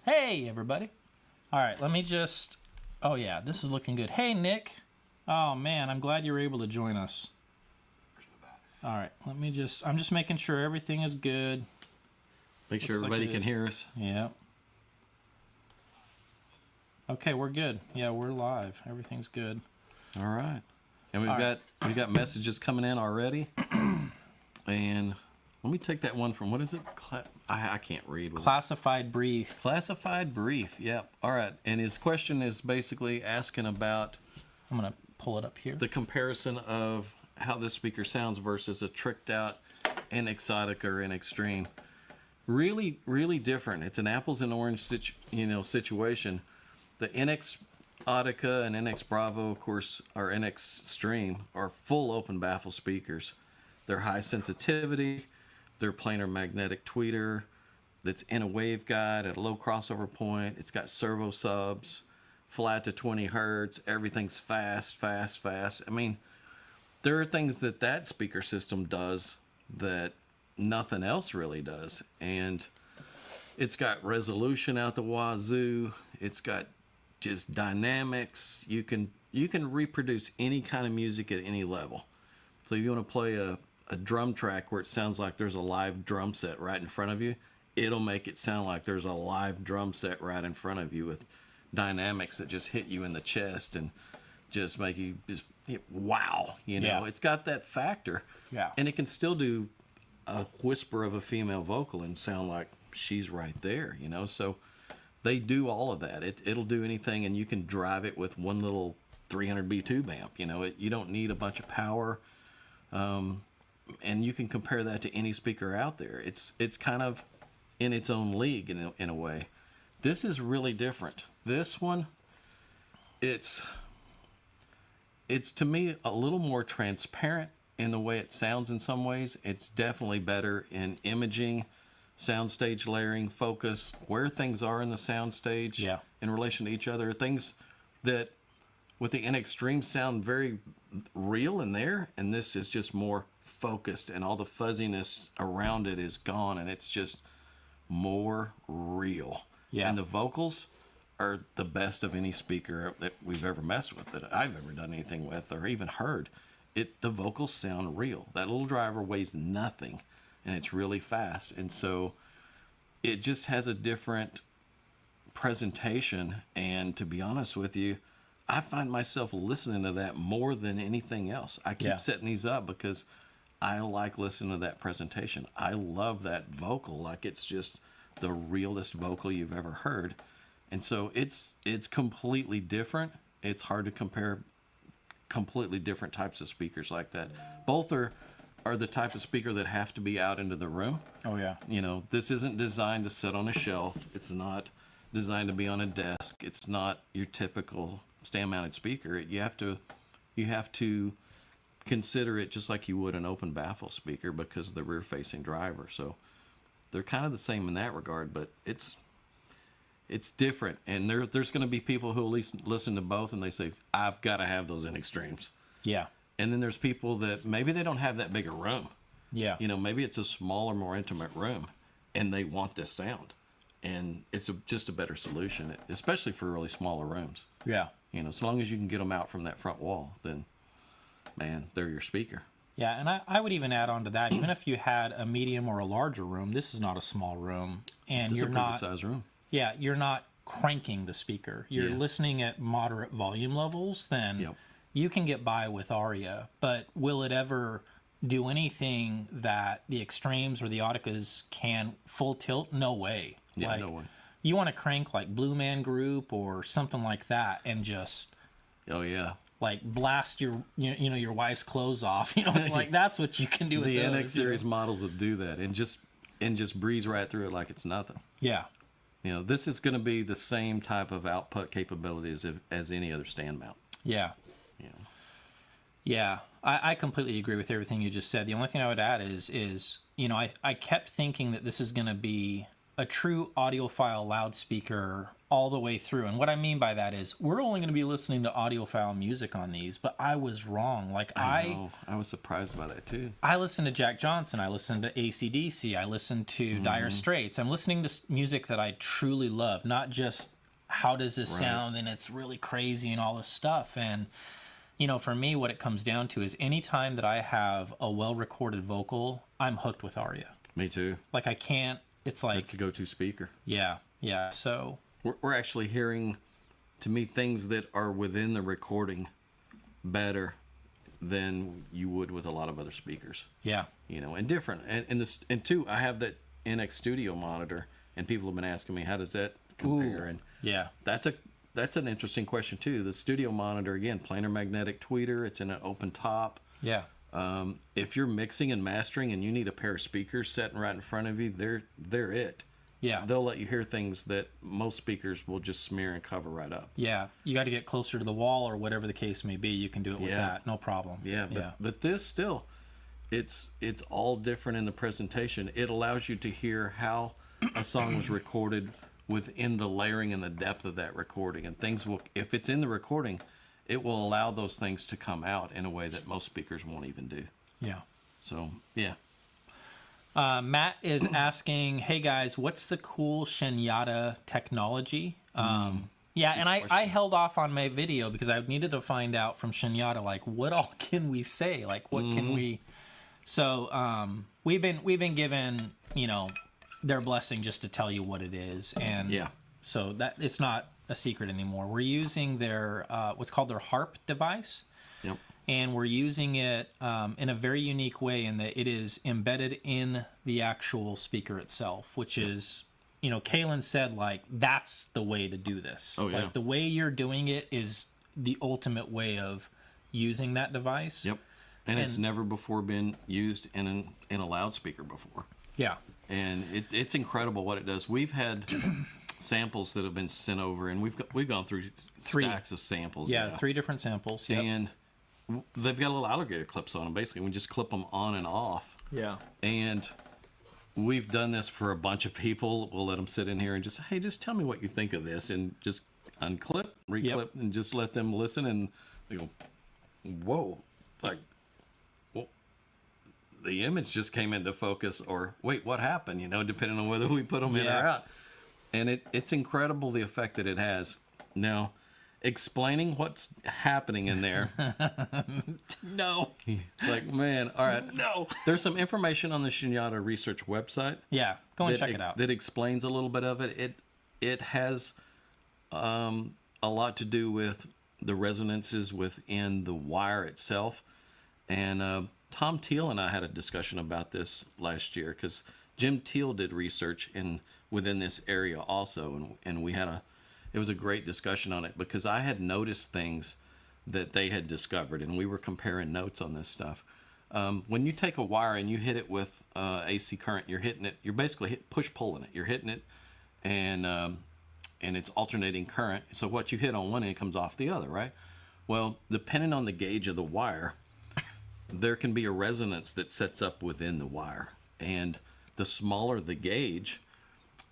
Hey, everybody. All right, let me just... Oh, yeah, this is looking good. Hey, Nick. Oh, man, I'm glad you were able to join us. All right, let me just... I'm just making sure everything is good. Make sure everybody can hear us. Yeah. Okay, we're good. Yeah, we're live. Everything's good. All right. And we've got messages coming in already. And let me take that one from, what is it? I can't read. Classified brief. Classified brief, yep. All right. And his question is basically asking about... I'm going to pull it up here. The comparison of how this speaker sounds versus a tricked out in Exotic or in Extreme. Really, really different. It's an apples and orange situation. The NX Audica and NX Bravo, of course, or NX Stream are full open baffle speakers. They're high sensitivity. They're planar magnetic tweeter that's in a waveguide at a low crossover point. It's got servo subs, flat to 20 hertz. Everything's fast, fast, fast. I mean, there are things that speaker system does that nothing else really does. And it's got resolution out the wazoo. It's got just dynamics. You can reproduce any kind of music at any level. So if you want to play a drum track where it sounds like there's a live drum set right in front of you, it'll make it sound like there's a live drum set right in front of you with dynamics that just hit you in the chest and just make you just wow, Yeah. It's got that factor. Yeah. And it can still do a whisper of a female vocal and sound like she's right there, So they do all of that. It'll do anything, and you can drive it with one little 300B tube amp. You don't need a bunch of power. And you can compare that to any speaker out there. It's kind of in its own league in a way. This is really different. This one, it's to me a little more transparent in the way it sounds in some ways. It's definitely better in imaging, soundstage layering, focus, where things are in the soundstage in relation to each other. Things that with the NX Extreme sound very real in there, and this is just more focused, and all the fuzziness around it is gone, and it's just more real. Yeah. And the vocals are the best of any speaker that we've ever messed with, that I've ever done anything with or even heard. The vocals sound real. That little driver weighs nothing, and it's really fast, and so it just has a different presentation. And to be honest with you, I find myself listening to that more than anything else. I keep setting these up because I like listening to that presentation. I love that vocal, like it's just the realest vocal you've ever heard. And so it's completely different. It's hard to compare completely different types of speakers like that. Both are the type of speaker that have to be out into the room. Oh, yeah. This isn't designed to sit on a shelf. It's not designed to be on a desk. It's not your typical stand-mounted speaker. You have to consider it just like you would an open baffle speaker because of the rear-facing driver. So they're kind of the same in that regard, but it's different. And there's going to be people who at least listen to both and they say, I've got to have those in extremes. Yeah. And then there's people that maybe they don't have that big a room. Yeah. Maybe it's a smaller, more intimate room, and they want this sound. And it's just a better solution, especially for really smaller rooms. Yeah. So long as you can get them out from that front wall, then, man, they're your speaker. Yeah, and I would even add on to that, even if you had a medium or a larger room, this is not a small room. And This is you're a not... pretty size room. Yeah, you're not cranking the speaker. You're listening at moderate volume levels, then you can get by with Aria. But will it ever do anything that the Extremes or the Audicas can full tilt? No way. Yeah, no way. You want to crank like Blue Man Group or something like that and just like blast your your wife's clothes off. It's like that's what you can do with the those, NX series models will do that and just breeze right through it like it's nothing. Yeah. This is going to be the same type of output capability as any other stand mount. Yeah. Yeah. I completely agree with everything you just said. The only thing I would add is I kept thinking that this is going to be a true audiophile loudspeaker all the way through. And what I mean by that is we're only going to be listening to audiophile music on these, but I was wrong. Like I was surprised by that too. I listen to Jack Johnson. I listen to AC/DC. I listen to Dire Straits. I'm listening to music that I truly love, not just how does this sound and it's really crazy and all this stuff. And, you know, for me, what it comes down to is anytime that I have a well-recorded vocal, I'm hooked with Aria. Me too. Like I can't, it's like... It's the go-to speaker. Yeah, yeah. So... We're actually hearing, to me, things that are within the recording better than you would with a lot of other speakers. Yeah. You know, and different. And two, I have that NX Studio monitor, and people have been asking me, how does that compare? Ooh, and yeah. That's an interesting question, too. The studio monitor, again, planar magnetic tweeter. It's in an open top. Yeah. If you're mixing and mastering and you need a pair of speakers sitting right in front of you, they're it. Yeah. They'll let you hear things that most speakers will just smear and cover right up. Yeah. You got to get closer to the wall or whatever the case may be. You can do it with that. No problem. Yeah. But this still, it's all different in the presentation. It allows you to hear how a song was recorded within the layering and the depth of that recording. And things will, if it's in the recording, it will allow those things to come out in a way that most speakers won't even do. Yeah. So, yeah. Matt is asking, hey guys, what's the cool Shunyata technology? Yeah, and I held off on my video because I needed to find out from Shunyata, like, what all can we say? Like, what can we... So, we've been given, you know, their blessing just to tell you what it is. And so that it's not a secret anymore. We're using their, what's called their harp device. Yep. And we're using it in a very unique way in that it is embedded in the actual speaker itself, which is, you know, Kalen said, like, that's the way to do this. Oh, yeah. Like, the way you're doing it is the ultimate way of using that device. Yep. And it's never before been used in a loudspeaker before. Yeah. And it's incredible what it does. We've had samples that have been sent over, and we've gone through stacks of samples. Yeah, 3 different samples. Yep. And they've got little alligator clips on them. Basically, we just clip them on and off. Yeah. And we've done this for a bunch of people. We'll let them sit in here and just, hey, just tell me what you think of this, and just unclip, reclip, and just let them listen. And they go, whoa, like, well, the image just came into focus, or wait, what happened? You know, depending on whether we put them in or out. And it's incredible the effect that it has. Now, explaining what's happening in there. No. Like, man, all right. No. There's some information on the Shunyata research website. Yeah, go and check it out. That explains a little bit of it. It has a lot to do with the resonances within the wire itself. And Tom Teal and I had a discussion about this last year because Jim Teal did research within this area also, and we had it was a great discussion on it because I had noticed things that they had discovered, and we were comparing notes on this stuff. When you take a wire and you hit it with AC current, you're hitting it. You're basically push-pulling it. You're hitting it, and it's alternating current. So what you hit on one end comes off the other, right? Well, depending on the gauge of the wire, there can be a resonance that sets up within the wire, and the smaller the gauge,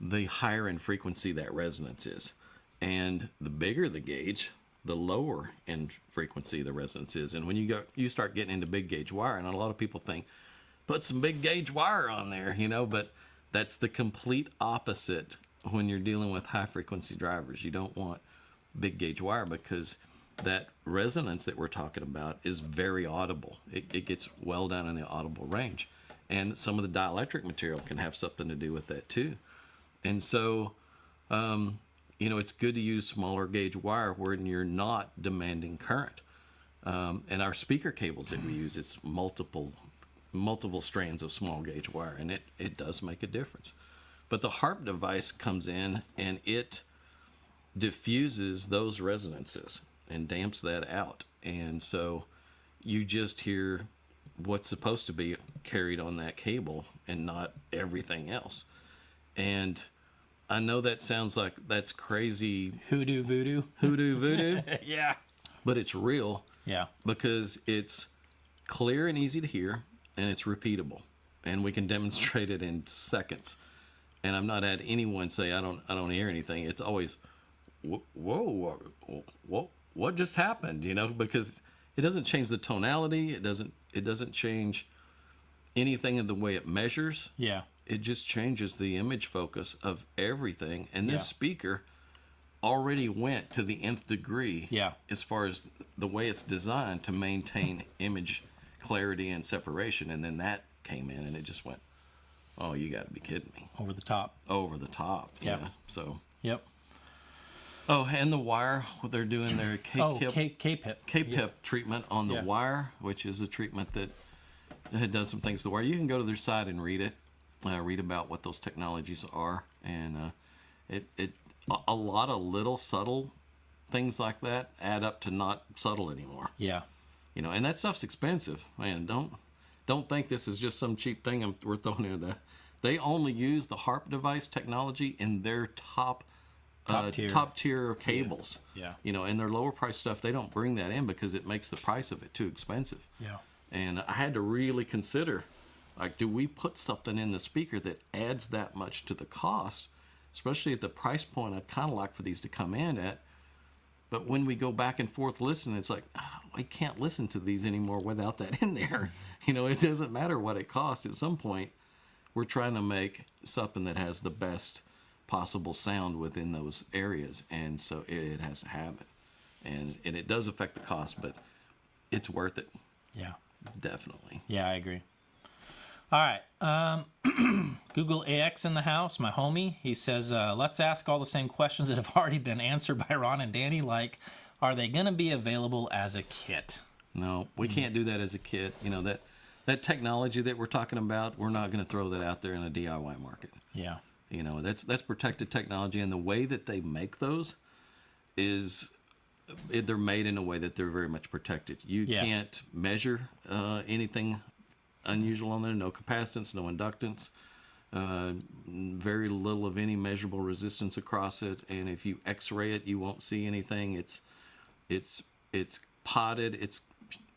the higher in frequency that resonance is. And the bigger the gauge, the lower in frequency the resonance is. And when you start getting into big gauge wire, and a lot of people think, put some big gauge wire on there, you know, but that's the complete opposite when you're dealing with high frequency drivers. You don't want big gauge wire because that resonance that we're talking about is very audible. It gets well down in the audible range. And some of the dielectric material can have something to do with that too. And so, you know, it's good to use smaller gauge wire when you're not demanding current. And our speaker cables that we use, it's multiple strands of small gauge wire, and it does make a difference. But the harp device comes in and it diffuses those resonances and damps that out. And so you just hear what's supposed to be carried on that cable and not everything else. And I know that sounds like that's crazy. Hoodoo voodoo. Hoodoo voodoo. Yeah. But it's real. Yeah. Because it's clear and easy to hear, and it's repeatable. And we can demonstrate it in seconds. and I've not had anyone say I don't hear anything. It's always, whoa, what just happened? Because it doesn't change the tonality. It doesn't change anything in the way it measures. Yeah. It just changes the image focus of everything. And this speaker already went to the nth degree as far as the way it's designed to maintain image clarity and separation. And then that came in and it just went, oh, you got to be kidding me. Over the top. Over the top. Yep. Yeah. So. Yep. Oh, and the wire, they're doing their K-pip treatment on the wire, which is a treatment that does some things to the wire. You can go to their site and read it, read about what those technologies are, and a lot of little subtle things like that add up to not subtle anymore. Yeah. And that stuff's expensive, man. Don't think this is just some cheap thing we're throwing in there. They only use the harp device technology in their top tier cables. Yeah. And their lower price stuff, they don't bring that in because it makes the price of it too expensive. Yeah. And I had to really consider, like, do we put something in the speaker that adds that much to the cost, especially at the price point I'd kind of like for these to come in at. But when we go back and forth listening, it's like, I can't listen to these anymore without that in there. It doesn't matter what it costs. At some point, we're trying to make something that has the best possible sound within those areas, and so it has to have it. And it does affect the cost, but it's worth it. Yeah. Definitely. Yeah, I agree. All right. Google AX in the house, my homie. He says, let's ask all the same questions that have already been answered by Ron and Danny, like, are they going to be available as a kit? No, we can't do that as a kit. That technology that we're talking about, we're not going to throw that out there in a DIY market. Yeah. That's protected technology, and the way that they make those is they're made in a way that they're very much protected. You can't measure anything unusual on there. No capacitance, no inductance, very little of any measurable resistance across it. And if you X-ray it, you won't see anything. It's potted.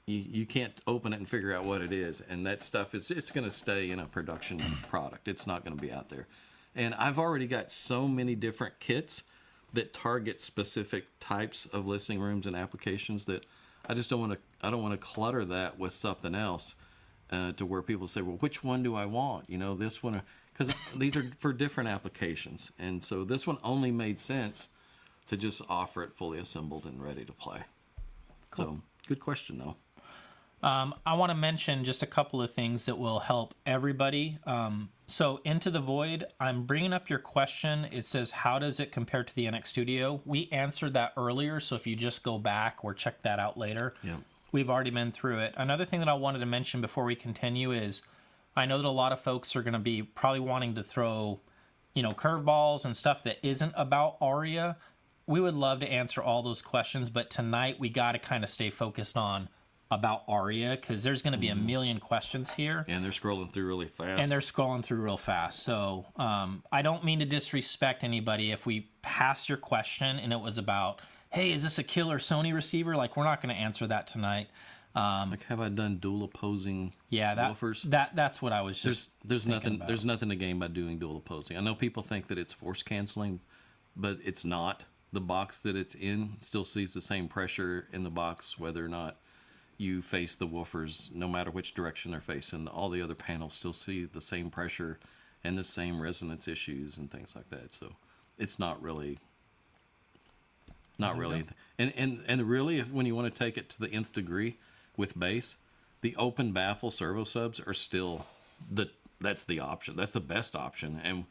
You can't open it and figure out what it is. And that stuff it's going to stay in a production product. It's not going to be out there. And I've already got so many different kits that target specific types of listening rooms and applications that I just don't want to clutter that with something else to where people say, well, which one do I want? This one, because these are for different applications. And so this one only made sense to just offer it fully assembled and ready to play. Cool. So good question, though. I want to mention just a couple of things that will help everybody. So Into the Void, I'm bringing up your question. It says, how does it compare to the NX Studio? We answered that earlier, so if you just go back or check that out later, we've already been through it. Another thing that I wanted to mention before we continue is I know that a lot of folks are going to be probably wanting to throw, curveballs and stuff that isn't about Aria. We would love to answer all those questions, but tonight we got to kind of stay focused on about Aria because there's going to be a million questions here. And they're scrolling through really fast. So I don't mean to disrespect anybody if we passed your question and it was about, hey, is this a killer Sony receiver? Like, we're not going to answer that tonight. Have I done dual opposing woofers? That's what I was just there's nothing to gain by doing dual opposing. I know people think that it's force canceling, but it's not. The box that it's in still sees the same pressure in the box, whether or not you face the woofers, no matter which direction they're facing. All the other panels still see the same pressure and the same resonance issues and things like that. So it's not really. And really, when you want to take it to the nth degree with bass, the open baffle servo subs are still that's the option. That's the best option, and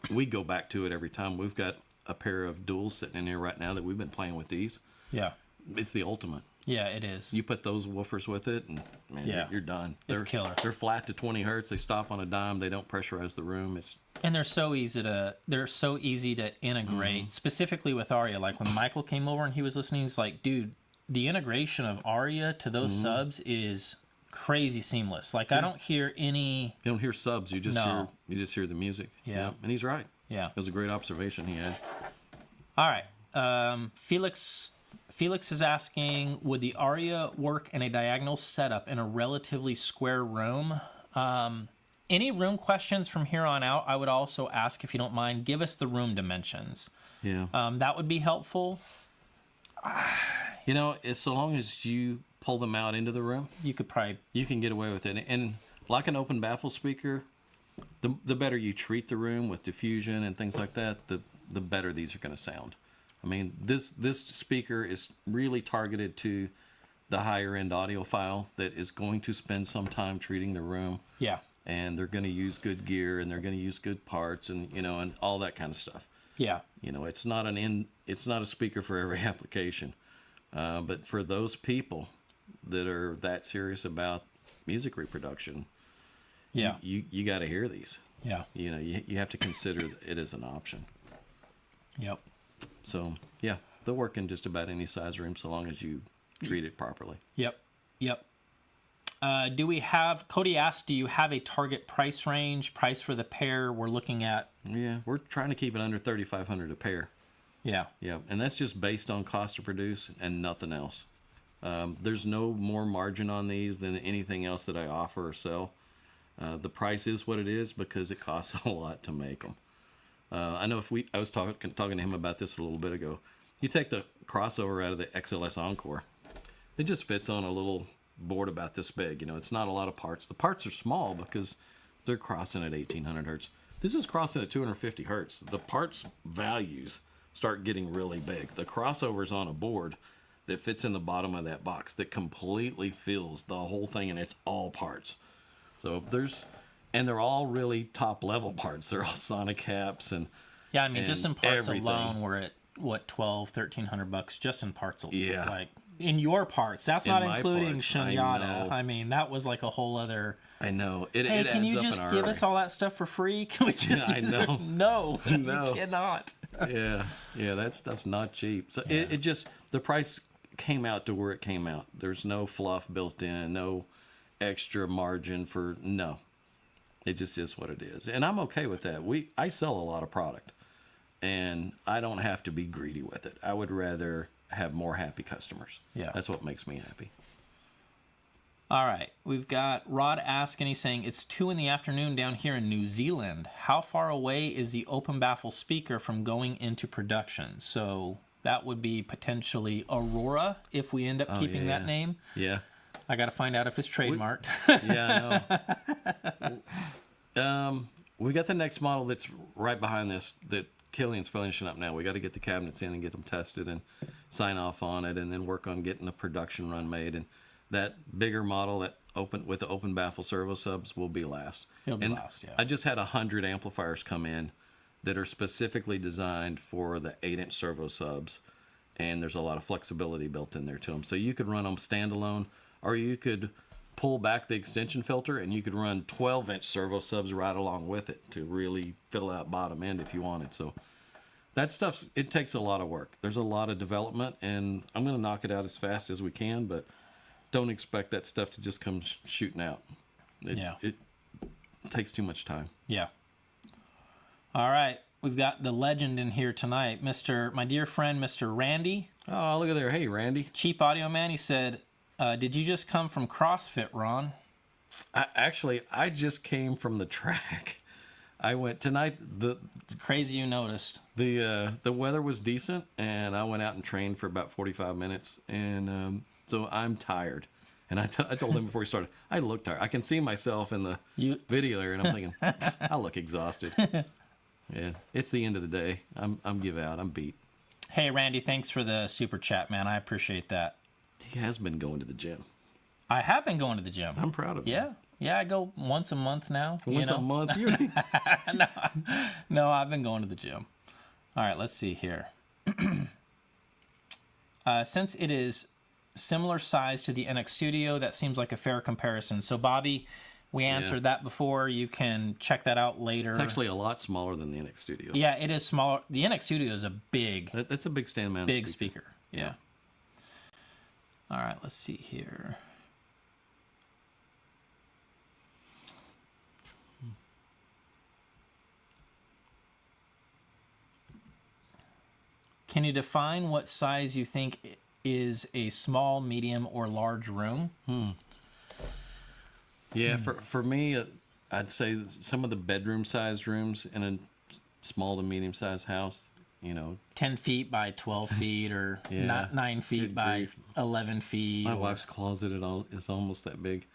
we go back to it every time. We've got a pair of duals sitting in here right now that we've been playing with these. Yeah, it's the ultimate. Yeah, it is. You put those woofers with it, and man, you're done. It's killer. They're flat to 20 hertz. They stop on a dime. They don't pressurize the room. And they're so easy to integrate, specifically with Aria. Like when Michael came over and he was listening, he's like, dude, the integration of Aria to those subs is crazy seamless. Like I don't hear any. You don't hear subs. You just hear the music. Yeah, and he's right. Yeah, it was a great observation he had. All right, Felix is asking, would the Aria work in a diagonal setup in a relatively square room? Any room questions from here on out, I would also ask, if you don't mind, give us the room dimensions. Yeah. That would be helpful. You know, it's so long as you pull them out into the room, You can get away with it. And like an open baffle speaker, the better you treat the room with diffusion and things like that, the better these are going to sound. I mean, this speaker is really targeted to the higher end audiophile that is going to spend some time treating the room. Yeah. And they're going to use good gear, and they're going to use good parts, and and all that kind of stuff. Yeah. It's not a speaker for every application. But for those people that are that serious about music reproduction, yeah, you got to hear these. Yeah. You have to consider it as an option. Yep. So, yeah, they'll work in just about any size room so long as you treat it properly. Yep. Cody asked, do you have a target price range, price for the pair we're looking at? Yeah, we're trying to keep it under $3,500 a pair. Yeah. Yeah, and that's just based on cost to produce and nothing else. There's no more margin on these than anything else that I offer or sell. The price is what it is because it costs a lot to make them. I know I was talking to him about this a little bit ago. You take the crossover out of the XLS Encore. It just fits on a little board about this big. It's not a lot of parts. The parts are small because they're crossing at 1800 hertz. This is crossing at 250 hertz. The parts values start getting really big. The crossover's on a board that fits in the bottom of that box that completely fills the whole thing, and it's all parts. So they're all really top level parts. They're all sonic caps and yeah. I mean, just in parts everything alone, we're at what, $1,200-$1,300 just in parts alone. Yeah. Like in your parts, that's not including parts, Shunyata. I mean, that was like a whole other. I know. Hey, can you just give us all that stuff for free? Can we just? Yeah, I know. No, you cannot. Yeah, that stuff's not cheap. So it just, the price came out to where it came out. There's no fluff built in, no extra margin for, no. It just is what it is. And I'm okay with that. I sell a lot of product, and I don't have to be greedy with it. I would rather have more happy customers. Yeah. That's what makes me happy. All right. We've got Rod asking, he's saying, it's 2 p.m. down here in New Zealand. How far away is the open baffle speaker from going into production? So that would be potentially Aurora if we end up keeping that name. Yeah. I got to find out if it's trademarked. Yeah, I know. We got the next model that's right behind this that Killian's finishing up now. We got to get the cabinets in and get them tested and sign off on it, and then work on getting a production run made. And that bigger model, that with the open baffle servo subs, will be last. It'll be last, yeah. I just had 100 amplifiers come in that are specifically designed for the 8-inch servo subs, and there's a lot of flexibility built in there to them. So you could run them standalone, or you could pull back the extension filter and you could run 12-inch servo subs right along with it to really fill out bottom end if you wanted. So that stuff, it takes a lot of work. There's a lot of development, and I'm going to knock it out as fast as we can, but don't expect that stuff to just come shooting out. It takes too much time. Yeah. All right. We've got the legend in here tonight, my dear friend, Mr. Randy. Oh, look at there. Hey, Randy. Cheap Audio Man. He said, did you just come from CrossFit, Ron? I just came from the track. I went tonight. It's crazy you noticed. The weather was decent, and I went out and trained for about 45 minutes, and so I'm tired. And I told him before we started, I look tired. I can see myself in the video there, and I'm thinking, I look exhausted. Yeah, it's the end of the day. I'm give out. I'm beat. Hey, Randy, thanks for the super chat, man. I appreciate that. He has been going to the gym. I have been going to the gym. I'm proud of you. Yeah, I go once a month now. Once a month? No, I've been going to the gym. All right, let's see here. Since it is similar size to the NX Studio, that seems like a fair comparison. So, Bobby, we answered that before. You can check that out later. It's actually a lot smaller than the NX Studio. Yeah, it is smaller. The NX Studio is a big... That's a big stand-mounted big speaker. Yeah. All right, let's see here. Can you define what size you think is a small, medium, or large room? Yeah, for me, I'd say some of the bedroom-sized rooms in a small to medium-sized house, 10 feet by 12 feet or Yeah. 9 feet Good by grief. 11 feet. My wife's closet is almost that big.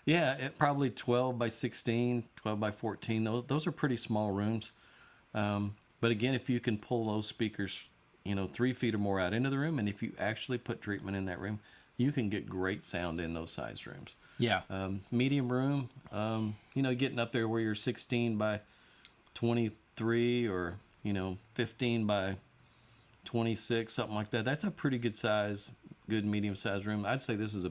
Yeah, probably 12 by 16, 12 by 14. Those are pretty small rooms. But again, if you can pull those speakers, 3 feet or more out into the room, and if you actually put treatment in that room, you can get great sound in those size rooms. Yeah. Medium room, getting up there where you're 16 by 23 or, 15 by 26, something like that. That's a pretty good size, good medium size room. I'd say this is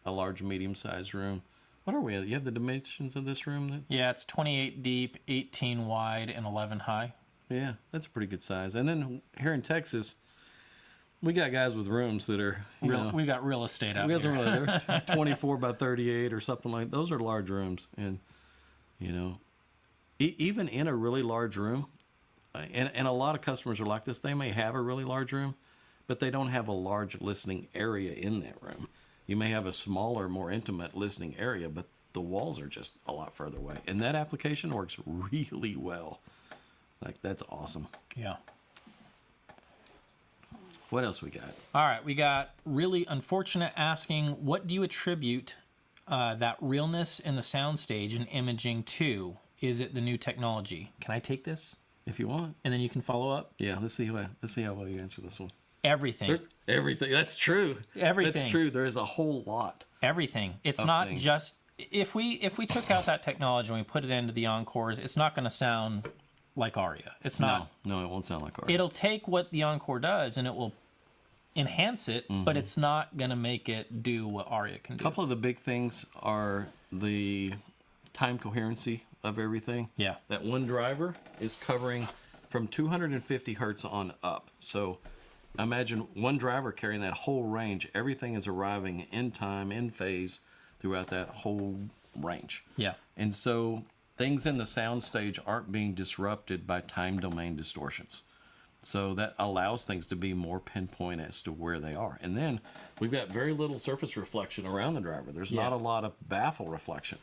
a large medium size room. What are we at? You have the dimensions of this room? Yeah, it's 28 deep, 18 wide, and 11 high. Yeah, that's a pretty good size. And then here in Texas, we got guys with rooms that are, we got real estate out here. They're 24 by 38 or something like that. Those are large rooms. And, even in a really large room, and a lot of customers are like this, they may have a really large room, but they don't have a large listening area in that room. You may have a smaller, more intimate listening area, but the walls are just a lot further away. And that application works really well. Like, that's awesome. Yeah. What else we got? All right, we got Really Unfortunate asking, what do you attribute that realness in the soundstage and imaging to? Is it the new technology? Can I take this? If you want. And then you can follow up? Yeah, let's see how well you answer this one. Everything. There's everything. That's true. Everything. That's true. There is a whole lot. Everything. It's not things. just... If we took out that technology and we put it into the Encores, it's not going to sound like Aria. It's not. No, it won't sound like Aria. It'll take what the Encore does and it will enhance it, but it's not going to make it do what Aria can do. A couple of the big things are the time coherency of everything. Yeah. That one driver is covering from 250 hertz on up. So imagine one driver carrying that whole range. Everything is arriving in time, in phase throughout that whole range. Yeah. And so things in the soundstage aren't being disrupted by time domain distortions. So that allows things to be more pinpoint as to where they are. And then we've got very little surface reflection around the driver. There's not a lot of baffle reflection.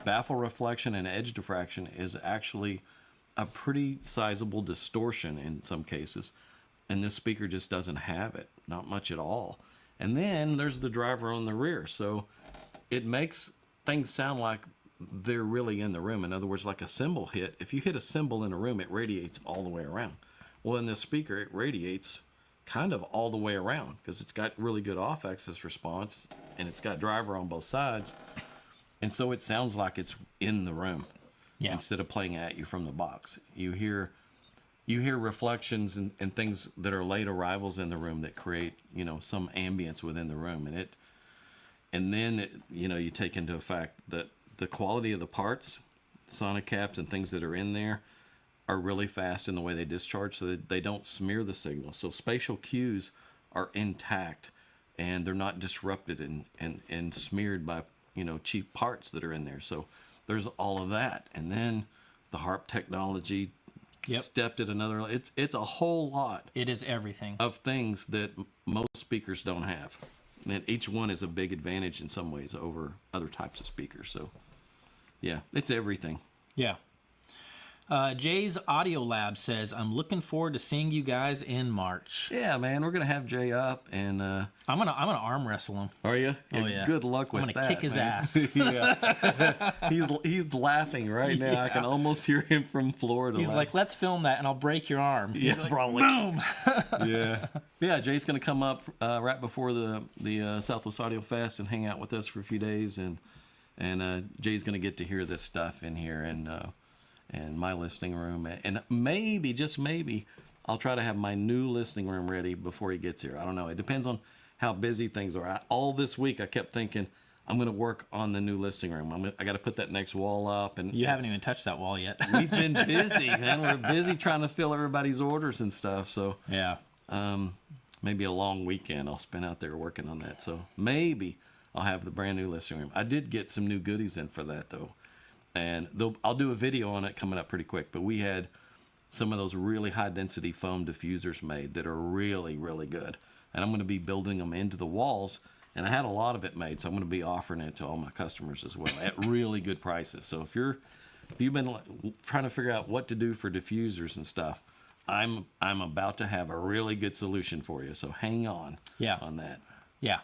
Baffle reflection and edge diffraction is actually a pretty sizable distortion in some cases. And this speaker just doesn't have it, not much at all. And then there's the driver on the rear. So it makes things sound like they're really in the room. In other words, like a cymbal hit. If you hit a cymbal in a room, it radiates all the way around. Well, in this speaker, it radiates kind of all the way around because it's got really good off-axis response and it's got driver on both sides. And so it sounds like it's in the room instead of playing at you from the box. You hear reflections and things that are late arrivals in the room that create, some ambience within the room. And then you take into effect that the quality of the parts, sonic caps and things that are in there are really fast in the way they discharge so that they don't smear the signal. So spatial cues are intact and they're not disrupted and smeared by, cheap parts that are in there. So there's all of that. And then the harp technology stepped at another. It's a whole lot. It is everything. Of things that most speakers don't have. And each one is a big advantage in some ways over other types of speakers. So, yeah, it's everything. Yeah. Jay's Audio Lab says, I'm looking forward to seeing you guys in March. Yeah, man, we're going to have Jay up, and... I'm gonna arm wrestle him. Are you? Oh, yeah. Good luck with that, I'm going to kick his ass. Yeah. He's laughing right now. Yeah. I can almost hear him from Florida. He's like, let's film that, and I'll break your arm. Yeah, like, probably. Boom! Yeah. Yeah, Jay's going to come up right before the Southwest Audio Fest and hang out with us for a few days, and Jay's going to get to hear this stuff in here, and my listening room, and maybe, just maybe, I'll try to have my new listening room ready before he gets here. I don't know. It depends on how busy things are. All this week, I kept thinking, I'm going to work on the new listening room. I got to put that next wall up. And you haven't even touched that wall yet. We've been busy, man. We're busy trying to fill everybody's orders and stuff. So yeah, maybe a long weekend I'll spend out there working on that. So maybe I'll have the brand new listening room. I did get some new goodies in for that, though. And I'll do a video on it coming up pretty quick. But we had some of those really high-density foam diffusers made that are really, really good. And I'm going to be building them into the walls. And I had a lot of it made, so I'm going to be offering it to all my customers as well at really good prices. So if you've been trying to figure out what to do for diffusers and stuff, I'm about to have a really good solution for you. So hang on on that. Yeah.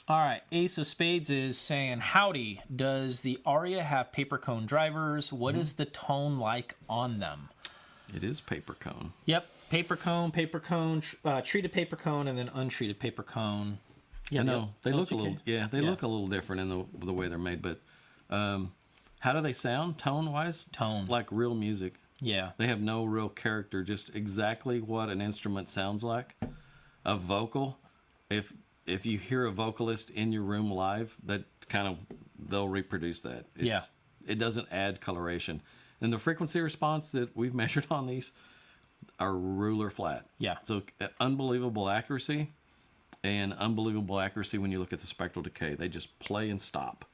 All right. Ace of Spades is saying, howdy, does the Aria have paper cone drivers? What is the tone like on them? It is paper cone. Yep. Paper cone, treated paper cone, and then untreated paper cone. Yeah, no, they look a little. Yeah, they look a little different in the way they're made. But how do they sound tone-wise? Tone. Like real music. Yeah. They have no real character. Just exactly what an instrument sounds like. A vocal. If you hear a vocalist in your room live, that kind of they'll reproduce that. It doesn't add coloration. And the frequency response that we've measured on these are ruler flat. Yeah. So unbelievable accuracy, and unbelievable accuracy when you look at the spectral decay. They just play and stop.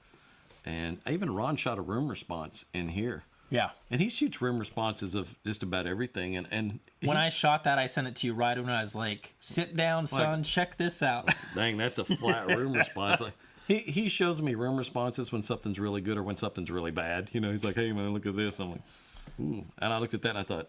And even Ron shot a room response in here. Yeah. And he shoots room responses of just about everything. And when I shot that, I sent it to you right when I was like, sit down, son, check this out. Dang, that's a flat room response. Like, he shows me room responses when something's really good or when something's really bad. You know, he's like, hey, man, look at this. I'm like, ooh. And I looked at that and I thought,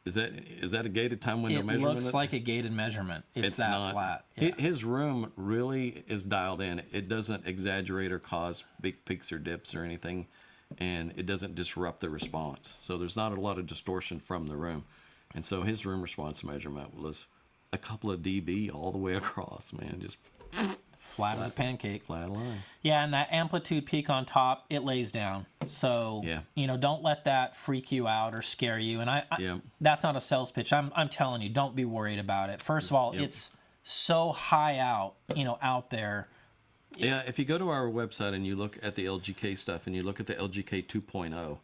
is that a gated time window measurement? It looks like a gated measurement. It's that not flat. Yeah. His room really is dialed in. It doesn't exaggerate or cause big peaks or dips or anything, and it doesn't disrupt the response. So there's not a lot of distortion from the room. And so his room response measurement was a couple of dB all the way across, man. Just flat as a pancake. Flat line. Yeah, and that amplitude peak on top, it lays down. So, don't let that freak you out or scare you. And that's not a sales pitch. I'm telling you, don't be worried about it. First of all, it's so high out there. Yeah, if you go to our website and you look at the LGK stuff and you look at the LGK 2.0,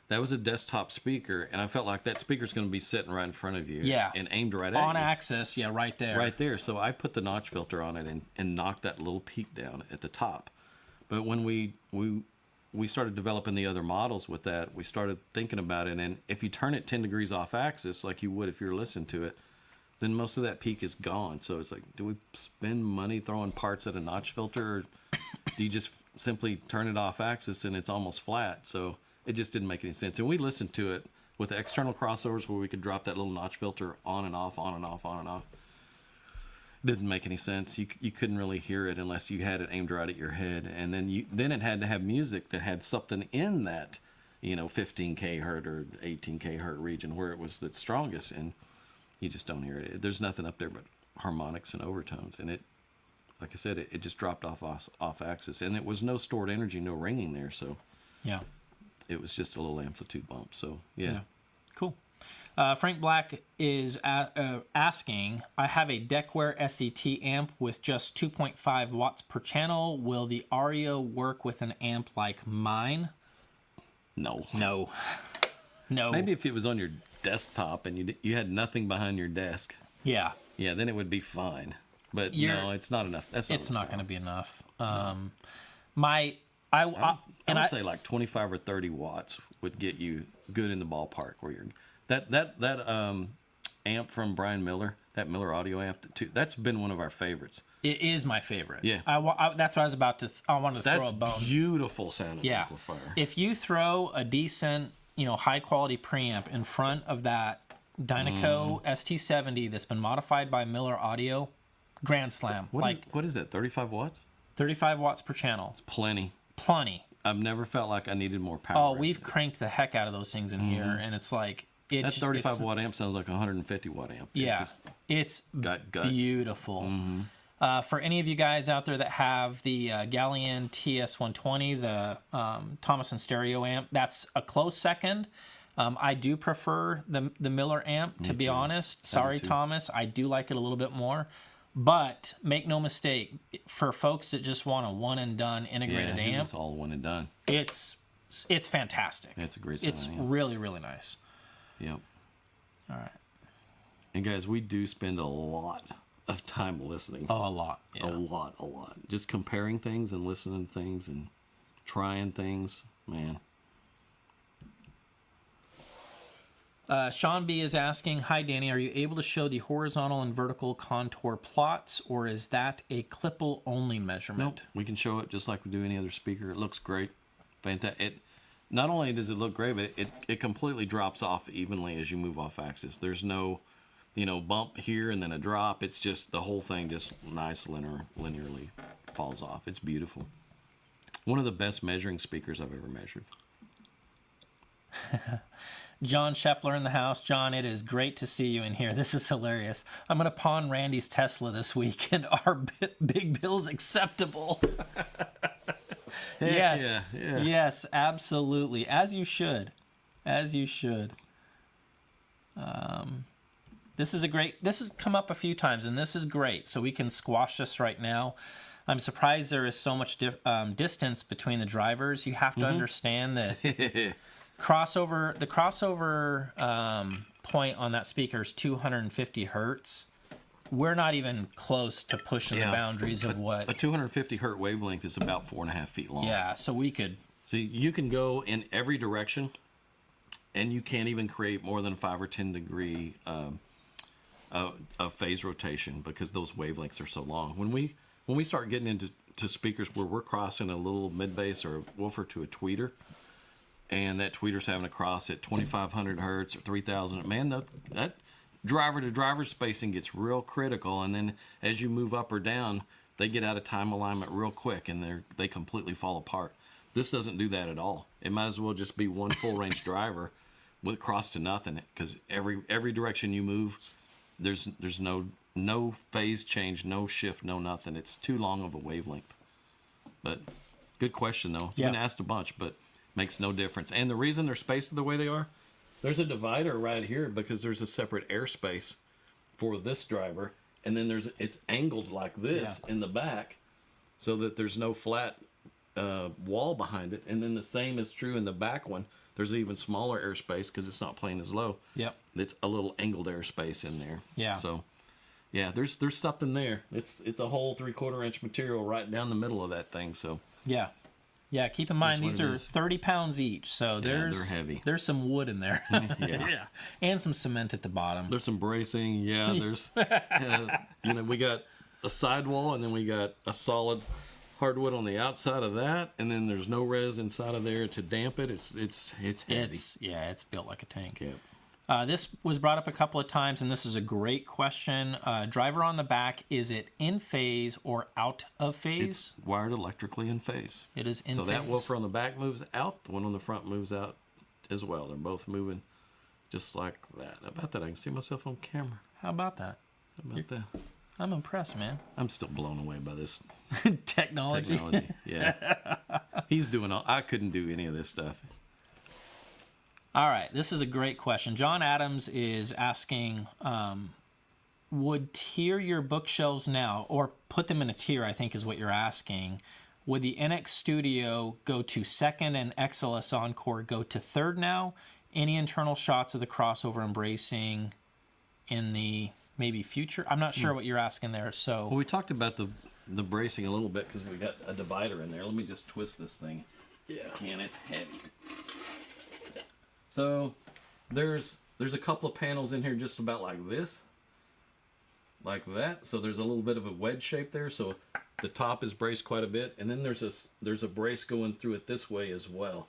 that was a desktop speaker, and I felt like that speaker's going to be sitting right in front of you. Yeah. And aimed right at on you. axis, right there. Right there. So I put the notch filter on it and knocked that little peak down at the top. But when we started developing the other models with that, we started thinking about it, and if you turn it 10 degrees off axis, like you would if you're listening to it, then most of that peak is gone. So it's like, do we spend money throwing parts at a notch filter, or do you just simply turn it off axis and it's almost flat? So it just didn't make any sense. And we listened to it with external crossovers where we could drop that little notch filter on and off, on and off, on and off. It didn't make any sense. You couldn't really hear it unless you had it aimed right at your head. And then it had to have music that had something in that, 15K hertz or 18K hertz region where it was the strongest, and you just don't hear it. There's nothing up there but harmonics and overtones. And it, like I said, it just dropped off axis. And it was no stored energy, no ringing there. So yeah. It was just a little amplitude bump. So, yeah. Cool. Frank Black is asking, I have a Deckware SET amp with just 2.5 watts per channel. Will the Aria work with an amp like mine? No. Maybe if it was on your desktop and you had nothing behind your desk. Yeah. Yeah, then it would be fine. But no, it's not enough. It's not going to be enough. I would say like 25 or 30 watts would get you good in the ballpark where you're that amp from Brian Miller, that Miller audio amp, that's been one of our favorites. It is my favorite. Yeah. That's what I was about to I wanted to throw a bone. That's beautiful sounding amplifier. If you throw a decent, high quality preamp in front of that Dynaco ST70 that's been modified by Miller Audio, grand slam. What is that? 35 watts? 35 watts per channel. It's plenty. I've never felt like I needed more power. Oh, we've cranked the heck out of those things in here, and it's like that 35 watt amp sounds like a 150 watt amp. Yeah, it's got guts. Beautiful. For any of you guys out there that have the Galleon TS120, the Thomas and Stereo amp, that's a close second. I do prefer the Miller amp, to be honest. Sorry, Thomas. I do like it a little bit more. But make no mistake, for folks that just want a one-and-done integrated amp, it's all one and done. It's fantastic. It's a great sound. It's really, really nice. Yep. All right. And guys, we do spend a lot of time listening. Oh, a lot. Yeah. A lot. Just comparing things and listening to things and trying things, man. Sean B is asking, hi, Danny, are you able to show the horizontal and vertical contour plots, or is that a clipple-only measurement? Nope, we can show it just like we do any other speaker. It looks great. Fantastic. Not only does it look great, but it completely drops off evenly as you move off axis. There's no, bump here and then a drop. It's just the whole thing just nice linearly falls off. It's beautiful. One of the best measuring speakers I've ever measured. John Shepler in the house. John, it is great to see you in here. This is hilarious. I'm going to pawn Randy's Tesla this week, and our big bill's acceptable. Yes, yeah. Yes, absolutely. As you should. As you should. This has come up a few times, and this is great. So we can squash this right now. I'm surprised there is so much distance between the drivers. You have to understand that the crossover point on that speaker is 250 hertz. We're not even close to pushing the boundaries of what... A 250 hertz wavelength is about 4.5 feet long. Yeah, so we could... So you can go in every direction, and you can't even create more than 5 or 10 degree phase rotation because those wavelengths are so long. When we start getting into speakers where we're crossing a little mid-bass or a woofer to a tweeter, and that tweeter's having to cross at 2,500 hertz or 3,000, man, that driver-to-driver spacing gets real critical, and then as you move up or down, they get out of time alignment real quick, and they completely fall apart. This doesn't do that at all. It might as well just be one full-range driver with cross to nothing, because every direction you move, there's no phase change, no shift, no nothing. It's too long of a wavelength. But good question, though. It's been asked a bunch, but makes no difference. And the reason they're spaced the way they are, there's a divider right here because there's a separate airspace for this driver, and then it's angled like this in the back so that there's no flat wall behind it. And then the same is true in the back one. There's even smaller airspace because it's not playing as low. Yep. It's a little angled airspace in there. Yeah. So, yeah, there's something there. It's a whole 3/4 inch material right down the middle of that thing. So. Yeah. Yeah, keep in mind these are 30 pounds each, so they're heavy. There's some wood in there. Yeah, and some cement at the bottom. There's some bracing. Yeah, there's we got a sidewall, and then we got a solid hardwood on the outside of that, and then there's no res inside of there to damp it. It's heavy. It's built like a tank. Yeah. This was brought up a couple of times, and this is a great question. Driver on the back, is it in phase or out of phase? It's wired electrically in phase. It is in phase. So that woofer on the back moves out. The one on the front moves out as well. They're both moving just like that. How about that? I can see myself on camera. How about that? How about that? I'm impressed, man. I'm still blown away by this technology. Yeah. He's doing I couldn't do any of this stuff. All right, this is a great question. John Adams is asking, would tier your bookshelves now, or put them in a tier, I think is what you're asking. Would the NX Studio go to second and XLS Encore go to third now? Any internal shots of the crossover embracing in the maybe future? I'm not sure what you're asking there. So well, we talked about the bracing a little bit because we got a divider in there. Let me just twist this thing. Yeah, man, it's heavy. So there's a couple of panels in here just about like this, like that. So there's a little bit of a wedge shape there. So the top is braced quite a bit, and then there's a brace going through it this way as well.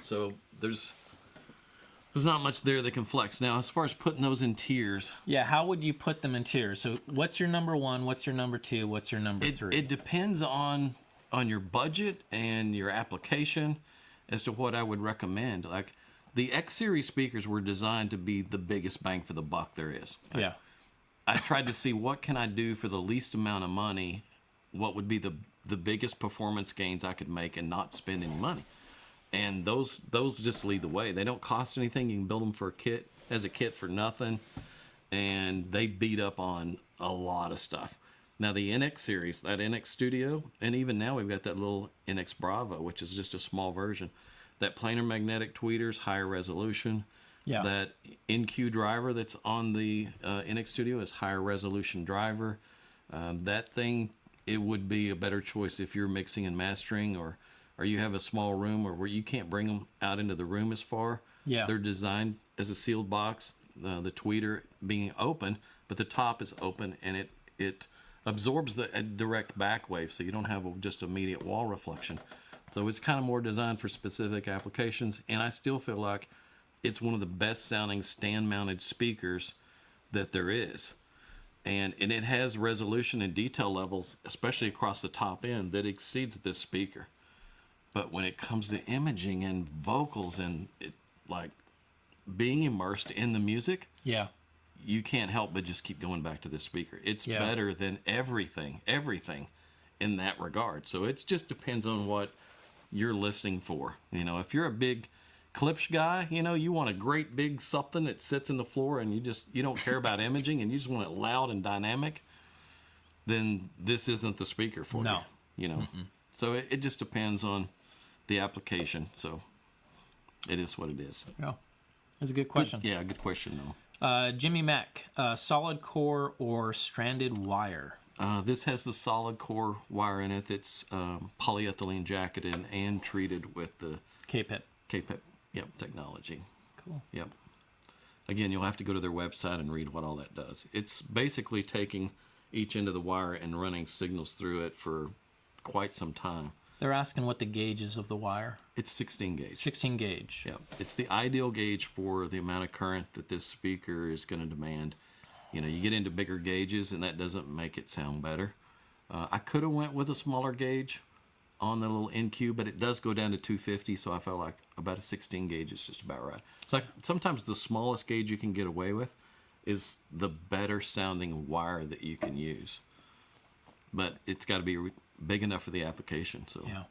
So there's not much there that can flex. Now, as far as putting those in tiers, yeah, how would you put them in tiers? So what's your number one? What's your number two? What's your number three? It depends on your budget and your application as to what I would recommend. Like, the X series speakers were designed to be the biggest bang for the buck there is. Yeah. I tried to see what can I do for the least amount of money, what would be the biggest performance gains I could make and not spend any money. And those just lead the way. They don't cost anything. You can build them for a kit for nothing, and they beat up on a lot of stuff. Now the NX series, that NX Studio, and even now we've got that little NX Bravo, which is just a small version. That planar magnetic tweeters, higher resolution. Yeah. That NQ driver that's on the NX Studio is higher resolution driver. That thing, it would be a better choice if you're mixing and mastering, or you have a small room or where you can't bring them out into the room as far. Yeah. They're designed as a sealed box, the tweeter being open, but the top is open, and it absorbs the direct back wave, so you don't have just immediate wall reflection. So it's kind of more designed for specific applications, and I still feel like it's one of the best sounding stand-mounted speakers that there is. And it has resolution and detail levels, especially across the top end, that exceeds this speaker. But when it comes to imaging and vocals and like being immersed in the music, yeah, you can't help but just keep going back to this speaker. It's better than everything in that regard. So it just depends on what you're listening for. You know, if you're a big Klipsch guy, you know, you want a great big something that sits in the floor and you don't care about imaging and you just want it loud and dynamic, then this isn't the speaker for you. You know, so it just depends on the application. So it is what it is. Yeah, that's a good question. Good question though. Jimmy Mack, solid core or stranded wire? This has the solid core wire in it that's polyethylene jacketed and treated with the K-PIP. Technology. Cool. Yep. Again, you'll have to go to their website and read what all that does. It's basically taking each end of the wire and running signals through it for quite some time. They're asking what the gauge is of the wire. It's 16 gauge. 16 gauge. Yep. It's the ideal gauge for the amount of current that this speaker is going to demand. You know, you get into bigger gauges and that doesn't make it sound better. I could have went with a smaller gauge on the little NQ, but it does go down to 250, so I felt like about a 16 gauge is just about right. It's like sometimes the smallest gauge you can get away with is the better sounding wire that you can use. But it's got to be big enough for the application. So yeah.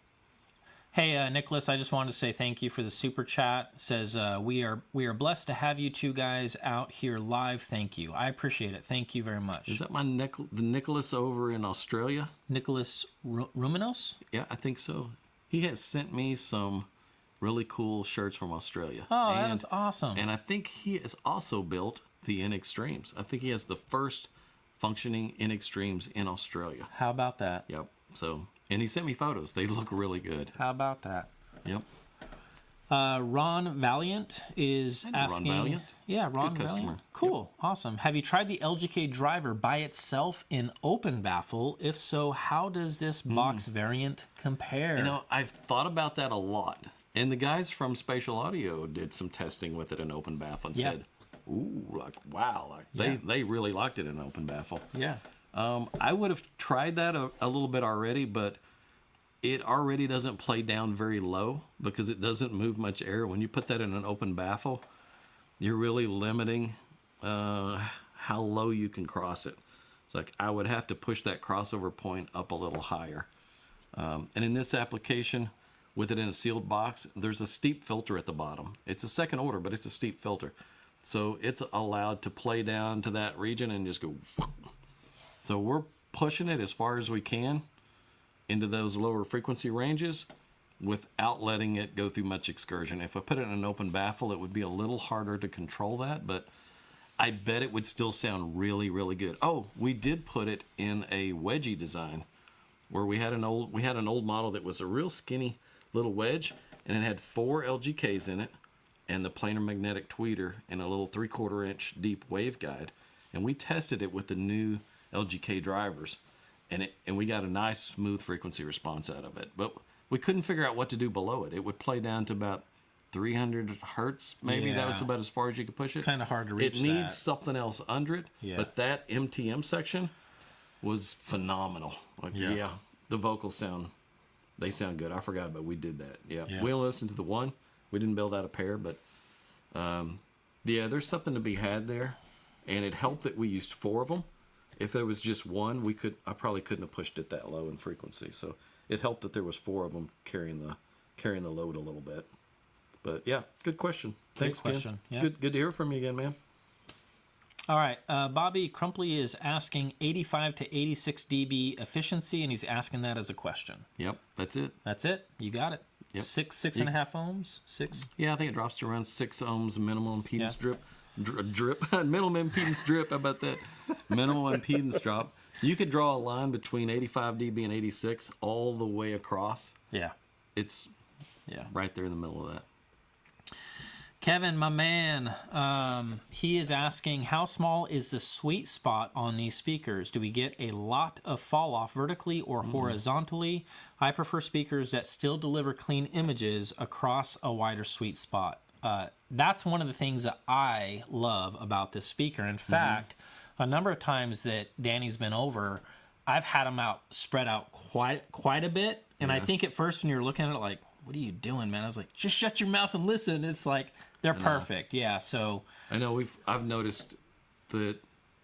Hey, Nicholas, I just wanted to say thank you for the super chat. It says, we are blessed to have you two guys out here live. Thank you. I appreciate it. Thank you very much. Is that the Nicholas over in Australia? Nicholas Ruminos? Yeah, I think so. He has sent me some really cool shirts from Australia. Oh, that's awesome. And I think he has also built the N Extremes. I think he has the first functioning N Extremes in Australia. How about that? Yep. So, and he sent me photos. They look really good. How about that? Yep. Ron Valiant is asking. Ron Valiant? Yeah, Ron Good customer. Valiant. Cool. Yep. Awesome. Have you tried the LGK driver by itself in open baffle? If so, how does this box variant compare? You know, I've thought about that a lot. And the guys from Spatial Audio did some testing with it in open baffle and said, ooh, like, wow. Like, they really liked it in open baffle. Yeah. I would have tried that a little bit already, but it already doesn't play down very low because it doesn't move much air. When you put that in an open baffle, you're really limiting how low you can cross it. It's like I would have to push that crossover point up a little higher. And in this application, with it in a sealed box, there's a steep filter at the bottom. It's a second order, but it's a steep filter. So it's allowed to play down to that region and just go whoop. So we're pushing it as far as we can into those lower frequency ranges without letting it go through much excursion. If I put it in an open baffle, it would be a little harder to control that, but I bet it would still sound really, really good. Oh, we did put it in a wedgie design where we had an old model that was a real skinny little wedge, and it had 4 LGKs in it and the planar magnetic tweeter and a little 3/4 inch deep waveguide, and we tested it with the new LGK drivers, and we got a nice smooth frequency response out of it. But we couldn't figure out what to do below it. It would play down to about 300 hertz, maybe. Yeah. That was about as far as you could push it. It's kind of hard to reach. It needs something else under it. Yeah. But that MTM section was phenomenal. Like, the vocals sound good. I forgot about we did that. Yeah. We only listened to the one. We didn't build out a pair, but there's something to be had there, and it helped that we used 4 of them. If there was just one, I probably couldn't have pushed it that low in frequency. So it helped that there was 4 of them carrying the load a little bit. But yeah, good question. Thanks, Ken. Yeah. Good to hear from you again, man. All right, Bobby Crumpley is asking 85 to 86 dB efficiency, and he's asking that as a question. Yep, that's it. That's it. You got it. Yep. 6.5 ohms. 6. Yeah, I think it drops to around 6 ohms minimum impedance drip. Minimum impedance drip. How about that? Minimum impedance drop. You could draw a line between 85 dB and 86 all the way across. Yeah. It's right there in the middle of that. Kevin, my man, he is asking, how small is the sweet spot on these speakers? Do we get a lot of fall off vertically or horizontally? I prefer speakers that still deliver clean images across a wider sweet spot. That's one of the things that I love about this speaker. In fact, a number of times that Danny's been over, I've had them spread out quite a bit. And I think at first when you're looking at it like, what are you doing, man? I was like, just shut your mouth and listen. It's like, they're perfect. Yeah, so. I know I've noticed that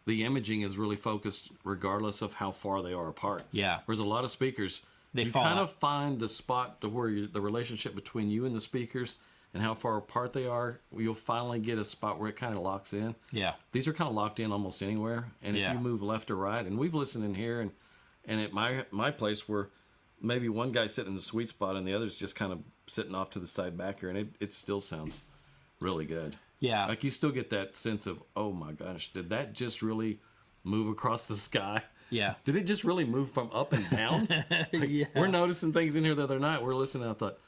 the imaging is really focused regardless of how far they are apart. Yeah. Whereas a lot of speakers, you kind of find the spot to where the relationship between you and the speakers and how far apart they are, you'll finally get a spot where it kind of locks in. Yeah. These are kind of locked in almost anywhere. And if you move left or right, and we've listened in here and at my place where maybe one guy's sitting in the sweet spot and the other's just kind of sitting off to the side back here, and it still sounds really good. Yeah. Like you still get that sense of, oh my gosh, did that just really move across the sky? Yeah. Did it just really move from up and down? Like, we're noticing things in here the other night. We're listening, I thought,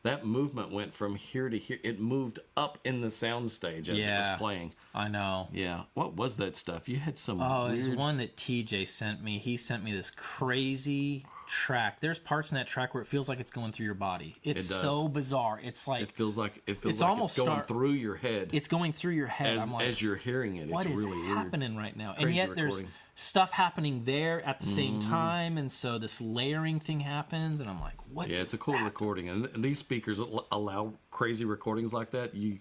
that movement went from here to here. It moved up in the sound stage as it was playing. I know. Yeah. What was that stuff? You had some It's one that TJ sent me. He sent me this crazy track. There's parts in that track where it feels like it's going through your body. It's so bizarre. It's like it's almost going through your head. It's going through your head. As you're hearing it. What it's is really happening weird. right now? Crazy and yet recording. there's stuff happening there at the same time, and so this layering thing happens, and I'm like, what? Yeah, it's a cool recording, and these speakers allow crazy recordings like that. You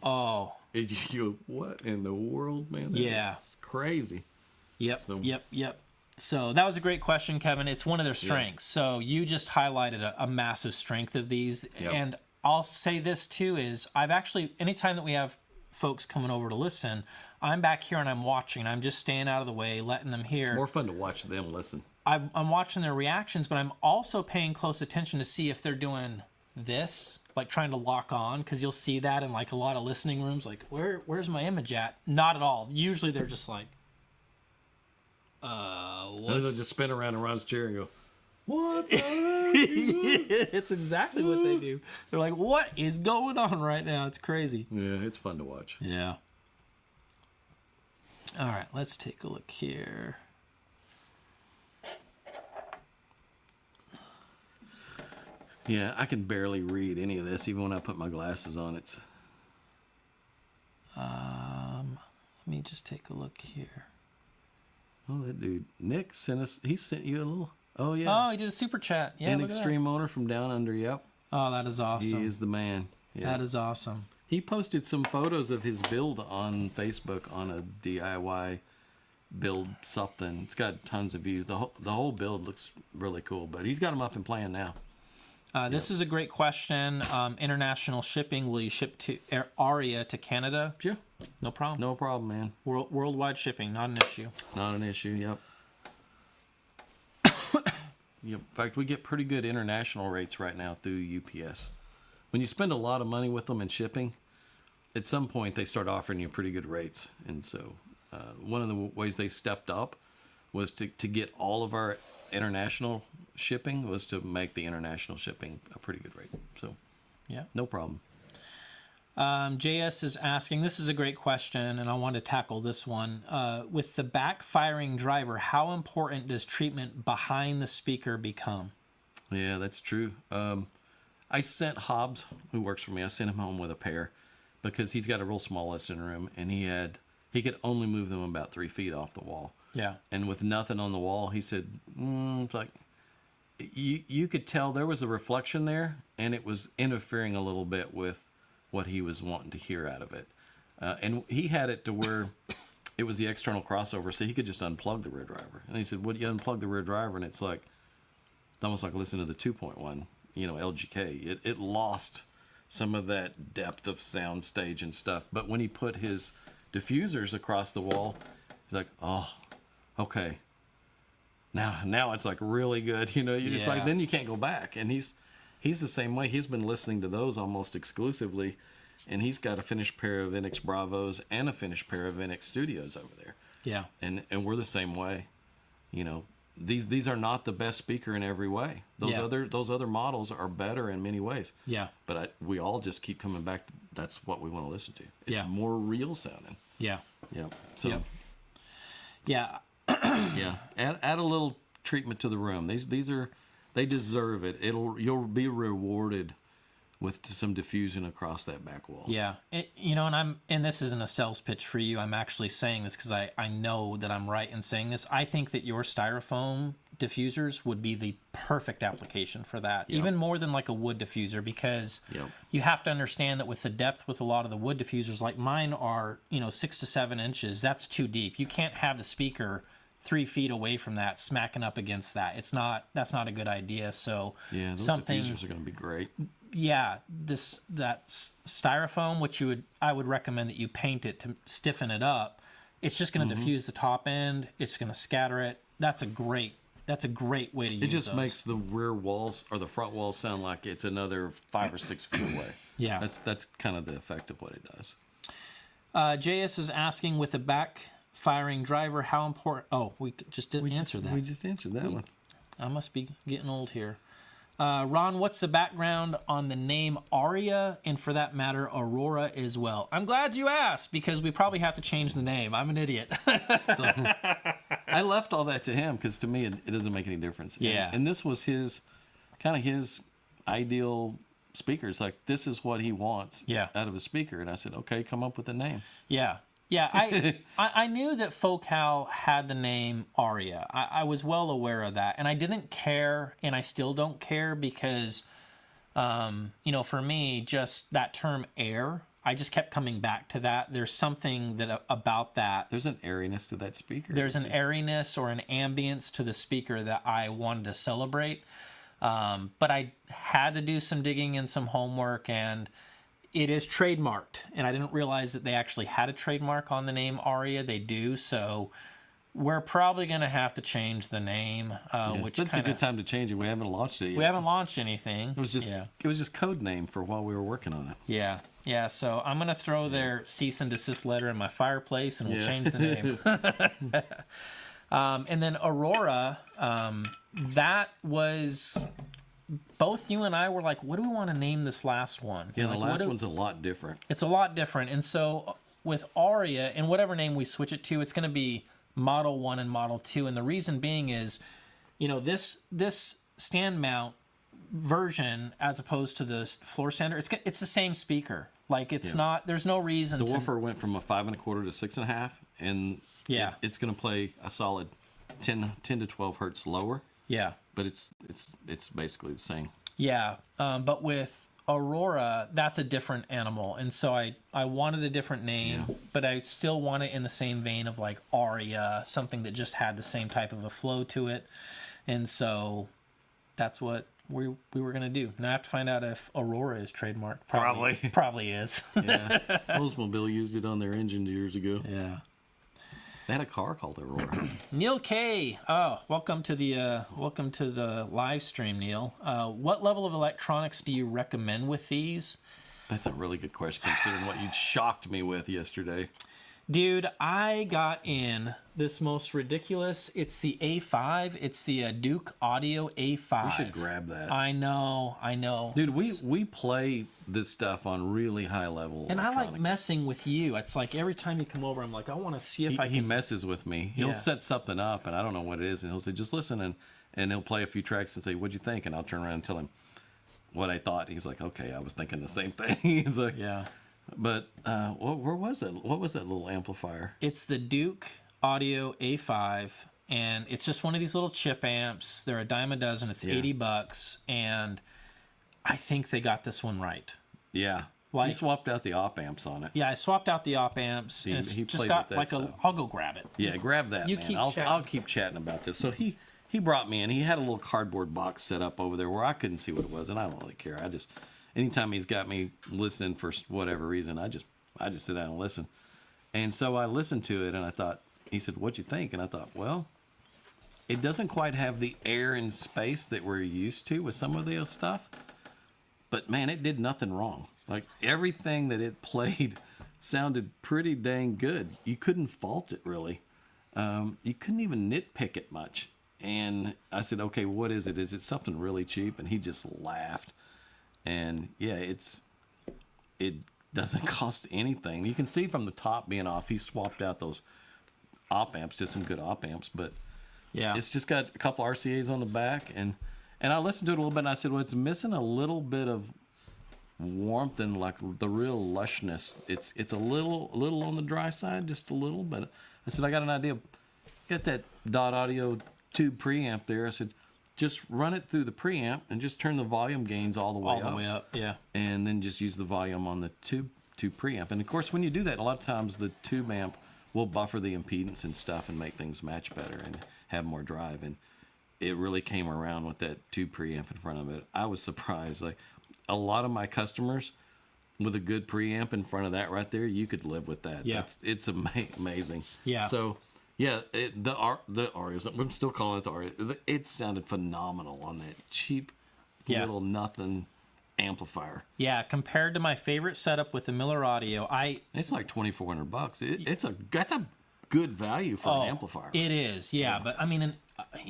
what in the world, man? That's crazy. Yep. So that was a great question, Kevin. It's one of their strengths. So you just highlighted a massive strength of these. Yep. And I'll say this too is I've actually, anytime that we have folks coming over to listen, I'm back here and I'm watching. I'm just staying out of the way, letting them hear. It's more fun to watch them listen. I'm watching their reactions, but I'm also paying close attention to see if they're doing this, like trying to lock on, because you'll see that in like a lot of listening rooms, like, where's my image at? Not at all. Usually they're just like, and they'll just spin around Ron's chair and go, what? It's exactly what they do. They're like, what is going on right now? It's crazy. Yeah, it's fun to watch. Yeah. All right, let's take a look here. Yeah, I can barely read any of this, even when I put my glasses on. It's. Let me just take a look here. Oh, that dude Nick sent us. He sent you a little. Oh yeah. Oh, he did a super chat. Yeah. An extreme owner from down under. Yep. Oh, that is awesome. He is the man. Yeah. That is awesome. He posted some photos of his build on Facebook on a DIY build something. It's got tons of views. The whole build looks really cool, but he's got them up and playing now. This is a great question. International shipping. Will you ship to Aria to Canada? Sure. No problem. No problem, man. Worldwide shipping, not an issue. Not an issue, yep. In fact, we get pretty good international rates right now through UPS. When you spend a lot of money with them in shipping, at some point they start offering you pretty good rates. And so one of the ways they stepped up was to get all of our international shipping was to make the international shipping a pretty good rate. So, yeah, no problem. JS is asking, this is a great question, and I want to tackle this one. With the backfiring driver, how important does treatment behind the speaker become? Yeah, that's true. I sent Hobbs, who works for me, I sent him home with a pair because he's got a real small lesson room, and he could only move them about 3 feet off the wall. Yeah. And with nothing on the wall, he said, it's like, you could tell there was a reflection there, and it was interfering a little bit with what he was wanting to hear out of it. And he had it to where it was the external crossover, so he could just unplug the rear driver. And he said, well, you unplug the rear driver, and it's almost like listening to the 2.1, LGK. It lost some of that depth of sound stage and stuff. But when he put his diffusers across the wall, he's like, oh, okay. Now it's like really good, It's like then you can't go back. And he's the same way. He's been listening to those almost exclusively, and he's got a finished pair of NX Bravos and a finished pair of NX Studios over there. Yeah. And we're the same way. these are not the best speaker in every way. Those other models are better in many ways. Yeah. But we all just keep coming back. That's what we want to listen to. It's more real sounding. Yeah. Yeah. So. Yeah. Yeah. Add a little treatment to the room. They deserve it. You'll be rewarded with some diffusion across that back wall. Yeah. And this isn't a sales pitch for you. I'm actually saying this because I know that I'm right in saying this. I think that your styrofoam diffusers would be the perfect application for that, even more than like a wood diffuser, because you have to understand that with the depth with a lot of the wood diffusers, like mine are, 6 to 7 inches, that's too deep. You can't have the speaker 3 feet away from that smacking up against that. That's not a good idea. So those diffusers are going to be great. Yeah, that styrofoam, which I would recommend that you paint it to stiffen it up. It's just going to diffuse the top end. It's going to scatter it. That's a great way to use it. It just makes the rear walls or the front walls sound like it's another 5 or 6 feet away. Yeah, that's kind of the effect of what it does. JS is asking, with a backfiring driver, how important? Oh, we just didn't answer that. We just answered that one. I must be getting old here. Ron, what's the background on the name Aria, and for that matter, Aurora as well? I'm glad you asked, because we probably have to change the name. I'm an idiot. I left all that to him because to me it doesn't make any difference. Yeah. And this was his ideal speaker. It's like, this is what he wants out of a speaker. And I said, okay, come up with a name. Yeah. Yeah, I knew that Focal had the name Aria. I was well aware of that, and I didn't care, and I still don't care, because, for me, just that term air, I just kept coming back to that. There's something about that. There's an airiness to that speaker. There's an airiness or an ambience to the speaker that I wanted to celebrate, but I had to do some digging and some homework, and it is trademarked, and I didn't realize that they actually had a trademark on the name Aria. They do, so we're probably going to have to change the name. Which that's a good time to change it. We haven't launched it yet. We haven't launched anything. It was just code name for while we were working on it. Yeah. So I'm going to throw their cease and desist letter in my fireplace, and we'll change the name. And then Aurora, that was. Both you and I were like, what do we want to name this last one? Yeah, the last one's a lot different. It's a lot different. And so with Aria, and whatever name we switch it to, it's going to be Model 1 and Model 2. And the reason being is, this stand mount version, as opposed to the floor stander, it's the same speaker. Like, it's not, there's no reason the woofer went from a 5 1/4 to 6.5, and it's going to play a solid 10 to 12 hertz lower. Yeah. But it's basically the same. Yeah, but with Aurora, that's a different animal. And so I wanted a different name, but I still want it in the same vein of like Aria, something that just had the same type of a flow to it. And so that's what we were going to do. Now I have to find out if Aurora is trademarked. Probably is. Yeah. Oldsmobile used it on their engine years ago. Yeah. They had a car called Aurora. Neil K. Oh, welcome to the live stream, Neil. What level of electronics do you recommend with these? That's a really good question, considering what you shocked me with yesterday. Dude, I got in this most ridiculous. It's the A5. It's the Duke Audio A5. We should grab that. I know. Dude, we play this stuff on really high level. And I like messing with you. It's like every time you come over, I'm like, I want to see if I can. He messes with me. He'll set something up, and I don't know what it is, and he'll say, just listen, and he'll play a few tracks and say, what'd you think? And I'll turn around and tell him what I thought. He's like, okay, I was thinking the same thing. He's like, yeah. But where was that? What was that little amplifier? It's the Duke Audio A5, and it's just one of these little chip amps. They're a dime a dozen. It's $80, and I think they got this one right. Yeah. He swapped out the op amps on it. Yeah, I swapped out the op amps, and it's just got like I'll go grab it. Yeah, grab that, man. I'll keep chatting about this. So he brought me in. He had a little cardboard box set up over there where I couldn't see what it was, and I don't really care. Anytime he's got me listening for whatever reason, I just sit down and listen. And so I listened to it, and I thought, he said, what'd you think? And I thought, well, it doesn't quite have the air and space that we're used to with some of the stuff. But, man, it did nothing wrong. Like, everything that it played sounded pretty dang good. You couldn't fault it, really. You couldn't even nitpick it much. And I said, okay, what is it? Is it something really cheap? And he just laughed. And yeah, it doesn't cost anything. You can see from the top being off, he swapped out those op amps, just some good op amps, but yeah, it's just got a couple RCAs on the back. And I listened to it a little bit, and I said, well, it's missing a little bit of warmth and like the real lushness. It's a little on the dry side, just a little. But I said, I got an idea. Got that Dot Audio tube preamp there. I said, just run it through the preamp and just turn the volume gains all the way up. Yeah. And then just use the volume on the tube preamp. And of course, when you do that, a lot of times the tube amp will buffer the impedance and stuff and make things match better and have more drive. And it really came around with that tube preamp in front of it. I was surprised. Like a lot of my customers with a good preamp in front of that right there, you could live with that. Yeah. It's amazing. Yeah. So yeah, the Aria, I'm still calling it the Aria. It sounded phenomenal on that cheap little nothing amplifier. Yeah, compared to my favorite setup with the Miller Audio, it's like $2,400. That's a good value for an amplifier. It is, yeah. But I mean,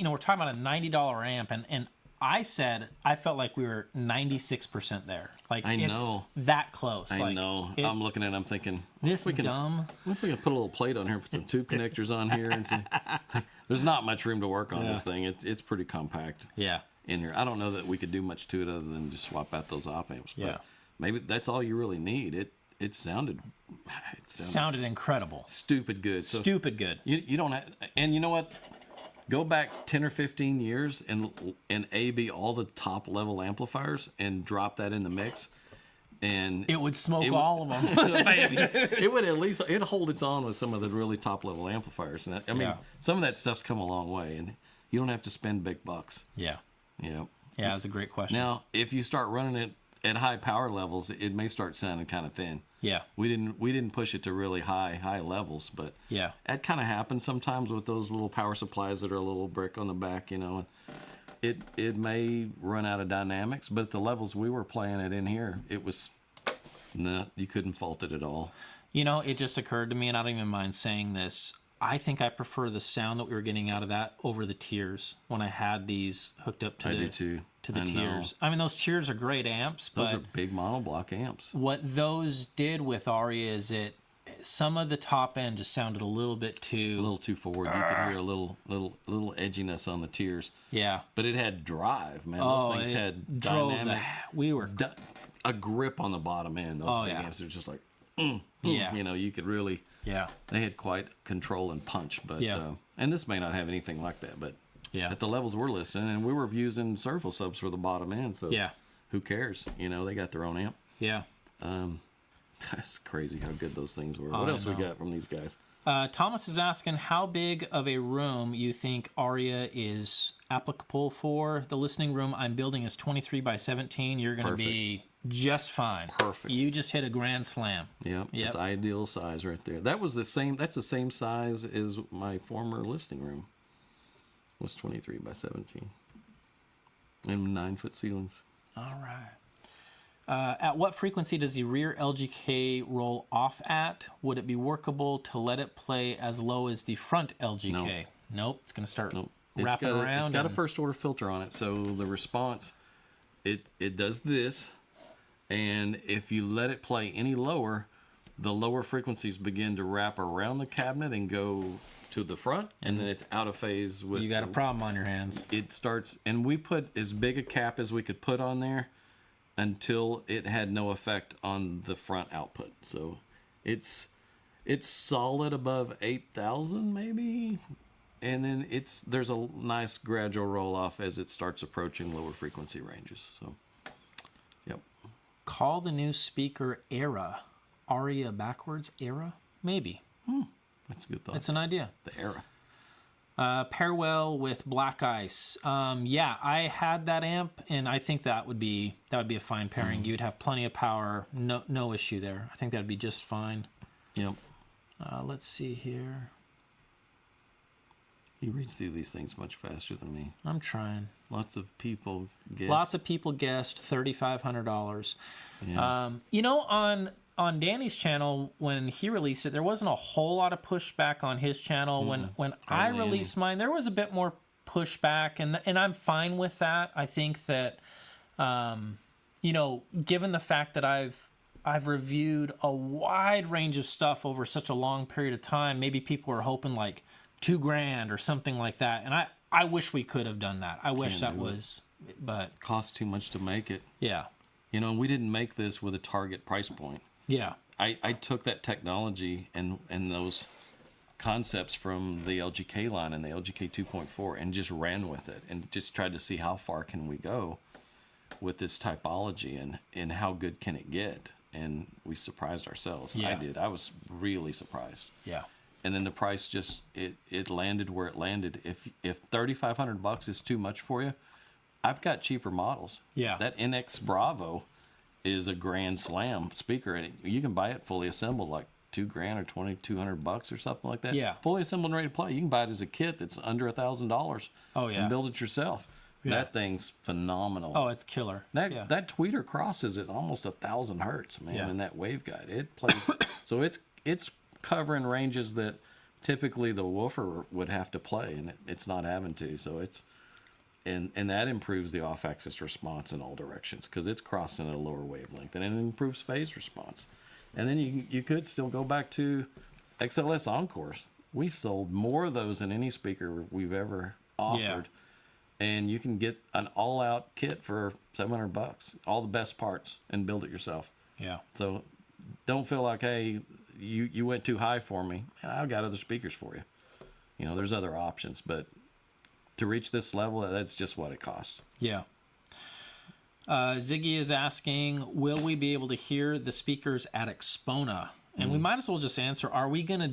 we're talking about a $90 amp, and I said I felt like we were 96% there. Like I it's know that close. I know. I'm looking at it, I'm thinking, this what if we can put a little plate on here, put some tube connectors on here, and there's not much room to work on this thing. It's pretty compact. Yeah. In here, I don't know that we could do much to it other than just swap out those op amps. But maybe that's all you really need. It sounded incredible. Stupid good. So stupid good. You don't have, and you know what? Go back 10 or 15 years and A/B all the top level amplifiers and drop that in the mix, and it would smoke all of them. It would at least hold its own with some of the really top level amplifiers. And I mean, some of that stuff's come a long way, and you don't have to spend big bucks. Yeah. Yeah. Yeah, that's a great question. Now, if you start running it at high power levels, it may start sounding kind of thin. Yeah. We didn't push it to really high levels, but yeah, that kind of happens sometimes with those little power supplies that are a little brick on the back, It may run out of dynamics, but at the levels we were playing it in here, it was you couldn't fault it at all. It just occurred to me, and I don't even mind saying this. I think I prefer the sound that we were getting out of that over the tiers when I had these hooked up to the tiers. I mean, those tiers are great amps, but those are big monoblock amps. What those did with Aria is some of the top end just sounded a little too forward. You could hear a little edginess on the tiers. Yeah, but it had drive, man. Those things had dynamic. A grip on the bottom end. Those big amps are just like, you could really. Yeah, they had quite control and punch, but and this may not have anything like that, but at the levels we're listening, and we were using servo subs for the bottom end, so who cares? They got their own amp. Yeah, that's crazy how good those things were. What else we got from these guys? Thomas is asking how big of a room you think Aria is applicable for. The listening room I'm building is 23 by 17. You're going to be just fine. Perfect. You just hit a grand slam. Yep. It's ideal size right there. That's the same size as my former listening room. It was 23 by 17. And 9-foot ceilings. All right. At what frequency does the rear LGK roll off at? Would it be workable to let it play as low as the front LGK? Nope. It's going to start wrapping around. It's got a first order filter on it, so the response, it does this. And if you let it play any lower, the lower frequencies begin to wrap around the cabinet and go to the front, and then it's out of phase with... You got a problem on your hands. It starts... And we put as big a cap as we could put on there until it had no effect on the front output. So it's solid above 8,000 maybe, and then there's a nice gradual roll-off as it starts approaching lower frequency ranges. So, yep. Call the new speaker Era. Aria backwards? Era? Maybe. That's a good thought. It's an idea. The Era. Pair well with Black Ice. I had that amp, and I think that would be a fine pairing. You'd have plenty of power. No issue there. I think that'd be just fine. Yep. Let's see here. He reads through these things much faster than me. I'm trying. Lots of people guessed. $3,500. Yeah. On Danny's channel, when he released it, there wasn't a whole lot of pushback on his channel. When I released mine, there was a bit more pushback, and I'm fine with that. I think that, you know, given the fact that I've reviewed a wide range of stuff over such a long period of time, maybe people are hoping like $2,000 or something like that, and I wish we could have done that. I wish that was, but costs too much to make it. Yeah. You know, we didn't make this with a target price point. Yeah. I took that technology and those concepts from the LGK line and the LGK 2.4 and just ran with it and just tried to see how far can we go with this typology and how good can it get. And we surprised ourselves. Yeah. I did. I was really surprised. Yeah. And then the price just it landed where it landed. If $3,500 is too much for you, I've got cheaper models. Yeah. That NX Bravo is a grand slam speaker, and you can buy it fully assembled, like $2,000 or $2,200 or something like that. Yeah. Fully assembled and ready to play. You can buy it as a kit that's under $1,000. Oh yeah. And build it yourself. Yeah. That thing's phenomenal. Oh, it's killer. That tweeter crosses at almost 1,000 hertz, man. Yeah. In that waveguide, it plays. So it's covering ranges that typically the woofer would have to play, and it's not having to. So it's and that improves the off-axis response in all directions because it's crossing at a lower wavelength, and it improves phase response. And then you could still go back to XLS Encores. We've sold more of those than any speaker we've ever offered. Yeah. And you can get an all-out kit for $700, all the best parts, and build it yourself. Yeah. So don't feel like, hey, you went too high for me, and I've got other speakers for you. You know, there's other options, but to reach this level, that's just what it costs. Yeah. Ziggy is asking, will we be able to hear the speakers at Expona? And we might as well just answer, are we gonna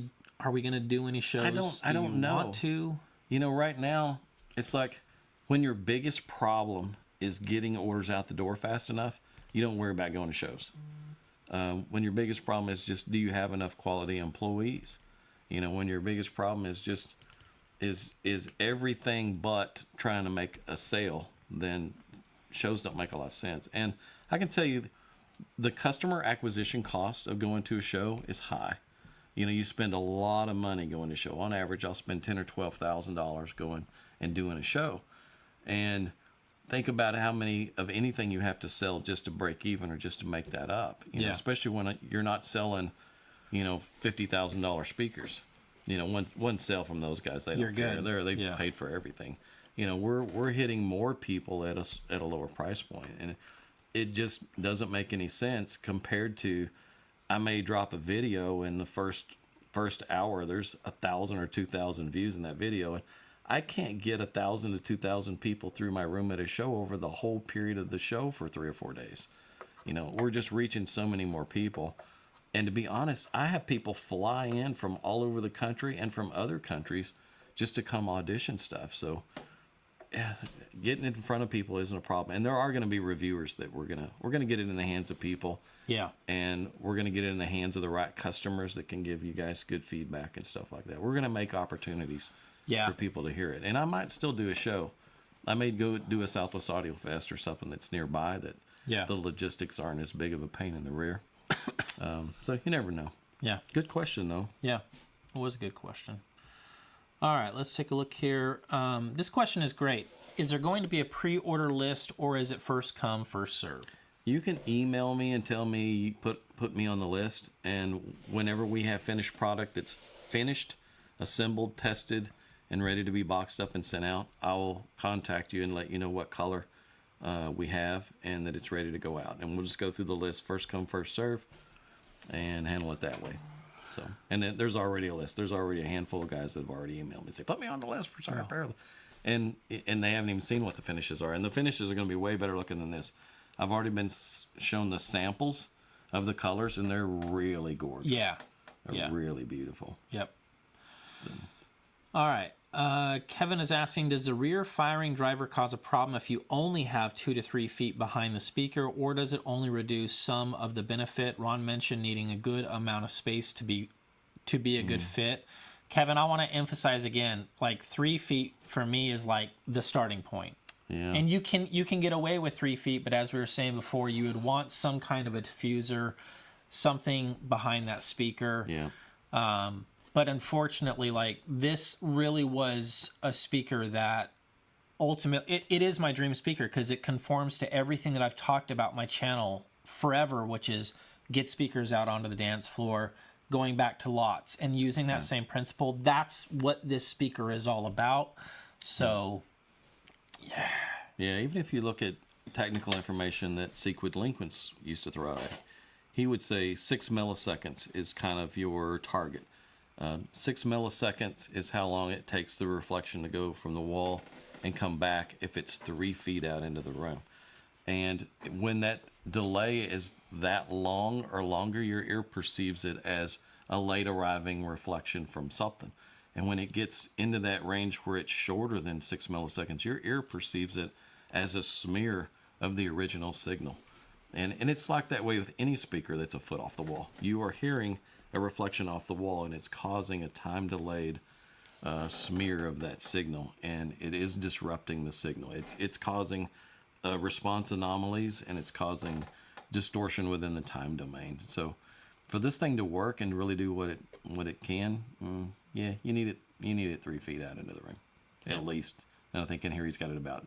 do any shows? I don't know. Want to? You know, right now, it's like when your biggest problem is getting orders out the door fast enough, you don't worry about going to shows. When your biggest problem is just, do you have enough quality employees? You know, when your biggest problem is just is everything but trying to make a sale, then shows don't make a lot of sense. And I can tell you, the customer acquisition cost of going to a show is high. You know, you spend a lot of money going to a show. On average, I'll spend $10,000 or $12,000 going and doing a show. And think about how many of anything you have to sell just to break even or just to make that up. You know, especially when you're not selling, you know, $50,000 speakers. You know, one sale from those guys, they don't care. They paid for everything. You know, we're hitting more people at a lower price point, and it just doesn't make any sense compared to, I may drop a video in the first hour. There's 1,000 or 2,000 views in that video, and I can't get 1,000 to 2,000 people through my room at a show over the whole period of the show for 3 or 4 days. You know, we're just reaching so many more people. And to be honest, I have people fly in from all over the country and from other countries just to come audition stuff. So yeah, getting it in front of people isn't a problem. And there are going to be reviewers that we're gonna get it in the hands of people. Yeah. And we're gonna get it in the hands of the right customers that can give you guys good feedback and stuff like that. We're gonna make opportunities for people to hear it. And I might still do a show. I may go do a Southwest Audio Fest or something that's nearby that the logistics aren't as big of a pain in the rear. So you never know. Yeah. Good question, though. Yeah, it was a good question. All right, let's take a look here. This question is great. Is there going to be a pre-order list, or is it first come, first serve? You can email me and tell me, put me on the list, and whenever we have finished product that's finished, assembled, tested, and ready to be boxed up and sent out, I will contact you and let you know what color we have and that it's ready to go out. And we'll just go through the list, first come, first serve, and handle it that way. So, and then there's already a list. There's already a handful of guys that have already emailed me and say, put me on the list for Sorry Apparel. And they haven't even seen what the finishes are. And the finishes are going to be way better looking than this. I've already been shown the samples of the colors, and they're really gorgeous. Yeah. They're really beautiful. Yep. So. All right. Kevin is asking, does the rear firing driver cause a problem if you only have 2 to 3 feet behind the speaker, or does it only reduce some of the benefit? Ron mentioned needing a good amount of space to be a good fit. Kevin, I want to emphasize again, like 3 feet for me is like the starting point. Yeah. And you can get away with 3 feet, but as we were saying before, you would want some kind of a diffuser, something behind that speaker. Yeah. But unfortunately, like, this really was a speaker that ultimately, it is my dream speaker because it conforms to everything that I've talked about my channel forever, which is get speakers out onto the dance floor, going back to lots and using that same principle. That's what this speaker is all about. So, yeah. Yeah, even if you look at technical information that Sequid Linquents used to throw out, he would say 6 milliseconds is kind of your target. 6 milliseconds is how long it takes the reflection to go from the wall and come back if it's 3 feet out into the room. And when that delay is that long or longer, your ear perceives it as a late arriving reflection from something. And when it gets into that range where it's shorter than 6 milliseconds, your ear perceives it as a smear of the original signal. And it's like that way with any speaker that's a foot off the wall. You are hearing a reflection off the wall, and it's causing a time-delayed smear of that signal, and it is disrupting the signal. It's causing response anomalies, and it's causing distortion within the time domain. So for this thing to work and really do what it can, yeah, you need it 3 feet out into the room, at least. And I think in here he's got it about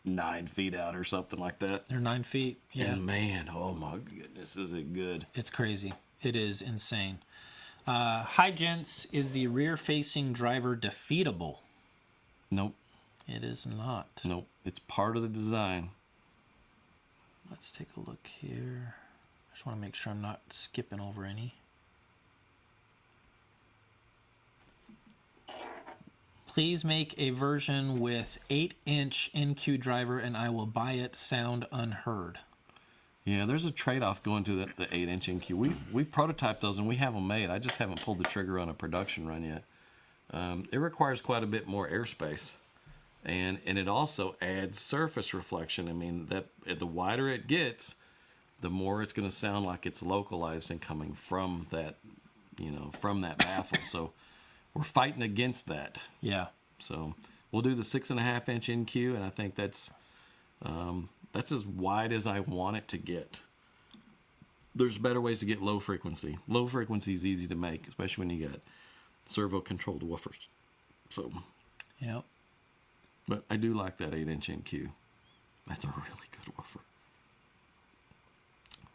9 feet out or something like that. They're 9 feet. Yeah. And man, oh my goodness, is it good? It's crazy. It is insane. Hi, gents. Is the rear-facing driver defeatable? Nope. It is not. Nope. It's part of the design. Let's take a look here. I just want to make sure I'm not skipping over any. Please make a version with 8-inch NQ driver and I will buy it. Sound unheard. Yeah, there's a trade-off going to the 8-inch NQ. We've prototyped those and we have them made. I just haven't pulled the trigger on a production run yet. It requires quite a bit more airspace, and it also adds surface reflection. I mean, that the wider it gets, the more it's going to sound like it's localized and coming from that, from that baffle. So we're fighting against that. Yeah. So we'll do the 6.5-inch NQ, and I think that's as wide as I want it to get. There's better ways to get low frequency. Low frequency is easy to make, especially when you got servo-controlled woofers. So, yeah. But I do like that 8-inch NQ. That's a really good woofer.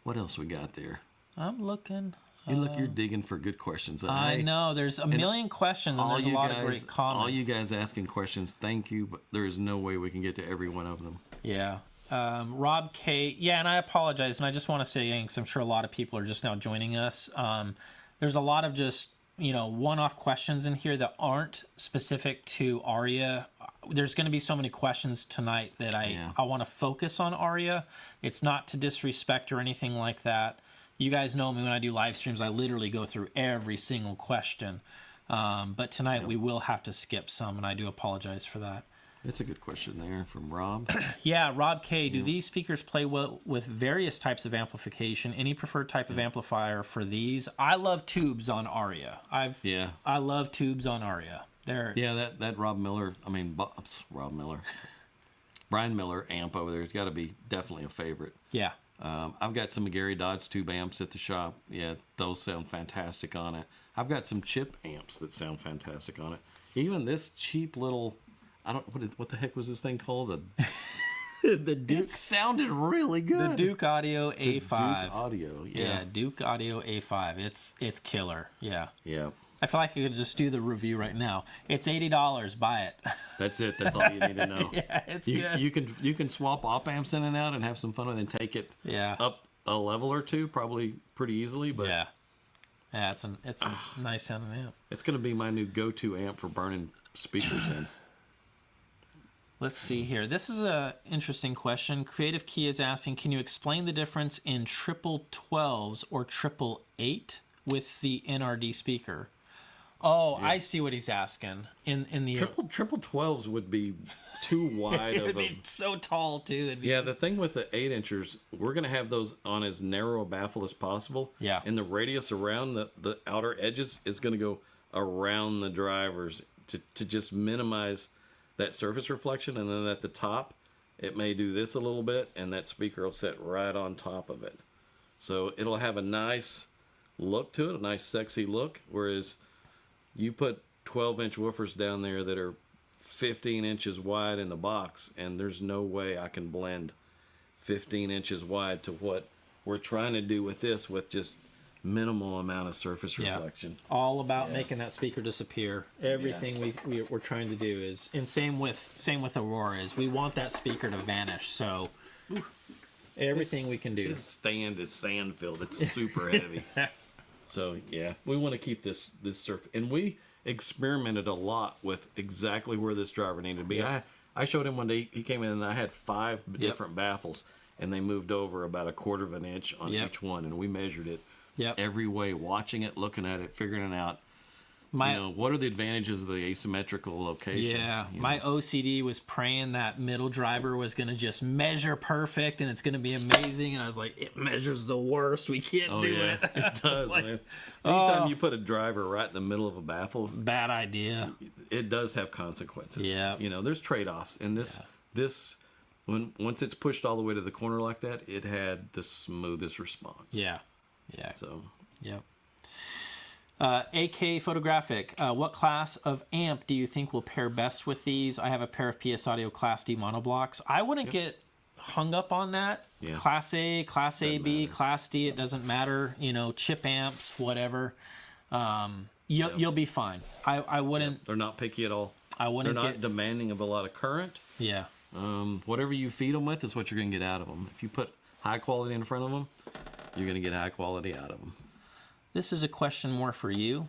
What else we got there? I'm looking. You're digging for good questions. I know. There's a million questions, and there's a lot of great comments. All you guys asking questions, thank you, but there is no way we can get to every one of them. Yeah. Rob K. Yeah, and I apologize, and I just want to say, because I'm sure a lot of people are just now joining us, there's a lot of just, one-off questions in here that aren't specific to Aria. There's going to be so many questions tonight that I want to focus on Aria. It's not to disrespect or anything like that. You guys know me when I do live streams. I literally go through every single question. But tonight we will have to skip some, and I do apologize for that. That's a good question there from Rob. Yeah, Rob K. Do these speakers play well with various types of amplification? Any preferred type of amplifier for these? I love tubes on Aria. I love tubes on Aria. That Rob Miller, Brian Miller amp over there has got to be definitely a favorite. Yeah. I've got some Gary Dodd's tube amps at the shop. Yeah, those sound fantastic on it. I've got some chip amps that sound fantastic on it. Even this cheap little, what the heck was this thing called? The Duke. It sounded really good. The Duke Audio A5. Duke Audio, yeah. Duke Audio A5. It's killer. Yeah. Yeah. I feel like I could just do the review right now. It's $80. Buy it. That's it. That's all you need to know. Yeah, it's good. You can swap op amps in and out and have some fun with it and take it up a level or two, probably pretty easily. But yeah, it's a nice sounding amp. It's going to be my new go-to amp for burning speakers in. Let's see here. This is a interesting question. Creative Key is asking, can you explain the difference in triple 12s or triple 8 with the NRD speaker? Oh, yeah. I see what he's asking. In the triple 12s would be too wide. It would be so tall too. The thing with the 8-inchers, we're going to have those on as narrow a baffle as possible. Yeah. And the radius around the outer edges is going to go around the drivers to just minimize that surface reflection. And then at the top, it may do this a little bit, and that speaker will sit right on top of it. So it'll have a nice look to it, a nice sexy look, whereas you put 12-inch woofers down there that are 15 inches wide in the box, and there's no way I can blend 15 inches wide to what we're trying to do with this with just minimal amount of surface reflection. All about making that speaker disappear. Everything we're trying to do is, and same with Aurora, is we want that speaker to vanish. So everything we can do. This stand is sand filled. It's super heavy. So yeah, we want to keep this surface, and we experimented a lot with exactly where this driver needed to be. I showed him one day. He came in and I had 5 different baffles, and they moved over about 1/4 of an inch on each one, and we measured it every way, watching it, looking at it, figuring it out. What are the advantages of the asymmetrical location? My OCD was praying that middle driver was going to just measure perfect and it's going to be amazing, and I was like, it measures the worst. We can't do it. It does, man. Anytime you put a driver right in the middle of a baffle, bad idea. It does have consequences. Yeah. There's trade-offs, and this once it's pushed all the way to the corner like that, it had the smoothest response. Yeah. So. Yep. AK Photographic, what class of amp do you think will pair best with these? I have a pair of PS Audio Class D monoblocks. I wouldn't get hung up on that. Yeah. Class A, Class AB, Class D, it doesn't matter. Chip amps, whatever. You'll be fine. I wouldn't. They're not picky at all. I wouldn't. They're not demanding of a lot of current. Yeah. Whatever you feed them with is what you're going to get out of them. If you put high quality in front of them, you're going to get high quality out of them. This is a question more for you.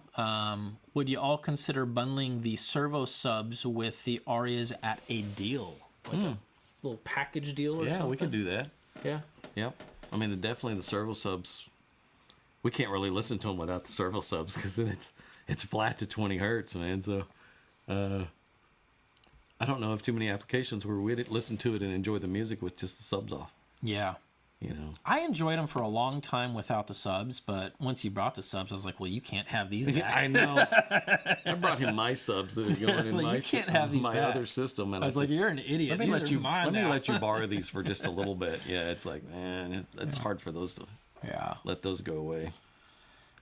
Would you all consider bundling the servo subs with the Arias at a deal? Like a little package deal or something? Yeah, we can do that. Yeah. Yep. I mean, definitely the servo subs, we can't really listen to them without the servo subs because then it's flat to 20 hertz, man. So I don't know of too many applications where we'd listen to it and enjoy the music with just the subs off. Yeah. I enjoyed them for a long time without the subs, but once you brought the subs, I was like, well, you can't have these back. I know. I brought him my subs that are going in you can't have these my back. other system. And I was like, you're an idiot. Let me let you borrow these for just a little bit. Yeah, it's like, man, it's hard for those to let those go away.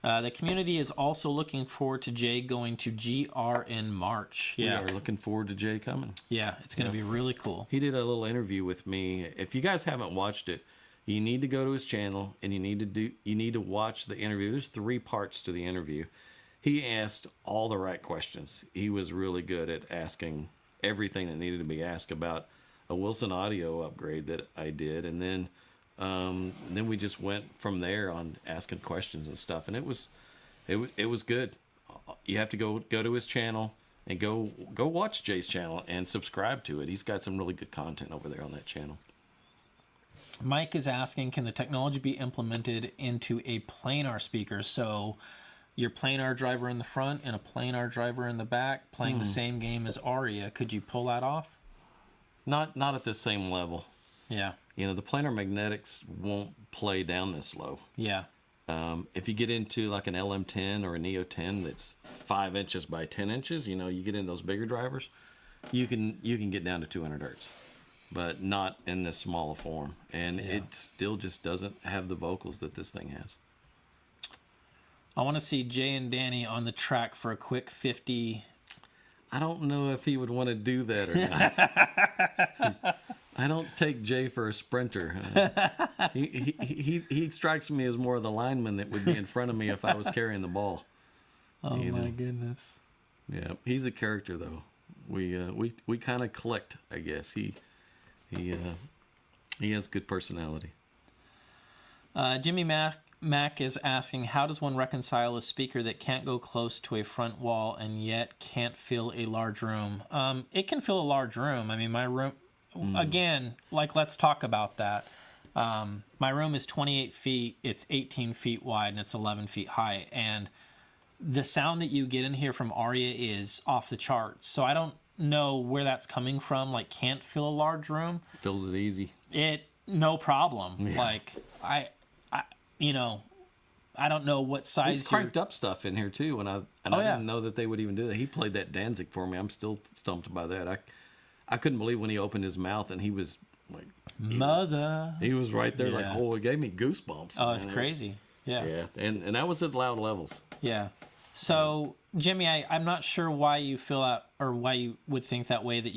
The community is also looking forward to Jay going to GR in March. Yeah, we are looking forward to Jay coming. Yeah, it's going to be really cool. He did a little interview with me. If you guys haven't watched it, you need to go to his channel and you need to watch the interview. There's 3 parts to the interview. He asked all the right questions. He was really good at asking everything that needed to be asked about a Wilson audio upgrade that I did, and then we just went from there on asking questions and stuff, and it was good. You have to go to his channel and go watch Jay's channel and subscribe to it. He's got some really good content over there on that channel. Mike is asking, can the technology be implemented into a planar speaker? So your planar driver in the front and a planar driver in the back playing the same game as Aria. Could you pull that off? Not at the same level. Yeah. The planar magnetics won't play down this low. Yeah. If you get into like an LM10 or a Neo 10 that's 5 inches by 10 inches, you get into those bigger drivers, you can get down to 200 hertz. But not in this smaller form. And it still just doesn't have the vocals that this thing has. I want to see Jay and Danny on the track for a quick 50. I don't know if he would want to do that or not. I don't take Jay for a sprinter. He strikes me as more of the lineman that would be in front of me if I was carrying the ball. Oh, my goodness. Yeah, he's a character, though. We kind of collect, I guess. He has good personality. Jimmy Mac is asking, how does one reconcile a speaker that can't go close to a front wall and yet can't fill a large room? It can fill a large room. I mean, my room, again, let's talk about that. My room is 28 feet, it's 18 feet wide, and it's 11 feet high. And the sound that you get in here from Aria is off the charts. So I don't know where that's coming from. Can't fill a large room. Fills it easy. No problem. Yeah. I don't know what size. He's cranked up stuff in here too, and I didn't know that they would even do that. He played that Danzig for me. I'm still stumped by that. I couldn't believe when he opened his mouth and he was like, Mother. He was right there, it gave me goosebumps. Oh, it's crazy. Yeah. Yeah, and that was at loud levels. Yeah. So, Jimmy, I'm not sure why you fill out or why you would think that way, that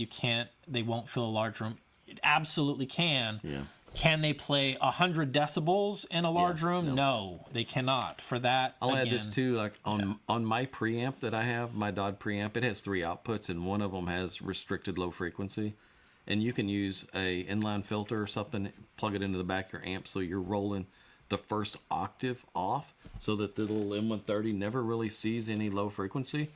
they won't fill a large room. It absolutely can. Yeah. Can they play 100 decibels in a large room? No, they cannot. For that, I'll add this too, like on my preamp that I have, my Dodd preamp, it has 3 outputs, and one of them has restricted low frequency. And you can use a inline filter or something, plug it into the back of your amp so you're rolling the first octave off so that the little M130 never really sees any low frequency.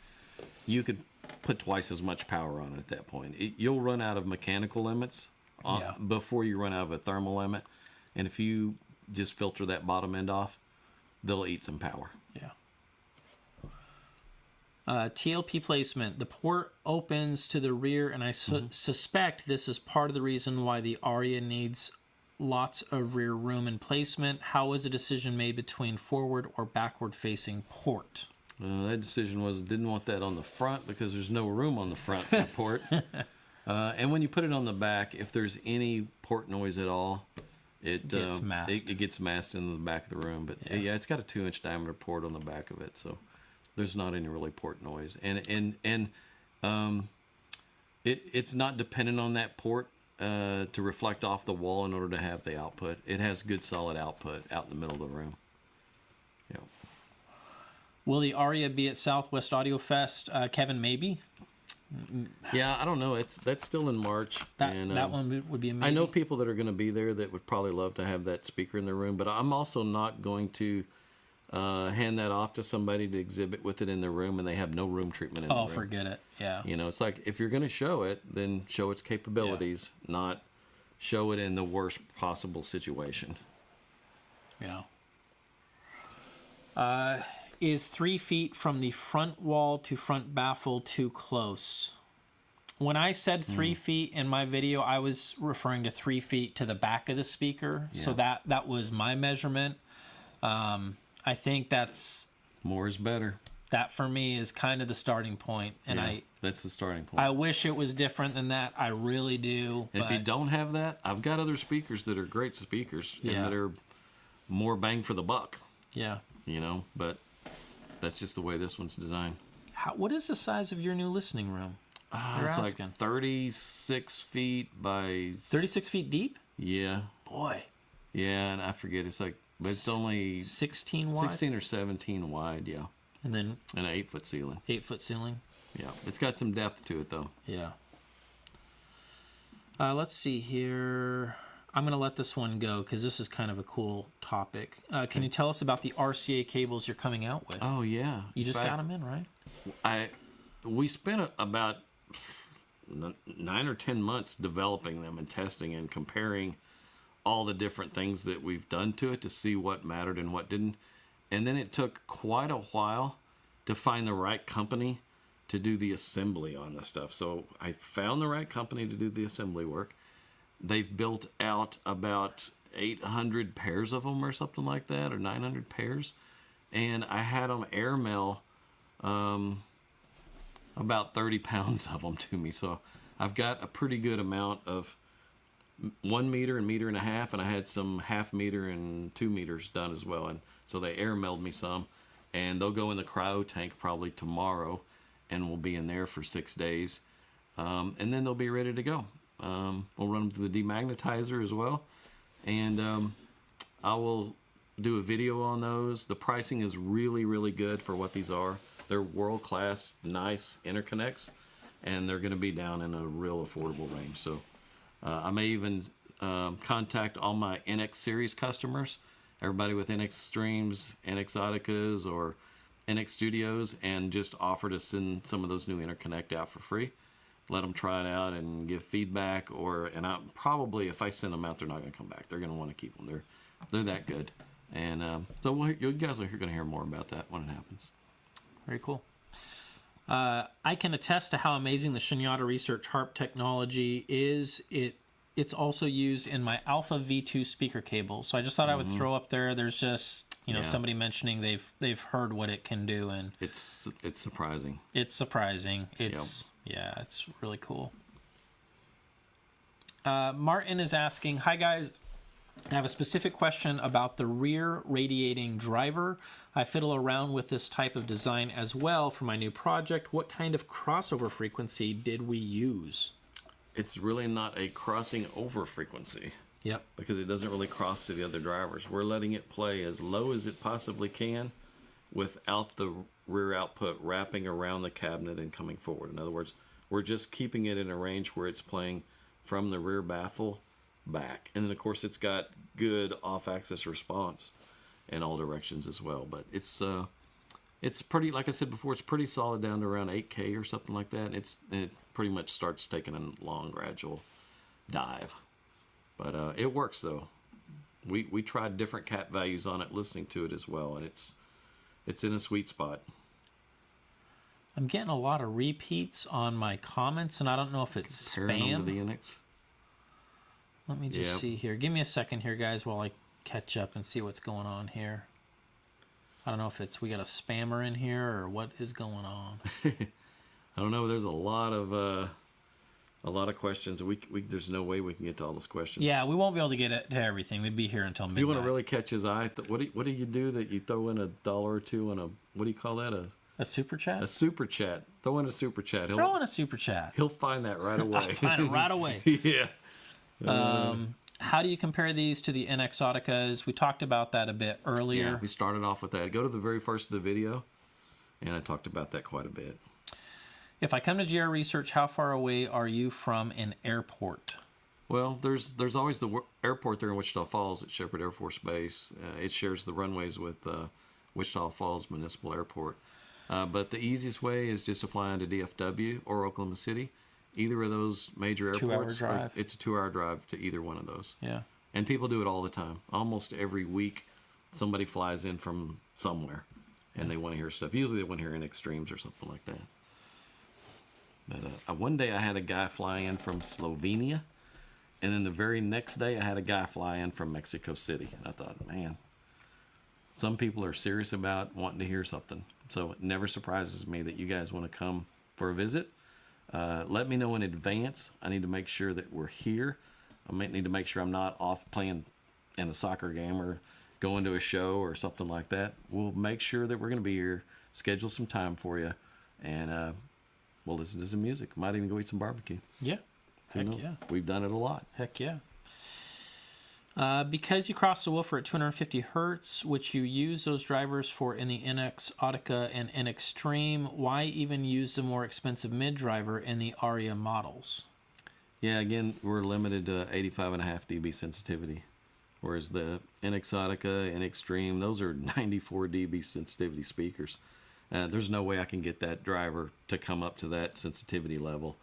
You could put twice as much power on it at that point. You'll run out of mechanical limits before you run out of a thermal limit. And if you just filter that bottom end off, they'll eat some power. Yeah. TLP placement. The port opens to the rear, and I suspect this is part of the reason why the Aria needs lots of rear room and placement. How was the decision made between forward or backward facing port? That decision was didn't want that on the front because there's no room on the front for the port. And when you put it on the back, if there's any port noise at all, it gets masked. It gets masked into the back of the room. But yeah, it's got a 2-inch diameter port on the back of it, so there's not any really port noise. And it's not dependent on that port to reflect off the wall in order to have the output. It has good solid output out in the middle of the room. Yeah. Will the Aria be at Southwest Audio Fest? Kevin, maybe. Yeah, I don't know. That's still in March. That one would be amazing. I know people that are going to be there that would probably love to have that speaker in their room, but I'm also not going to hand that off to somebody to exhibit with it in their room and they have no room treatment in the room. Oh, forget it. Yeah. You know, it's like if you're going to show it, then show its capabilities, not show it in the worst possible situation. Yeah. Is 3 feet from the front wall to front baffle too close? When I said 3 feet in my video, I was referring to 3 feet to the back of the speaker. Yeah. So that was my measurement. I think that's... More is better. That for me is kind of the starting point. And that's the starting point. I wish it was different than that. I really do. If you don't have that, I've got other speakers that are great speakers and that are more bang for the buck. Yeah. You know, but that's just the way this one's designed. What is the size of your new listening room? It's asking. Like 36 feet by... 36 feet deep? Yeah. Boy. Yeah, and I forget. It's like... But it's only... 16 wide? 16 or 17 wide, yeah. And then... And an 8-foot ceiling. 8-foot ceiling? Yeah. It's got some depth to it, though. Yeah. Let's see here. I'm going to let this one go because this is kind of a cool topic. Can you tell us about the RCA cables you're coming out with? Oh, yeah. You just got them in, right? We spent about 9 or 10 months developing them and testing and comparing all the different things that we've done to it to see what mattered and what didn't. And then it took quite a while to find the right company to do the assembly on the stuff. So I found the right company to do the assembly work. They've built out about 800 pairs of them or something like that, or 900 pairs. And I had them airmail about 30 pounds of them to me. So I've got a pretty good amount of 1 meter and 1.5 meters, and I had some 0.5 meter and 2 meters done as well. And so they airmailed me some, and they'll go in the cryo tank probably tomorrow, and we'll be in there for 6 days. And then they'll be ready to go. We'll run them through the demagnetizer as well, and I will do a video on those. The pricing is really, really good for what these are. They're world-class, nice interconnects, and they're going to be down in a real affordable range. So I may even contact all my NX series customers, everybody with NX Streams, NX Exoticas, or NX Studios, and just offer to send some of those new interconnect out for free. Let them try it out and give feedback, and I probably, if I send them out, they're not going to come back. They're going to want to keep them. They're that good, and so you guys are going to hear more about that when it happens. Very cool. I can attest to how amazing the Shunyata Research Harp technology is. It's also used in my Alpha V2 speaker cable. So I just thought I would throw up there. There's just somebody mentioning they've heard what it can do, and it's surprising. It's surprising. It's really cool. Martin is asking, hi guys, I have a specific question about the rear radiating driver. I fiddle around with this type of design as well for my new project. What kind of crossover frequency did we use? It's really not a crossing over frequency. Yep. Because it doesn't really cross to the other drivers. We're letting it play as low as it possibly can without the rear output wrapping around the cabinet and coming forward. In other words, we're just keeping it in a range where it's playing from the rear baffle back. And then, of course, it's got good off-axis response in all directions as well. But it's pretty, like I said before, it's pretty solid down to around 8K or something like that. And it pretty much starts taking a long, gradual dive. But it works, though. We tried different cap values on it, listening to it as well, and it's in a sweet spot. I'm getting a lot of repeats on my comments, and I don't know if it's Comparing spam. them to the NX. Let me just see here. Give me a second here, guys, while I catch up and see what's going on here. I don't know if we got a spammer in here or what is going on. I don't know. There's a lot of questions. There's no way we can get to all those questions. Yeah, we won't be able to get to everything. We'd be here until midnight. You want to really catch his eye? What do you do that you throw in $1 or $2 on a, what do you call that? A super chat? A super chat. Throw in a super chat. Throw in a super chat. He'll find that right away. I'll find it right away. Yeah. How do you compare these to the Exoticas? We talked about that a bit earlier. Yeah, we started off with that. Go to the very first of the video, and I talked about that quite a bit. If I come to GR Research, how far away are you from an airport? Well, there's always the airport there in Wichita Falls at Shepherd Air Force Base. It shares the runways with Wichita Falls Municipal Airport. But the easiest way is just to fly into DFW or Oklahoma City. Either of those major airports. 2 hour drive. It's a 2-hour drive to either one of those. Yeah. And people do it all the time. Almost every week, somebody flies in from somewhere, and they want to hear stuff. Usually they want to hear in extremes or something like that. But one day I had a guy fly in from Slovenia, and then the very next day I had a guy fly in from Mexico City. And I thought, man, some people are serious about wanting to hear something. So it never surprises me that you guys want to come for a visit. Let me know in advance. I need to make sure that we're here. I might need to make sure I'm not off playing in a soccer game or going to a show or something like that. We'll make sure that we're going to be here, schedule some time for you, and we'll listen to some music. Might even go eat some barbecue. Yeah. Who knows? Yeah. We've done it a lot. Heck yeah. Because you cross the woofer at 250 hertz, which you use those drivers for in the NX Autica and NX Extreme, why even use the more expensive mid driver in the Aria models? Yeah, again, we're limited to 85.5 dB sensitivity, whereas the NX Autica and Extreme, those are 94 dB sensitivity speakers. There's no way I can get that driver to come up to that sensitivity level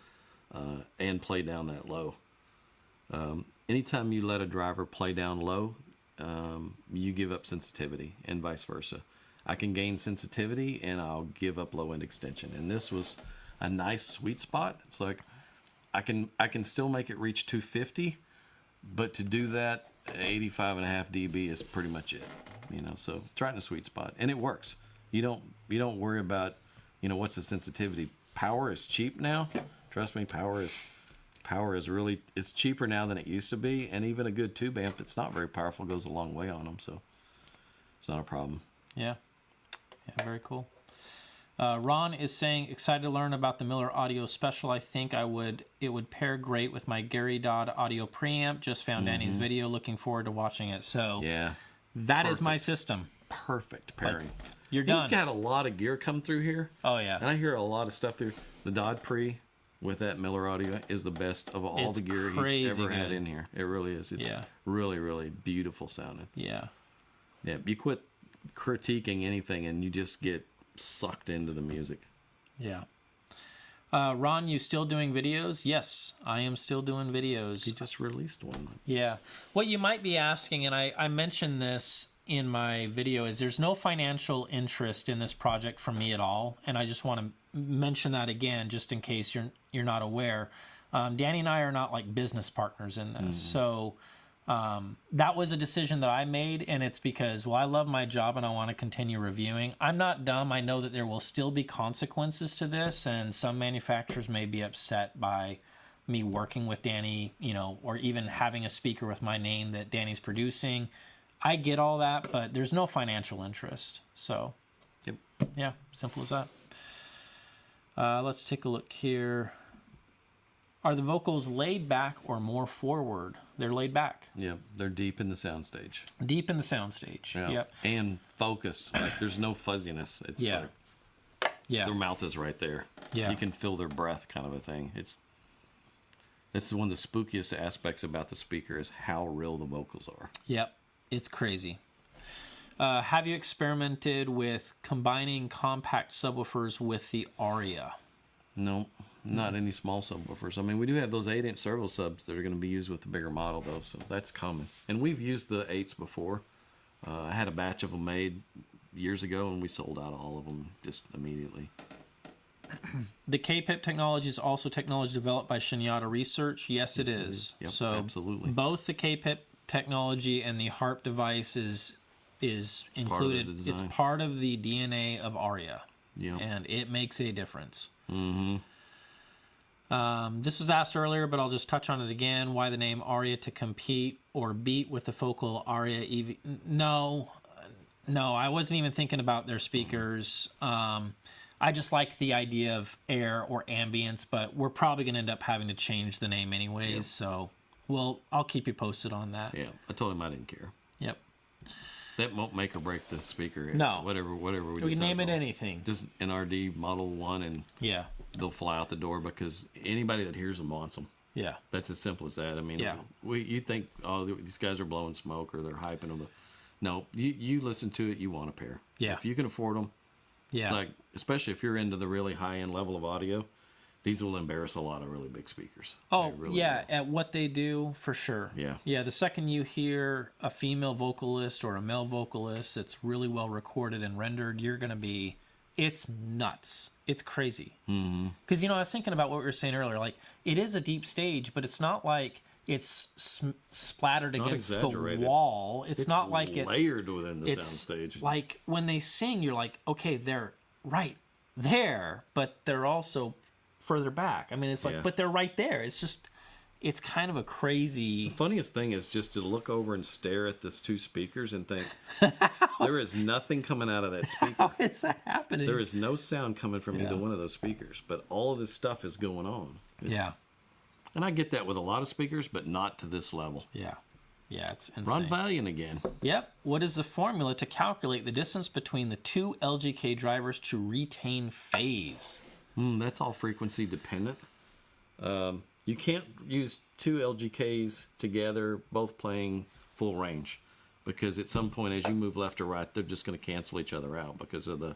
and play down that low. Anytime you let a driver play down low, you give up sensitivity, and vice versa. I can gain sensitivity and I'll give up low end extension. And this was a nice sweet spot. It's like I can still make it reach 250, but to do that, 85.5 dB is pretty much it. So it's right in the sweet spot, and it works. You don't worry about what's the sensitivity. Power is cheap now. Trust me, power is really, it's cheaper now than it used to be, and even a good tube amp that's not very powerful goes a long way on them, so it's not a problem. Yeah, very cool. Ron is saying, excited to learn about the Miller Audio Special. I think it would pair great with my Gary Dodd audio preamp. Just found Danny's video, looking forward to watching it. So yeah, that is my system. Perfect pairing. You're done. He's got a lot of gear come through here. Oh yeah, and I hear a lot of stuff through. The Dodd Pre with that Miller Audio is the best of all the gear he's ever had in here. It really is. It's really, really beautiful sounding. Yeah. Yeah, you quit critiquing anything and you just get sucked into the music. Yeah. Ron, you still doing videos? Yes, I am still doing videos. He just released one. Yeah. What you might be asking, and I mentioned this in my video, is there's no financial interest in this project from me at all, and I just want to mention that again, just in case you're not aware. Danny and I are not like business partners in this, so that was a decision that I made, and it's because, well, I love my job and I want to continue reviewing. I'm not dumb. I know that there will still be consequences to this, and some manufacturers may be upset by me working with Danny, or even having a speaker with my name that Danny's producing. I get all that, but there's no financial interest. So, yep. Yeah, simple as that. Let's take a look here. Are the vocals laid back or more forward? They're laid back. Yeah, they're deep in the soundstage. Deep in the soundstage. Yeah. Yep. And focused. Like there's no fuzziness. It's like their mouth is right there. Yeah. You can feel their breath, kind of a thing. It's one of the spookiest aspects about the speaker is how real the vocals are. Yep. It's crazy. Have you experimented with combining compact subwoofers with the Aria? No, not any small subwoofers. I mean, we do have those 8-inch servo subs that are going to be used with the bigger model, though, so that's common. And we've used the 8s before. I had a batch of them made years ago, and we sold out all of them just immediately. The K-PIP technology is also technology developed by Shunyata Research. Yes, it is. Yep, so absolutely. Both the K-PIP technology and the HARP device is included. It's part of the DNA of Aria. Yep. And it makes a difference. Mm-hmm. This was asked earlier, but I'll just touch on it again. Why the name Aria to compete or beat with the focal Aria EV? No, I wasn't even thinking about their speakers. I just like the idea of air or ambience, but we're probably going to end up having to change the name anyways. Yep. So, I'll keep you posted on that. Yeah, I told him I didn't care. Yep. That won't make or break the speaker. No. Whatever we can name it anything. Just an RD Model 1 and they'll fly out the door because anybody that hears them wants them. Yeah. That's as simple as that. I mean, you think, oh, these guys are blowing smoke or they're hyping them. No, you listen to it, you want a pair. Yeah. If you can afford them, it's like, especially if you're into the really high-end level of audio, these will embarrass a lot of really big speakers. Oh, really at what they do, for sure. Yeah. Yeah, the second you hear a female vocalist or a male vocalist that's really well recorded and rendered, you're going to be, it's nuts. It's crazy. Because, I was thinking about what we were saying earlier. Like, it is a deep stage, but it's not like it's splattered against the wall. It's not like it's layered within the soundstage. Like, when they sing, you're like, okay, they're right there, but they're also further back. I mean, it's like, but they're right there. It's just, it's kind of a crazy. The funniest thing is just to look over and stare at these two speakers and think, there is nothing coming out of that speaker. How is that happening? There is no sound coming from either one of those speakers, but all of this stuff is going on. And I get that with a lot of speakers, but not to this level. Yeah, it's insane. Ron Valiant again. Yep. What is the formula to calculate the distance between the two LGK drivers to retain phase? That's all frequency dependent. You can't use two LGKs together, both playing full range, because at some point, as you move left or right, they're just going to cancel each other out because of the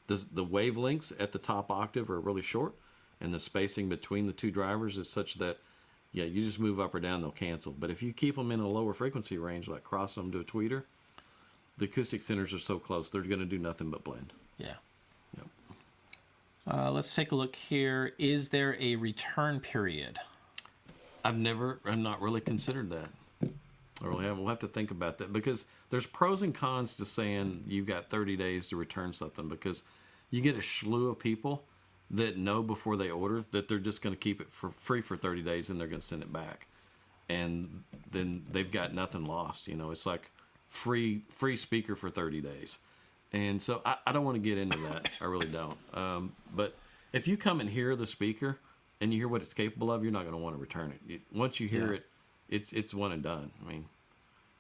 wavelengths at the top octave are really short, and the spacing between the two drivers is such that, you just move up or down, they'll cancel. But if you keep them in a lower frequency range, like crossing them to a tweeter, the acoustic centers are so close, they're going to do nothing but blend. Yeah. Let's take a look here. Is there a return period? I've not really considered that. I really haven't. We'll have to think about that because there's pros and cons to saying you've got 30 days to return something because you get a slew of people that know before they order that they're just going to keep it for free for 30 days and they're going to send it back. And then they've got nothing lost. It's like free speaker for 30 days. And so I don't want to get into that. I really don't. But if you come and hear the speaker and you hear what it's capable of, you're not going to want to return it. Once you hear it, it's one and done. I mean,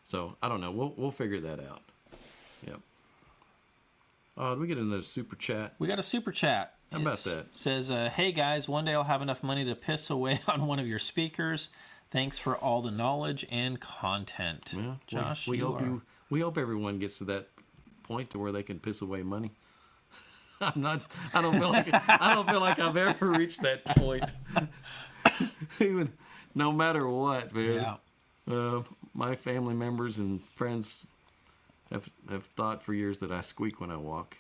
so I don't know. We'll figure that out. Yep. Did we get another super chat? We got a super chat. How about that? Says, hey guys, one day I'll have enough money to piss away on one of your speakers. Thanks for all the knowledge and content. Well, Josh, we hope everyone gets to that point to where they can piss away money. I don't feel like I've ever reached that point. Even no matter what, man. My family members and friends have thought for years that I squeak when I walk.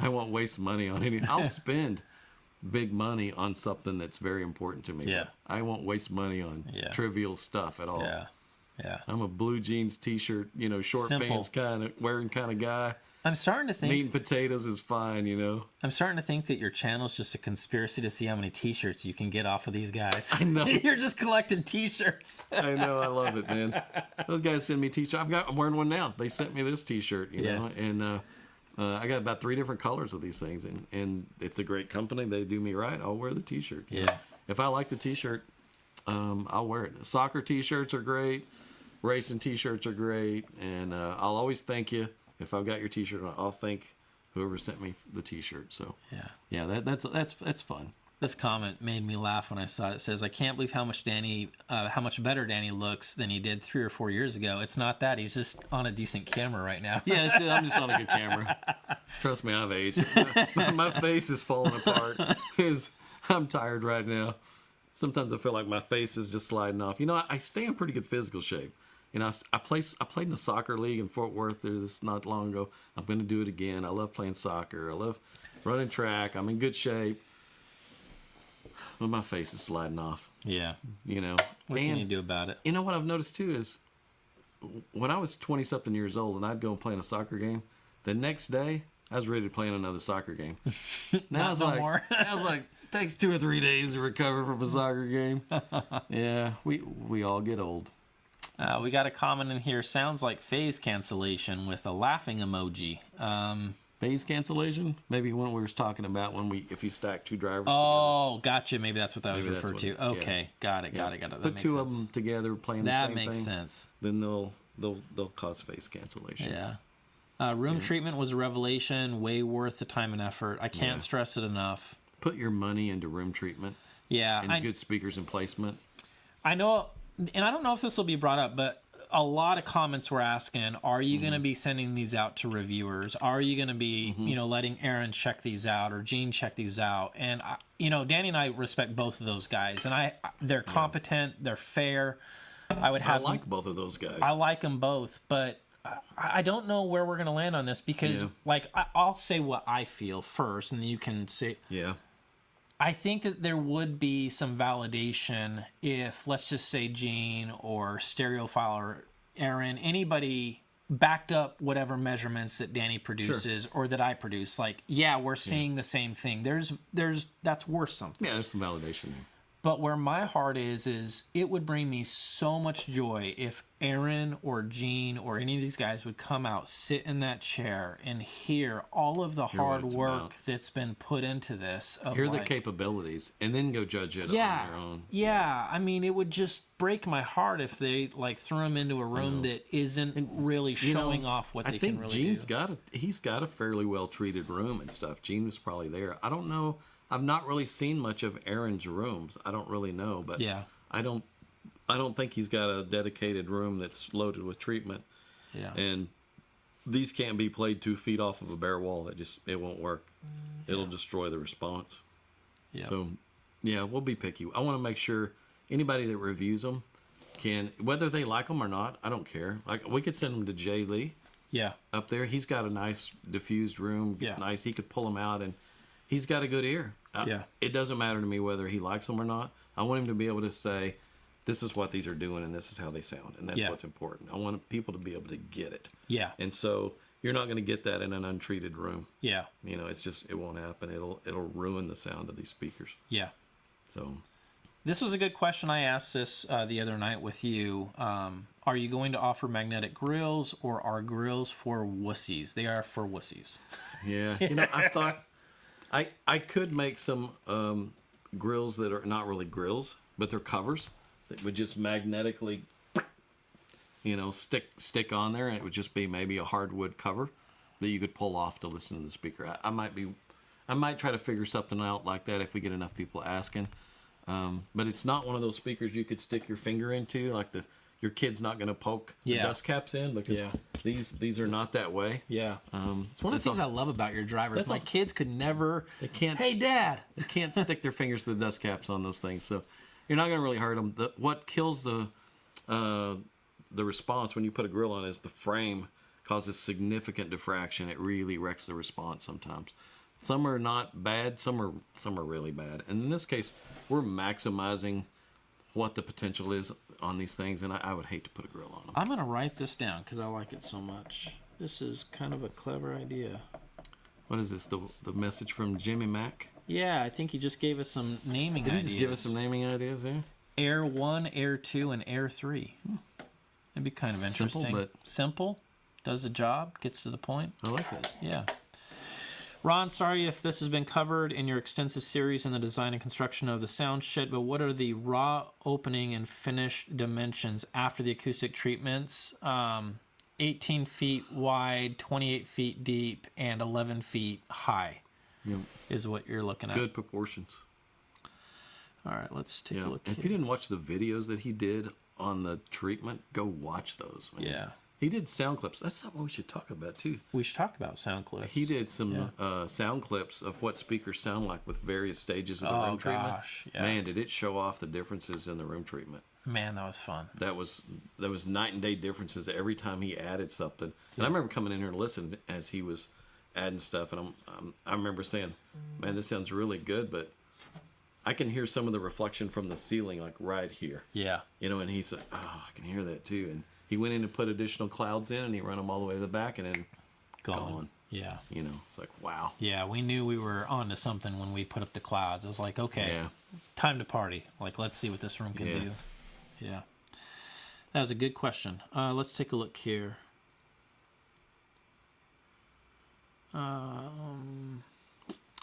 I won't waste money on anything. I'll spend big money on something that's very important to me. Yeah. I won't waste money on trivial stuff at all. Yeah. I'm a blue jeans t-shirt, short pants wearing kind of guy. I'm starting to think meat and potatoes is fine, you know. I'm starting to think that your channel's just a conspiracy to see how many T-shirts you can get off of these guys. I know. You're just collecting T-shirts. I know. I love it, man. Those guys send me T-shirts. I'm wearing one now. They sent me this T-shirt, you know, and I got about 3 different colors of these things, and it's a great company. They do me right. I'll wear the T-shirt. Yeah. If I like the T-shirt, I'll wear it. Soccer T-shirts are great. Racing T-shirts are great, and I'll always thank you. If I've got your T-shirt, I'll thank whoever sent me the T-shirt. So yeah, that's fun. This comment made me laugh when I saw it. It says, "I can't believe how much better Danny looks than he did 3 or 4 years ago. It's not that; he's just on a decent camera right now." Yeah, I'm just on a good camera. Trust me, I've aged. My face is falling apart. I'm tired right now. Sometimes I feel like my face is just sliding off. You know, I stay in pretty good physical shape. You know, I played in a soccer league in Fort Worth there this not long ago. I'm going to do it again. I love playing soccer. I love running track. I'm in good shape. But my face is sliding off. Yeah. You know. What can you do about it? You know what I've noticed too is when I was 20-something years old and I'd go and play in a soccer game, the next day I was ready to play in another soccer game. Now it's like, more. I was like, takes 2 or 3 days to recover from a soccer game. Yeah, we all get old. We got a comment in here. Sounds like phase cancellation with a laughing emoji. Phase cancellation? Maybe when we was talking about if you stack 2 drivers together. Gotcha. Maybe that's what that was Maybe referred to. Yeah. Okay, got it. That Put makes 2 sense. of them together playing the that same thing. That makes sense. Then they'll cause phase cancellation. Yeah. Room treatment was a revelation. Way worth the time and effort. I can't stress it enough. Put your money into room treatment. Yeah. And good speakers and placement. I know, and I don't know if this will be brought up, but a lot of comments were asking, are you going to be sending these out to reviewers? Are you going to be, letting Aaron check these out or Gene check these out? And, Danny and I respect both of those guys. And they're competent. They're fair. I like both of those guys. I like them both. But I don't know where we're going to land on this because, I'll say what I feel first, and you can say... Yeah. I think that there would be some validation if, let's just say, Gene or Stereophile or Aaron, anybody backed up whatever measurements that Danny produces or that I produce. Like, we're seeing the same thing. That's worth something. Yeah, there's some validation there. But where my heart is it would bring me so much joy if Aaron or Gene or any of these guys would come out, sit in that chair, and hear all of the hard work that's been put into this. Hear the capabilities, and then go judge it on your own. Yeah, I mean, it would just break my heart if they threw him into a room that isn't really showing off what they can really do. I think he's got a fairly well treated room and stuff. Gene was probably there. I don't know. I've not really seen much of Aaron's rooms. I don't really know, but I don't think he's got a dedicated room that's loaded with treatment. Yeah. And these can't be played 2 feet off of a bare wall. It won't work. It'll destroy the response. Yeah. So, we'll be picky. I want to make sure anybody that reviews them can, whether they like them or not, I don't care. Like, we could send them to Jay Lee. Yeah. Up there, he's got a nice diffused room. Yeah. Nice. He could pull them out, and he's got a good ear. It doesn't matter to me whether he likes them or not. I want him to be able to say, this is what these are doing and this is how they sound. And that's what's important. I want people to be able to get it. Yeah. And so you're not going to get that in an untreated room. Yeah. It's just, it won't happen. It'll ruin the sound of these speakers. Yeah. So this was a good question. I asked this the other night with you. Are you going to offer magnetic grills, or are grills for wussies? They are for wussies. Yeah. I thought I could make some grills that are not really grills, but they're covers that would just magnetically, stick on there, and it would just be maybe a hardwood cover that you could pull off to listen to the speaker. I might try to figure something out like that if we get enough people asking. But it's not one of those speakers you could stick your finger into, like your kid's not going to poke the dust caps in, because these are not that way. Yeah. It's one of the things I love about your drivers. My kids could never... They can't... Hey, Dad! They can't stick their fingers to the dust caps on those things. So you're not going to really hurt them. What kills the response when you put a grill on is the frame causes significant diffraction. It really wrecks the response sometimes. Some are not bad. Some are really bad. And in this case, we're maximizing what the potential is on these things, and I would hate to put a grill on them. I'm going to write this down because I like it so much. This is kind of a clever idea. What is this? The message from Jimmy Mack? Yeah, I think he just gave us some naming ideas. Did he just give us some naming ideas there? Air 1, Air 2, and Air 3. It'd be kind of interesting. Simple, does the job, gets to the point. I like that. Yeah. Ron, sorry if this has been covered in your extensive series in the design and construction of the sound shed, but what are the raw opening and finish dimensions after the acoustic treatments? 18 feet wide, 28 feet deep, and 11 feet high is what you're looking at. Good proportions. All right, let's take a look. If you didn't watch the videos that he did on the treatment, go watch those, man. Yeah. He did sound clips. That's something we should talk about, too. We should talk about sound clips. He did some sound clips of what speakers sound like with various stages of the room treatment. Yeah. Man, did it show off the differences in the room treatment. Man, that was fun. That was night and day differences every time he added something. And I remember coming in here and listening as he was adding stuff, and I remember saying, man, this sounds really good, but I can hear some of the reflection from the ceiling, like right here. Yeah. You know, and he said, I can hear that too. And he went in and put additional clouds in, and he ran them all the way to the back, and then gone. Yeah. You know, it's like, wow. Yeah, we knew we were onto something when we put up the clouds. I was like, okay, time to party. Like, let's see what this room can do. Yeah. That was a good question. Let's take a look here. Oh,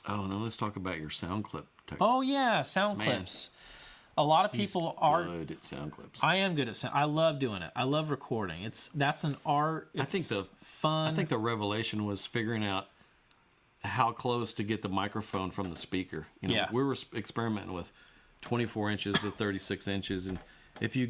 no, let's talk about your sound clip. Oh, yeah, sound clips. A lot of people are good at sound clips. I am good at sound. I love doing it. I love recording. That's an art. It's I think fun. I think the revelation was figuring out how close to get the microphone from the speaker. You know, we were experimenting with 24 inches to 36 inches, and if you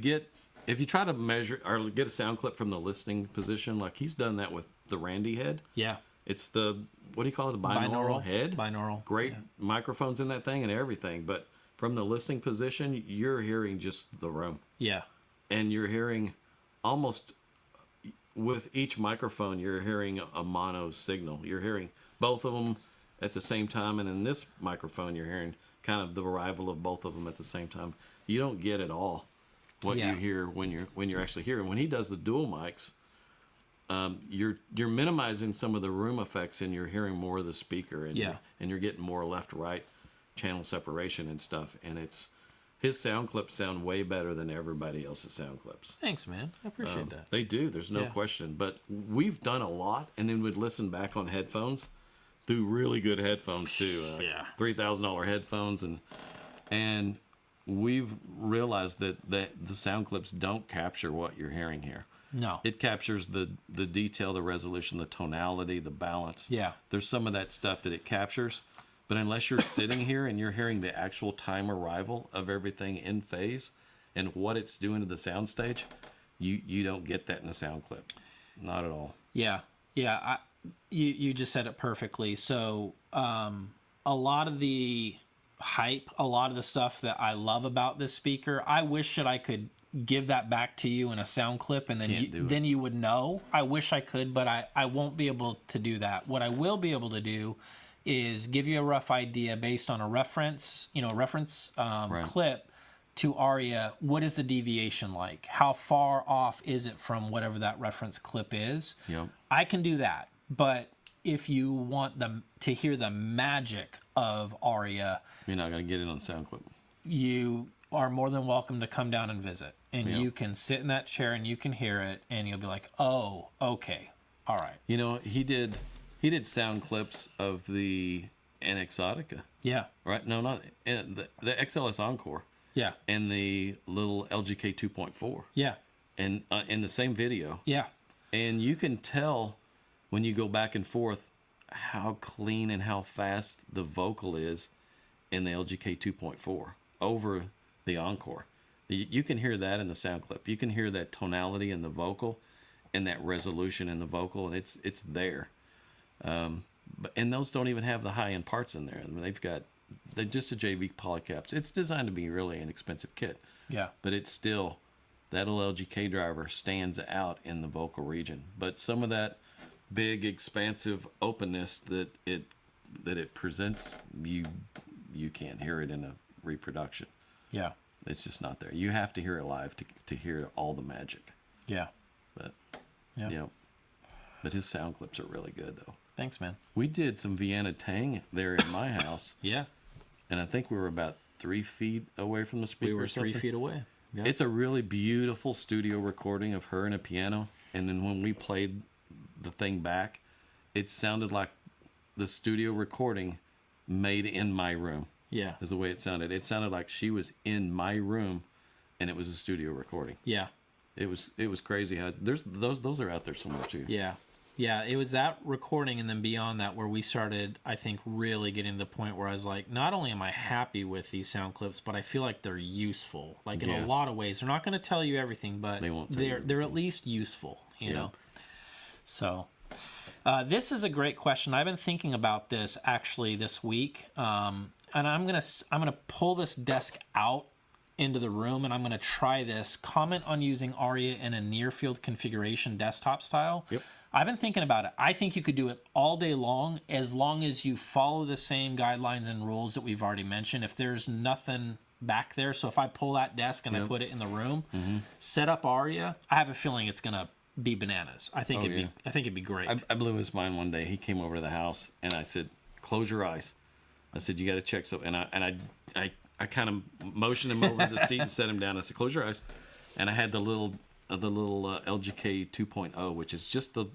try to measure or get a sound clip from the listening position, like he's done that with the Randy head. Yeah. It's the, what do you call it, the binaural head? Binaural. Great microphones in that thing and everything, but from the listening position, you're hearing just the room. Yeah. And you're hearing almost, with each microphone, you're hearing a mono signal. You're hearing both of them at the same time, and in this microphone, you're hearing kind of the arrival of both of them at the same time. You don't get at all what you hear when you're actually hearing. When he does the dual mics, you're minimizing some of the room effects, and you're hearing more of the speaker, and you're getting more left-right channel separation and stuff. And his sound clips sound way better than everybody else's sound clips. Thanks, man. I appreciate that. They do. There's no question. But we've done a lot, and then we'd listen back on headphones through really good headphones too. $3,000 headphones, and we've realized that the sound clips don't capture what you're hearing here. No. It captures the detail, the resolution, the tonality, the balance. Yeah. There's some of that stuff that it captures, but unless you're sitting here and you're hearing the actual time arrival of everything in phase and what it's doing to the soundstage, you don't get that in a sound clip. Not at all. Yeah. Yeah. You just said it perfectly. So a lot of the hype, a lot of the stuff that I love about this speaker, I wish that I could give that back to you in a sound clip, and then you would know. I wish I could, but I won't be able to do that. What I will be able to do is give you a rough idea based on a reference clip to Aria. What is the deviation like? How far off is it from whatever that reference clip is? Yep. I can do that, but if you want them to hear the magic of Aria, you're not going to get it on sound clip. You are more than welcome to come down and visit, and you can sit in that chair and you can hear it, and you'll be like, oh, okay, all right. You know, he did sound clips of the Exotica. Yeah. Right? No, not the XLS Encore. Yeah. And the little LGK 2.4. Yeah. And in the same video. Yeah. And you can tell when you go back and forth how clean and how fast the vocal is in the LGK 2.4 over the Encore. You can hear that in the sound clip. You can hear that tonality in the vocal and that resolution in the vocal, and it's there. And those don't even have the high-end parts in there. I mean, they're just a JV polycaps. It's designed to be really an expensive kit. Yeah. But it's still, that LGK driver stands out in the vocal region. But some of that big, expansive openness that it presents, you can't hear it in a reproduction. Yeah. It's just not there. You have to hear it live to hear all the magic. Yeah. But, yeah. But his sound clips are really good, though. Thanks, man. We did some Vienna Tang there in my house. Yeah. And I think we were about 3 feet away from the speaker. We were 3 feet away. Yeah. It's a really beautiful studio recording of her and a piano. And then when we played the thing back, it sounded like the studio recording made in my room. Yeah. Is the way it sounded. It sounded like she was in my room and it was a studio recording. Yeah. It was crazy how those are out there somewhere too. Yeah. Yeah, it was that recording and then beyond that where we started, I think, really getting to the point where I was like, not only am I happy with these sound clips, but I feel like they're useful. Like in a lot of ways. They're not going to tell you everything, but they're at least useful, you know. So this is a great question. I've been thinking about this actually this week. And I'm gonna pull this desk out into the room and I'm gonna try this. Comment on using Aria in a near field configuration desktop style. Yep. I've been thinking about it. I think you could do it all day long as you follow the same guidelines and rules that we've already mentioned. If there's nothing back there, so if I pull that desk and I put it in the room, set up Aria, I have a feeling it's gonna be bananas. I think it'd be great. I blew his mind one day. He came over to the house and I said, "Close your eyes." I said, "You got to check something." And I kind of motioned him over to the seat and set him down. I said, "Close your eyes." And I had the little LGK 2.0, which is just the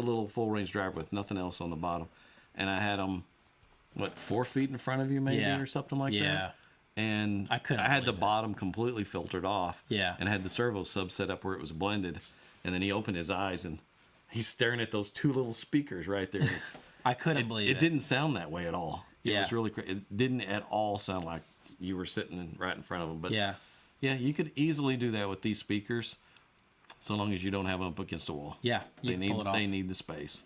little full range driver with nothing else on the bottom. And I had him 4 feet in front of you maybe or something like that. And I had the bottom completely filtered off. Yeah. And I had the servo sub set up where it was blended. And then he opened his eyes and he's staring at those two little speakers right there. I couldn't believe it. It didn't sound that way at all. It was really crazy. It didn't at all sound like you were sitting right in front of them. But yeah, you could easily do that with these speakers, so long as you don't have them up against a wall. Yeah, you can pull it off. They need the space.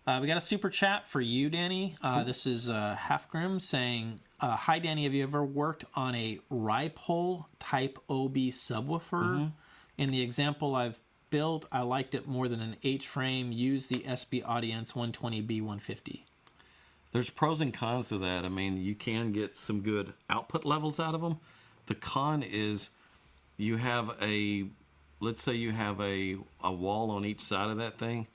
We got a super chat for you, Danny. This is Halfgrim saying, "Hi, Danny. Have you ever worked on a Ripole type OB subwoofer? In the example I've built, I liked it more than an H-frame. Use the SB Audience 120B 150. There's pros and cons to that. I mean, you can get some good output levels out of them. The con is let's say you have a wall on each side of that thing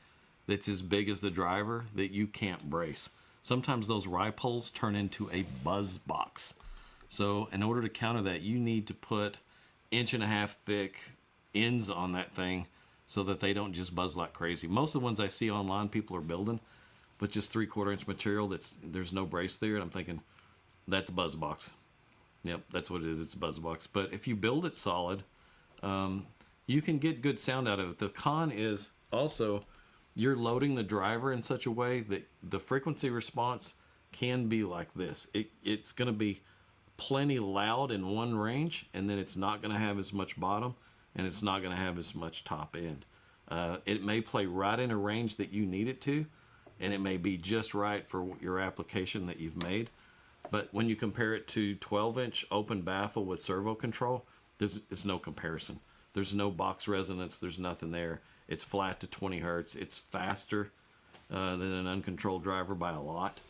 that's as big as the driver that you can't brace. Sometimes those Ripoles turn into a buzz box. So in order to counter that, you need to put 1.5 inch thick ends on that thing so that they don't just buzz like crazy. Most of the ones I see online, people are building with just 3/4 inch material there's no brace there, and I'm thinking that's a buzz box. Yep, that's what it is. It's a buzz box. But if you build it solid, you can get good sound out of it. The con is also you're loading the driver in such a way that the frequency response can be like this. It's going to be plenty loud in one range, and then it's not going to have as much bottom, and it's not going to have as much top end. It may play right in a range that you need it to, and it may be just right for your application that you've made. But when you compare it to 12-inch open baffle with servo control, there's no comparison. There's no box resonance. There's nothing there. It's flat to 20 hertz. It's faster than an uncontrolled driver by a lot.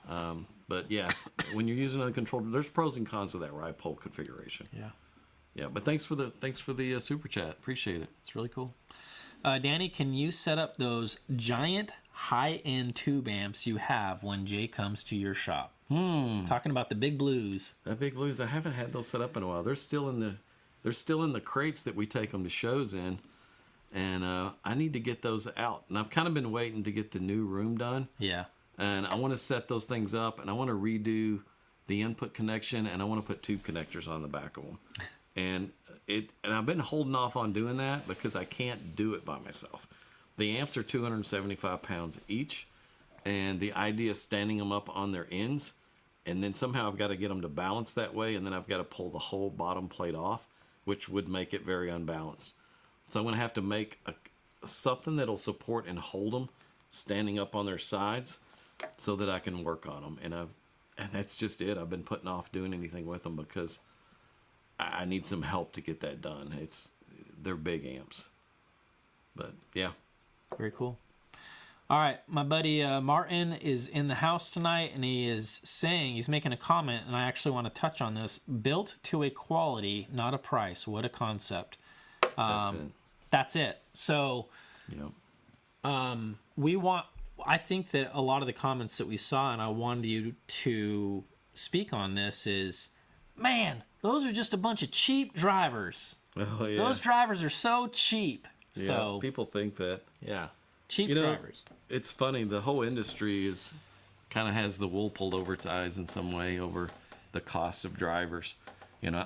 But yeah, when you're using uncontrolled, there's pros and cons to that Ripole configuration. Yeah. But thanks for the super chat. Appreciate it. It's really cool. Danny, can you set up those giant high-end tube amps you have when Jay comes to your shop? Talking about the big blues. The big blues. I haven't had those set up in a while. They're still in the crates that we take them to shows in, and I need to get those out. And I've kind of been waiting to get the new room done. Yeah. And I want to set those things up, and I want to redo the input connection, and I want to put tube connectors on the back of them. And I've been holding off on doing that because I can't do it by myself. The amps are 275 pounds each, and the idea is standing them up on their ends, and then somehow I've got to get them to balance that way, and then I've got to pull the whole bottom plate off, which would make it very unbalanced. So I'm going to have to make something that'll support and hold them standing up on their sides so that I can work on them. And that's just it. I've been putting off doing anything with them because I need some help to get that done. They're big amps. But yeah. Very cool. All right, my buddy Martin is in the house tonight, and he's making a comment, and I actually want to touch on this. Built to a quality, not a price. What a concept. That's it. So, I think that a lot of the comments that we saw, and I wanted you to speak on this, is, man, those are just a bunch of cheap drivers. Oh, yeah. Those drivers are so cheap. Yeah, So people think that. yeah, cheap drivers. It's funny. The whole industry kind of has the wool pulled over its eyes in some way over the cost of drivers.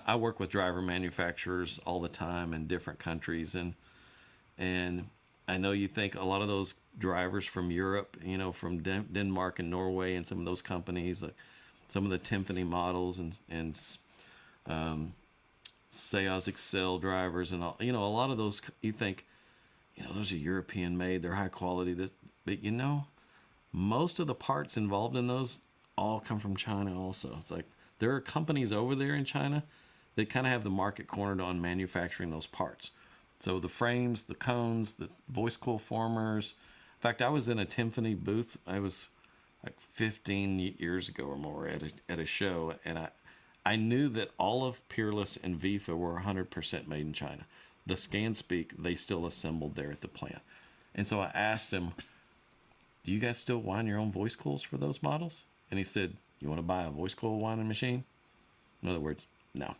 I work with driver manufacturers all the time in different countries, and I know you think a lot of those drivers from Europe, from Denmark and Norway, and some of those companies, like some of the Timpani models and Seas Excel drivers, and all, a lot of those, you think, those are European made, they're high quality. But most of the parts involved in those all come from China also. It's like there are companies over there in China that kind of have the market cornered on manufacturing those parts. So the frames, the cones, the voice coil formers. In fact, I was in a Timpani booth. I was like 15 years ago or more at a show, and I knew that all of Peerless and Vifa were 100% made in China. The ScanSpeak, they still assembled there at the plant. And so I asked him, do you guys still wind your own voice coils for those models? And he said, you want to buy a voice coil winding machine? In other words, no.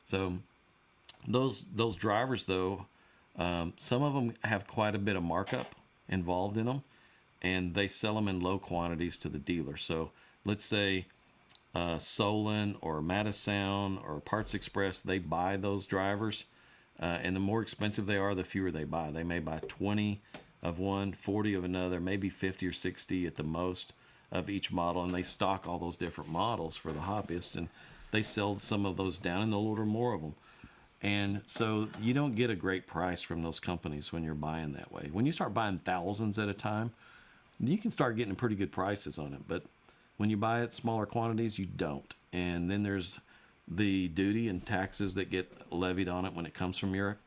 So those drivers, though, some of them have quite a bit of markup involved in them, and they sell them in low quantities to the dealer. So let's say Solon or Matasound or Parts Express, they buy those drivers, and the more expensive they are, the fewer they buy. They may buy 20 of one, 40 of another, maybe 50 or 60 at the most of each model, and they stock all those different models for the hobbyist, and they sell some of those down, and they'll order more of them. And so you don't get a great price from those companies when you're buying that way. When you start buying thousands at a time, you can start getting pretty good prices on it. But when you buy it smaller quantities, you don't. And then there's the duty and taxes that get levied on it when it comes from Europe,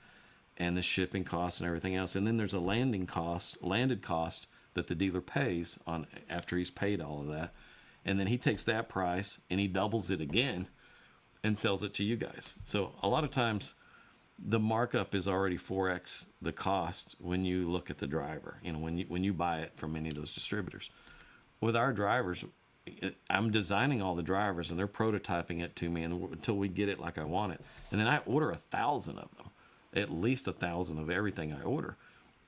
and the shipping costs and everything else. And then there's a landed cost that the dealer pays on after he's paid all of that. And then he takes that price and he doubles it again and sells it to you guys. So a lot of times the markup is already 4x the cost when you look at the driver, when you buy it from any of those distributors. With our drivers, I'm designing all the drivers and they're prototyping it to me until we get it like I want it. And then I order 1,000 of them, at least 1,000 of everything I order.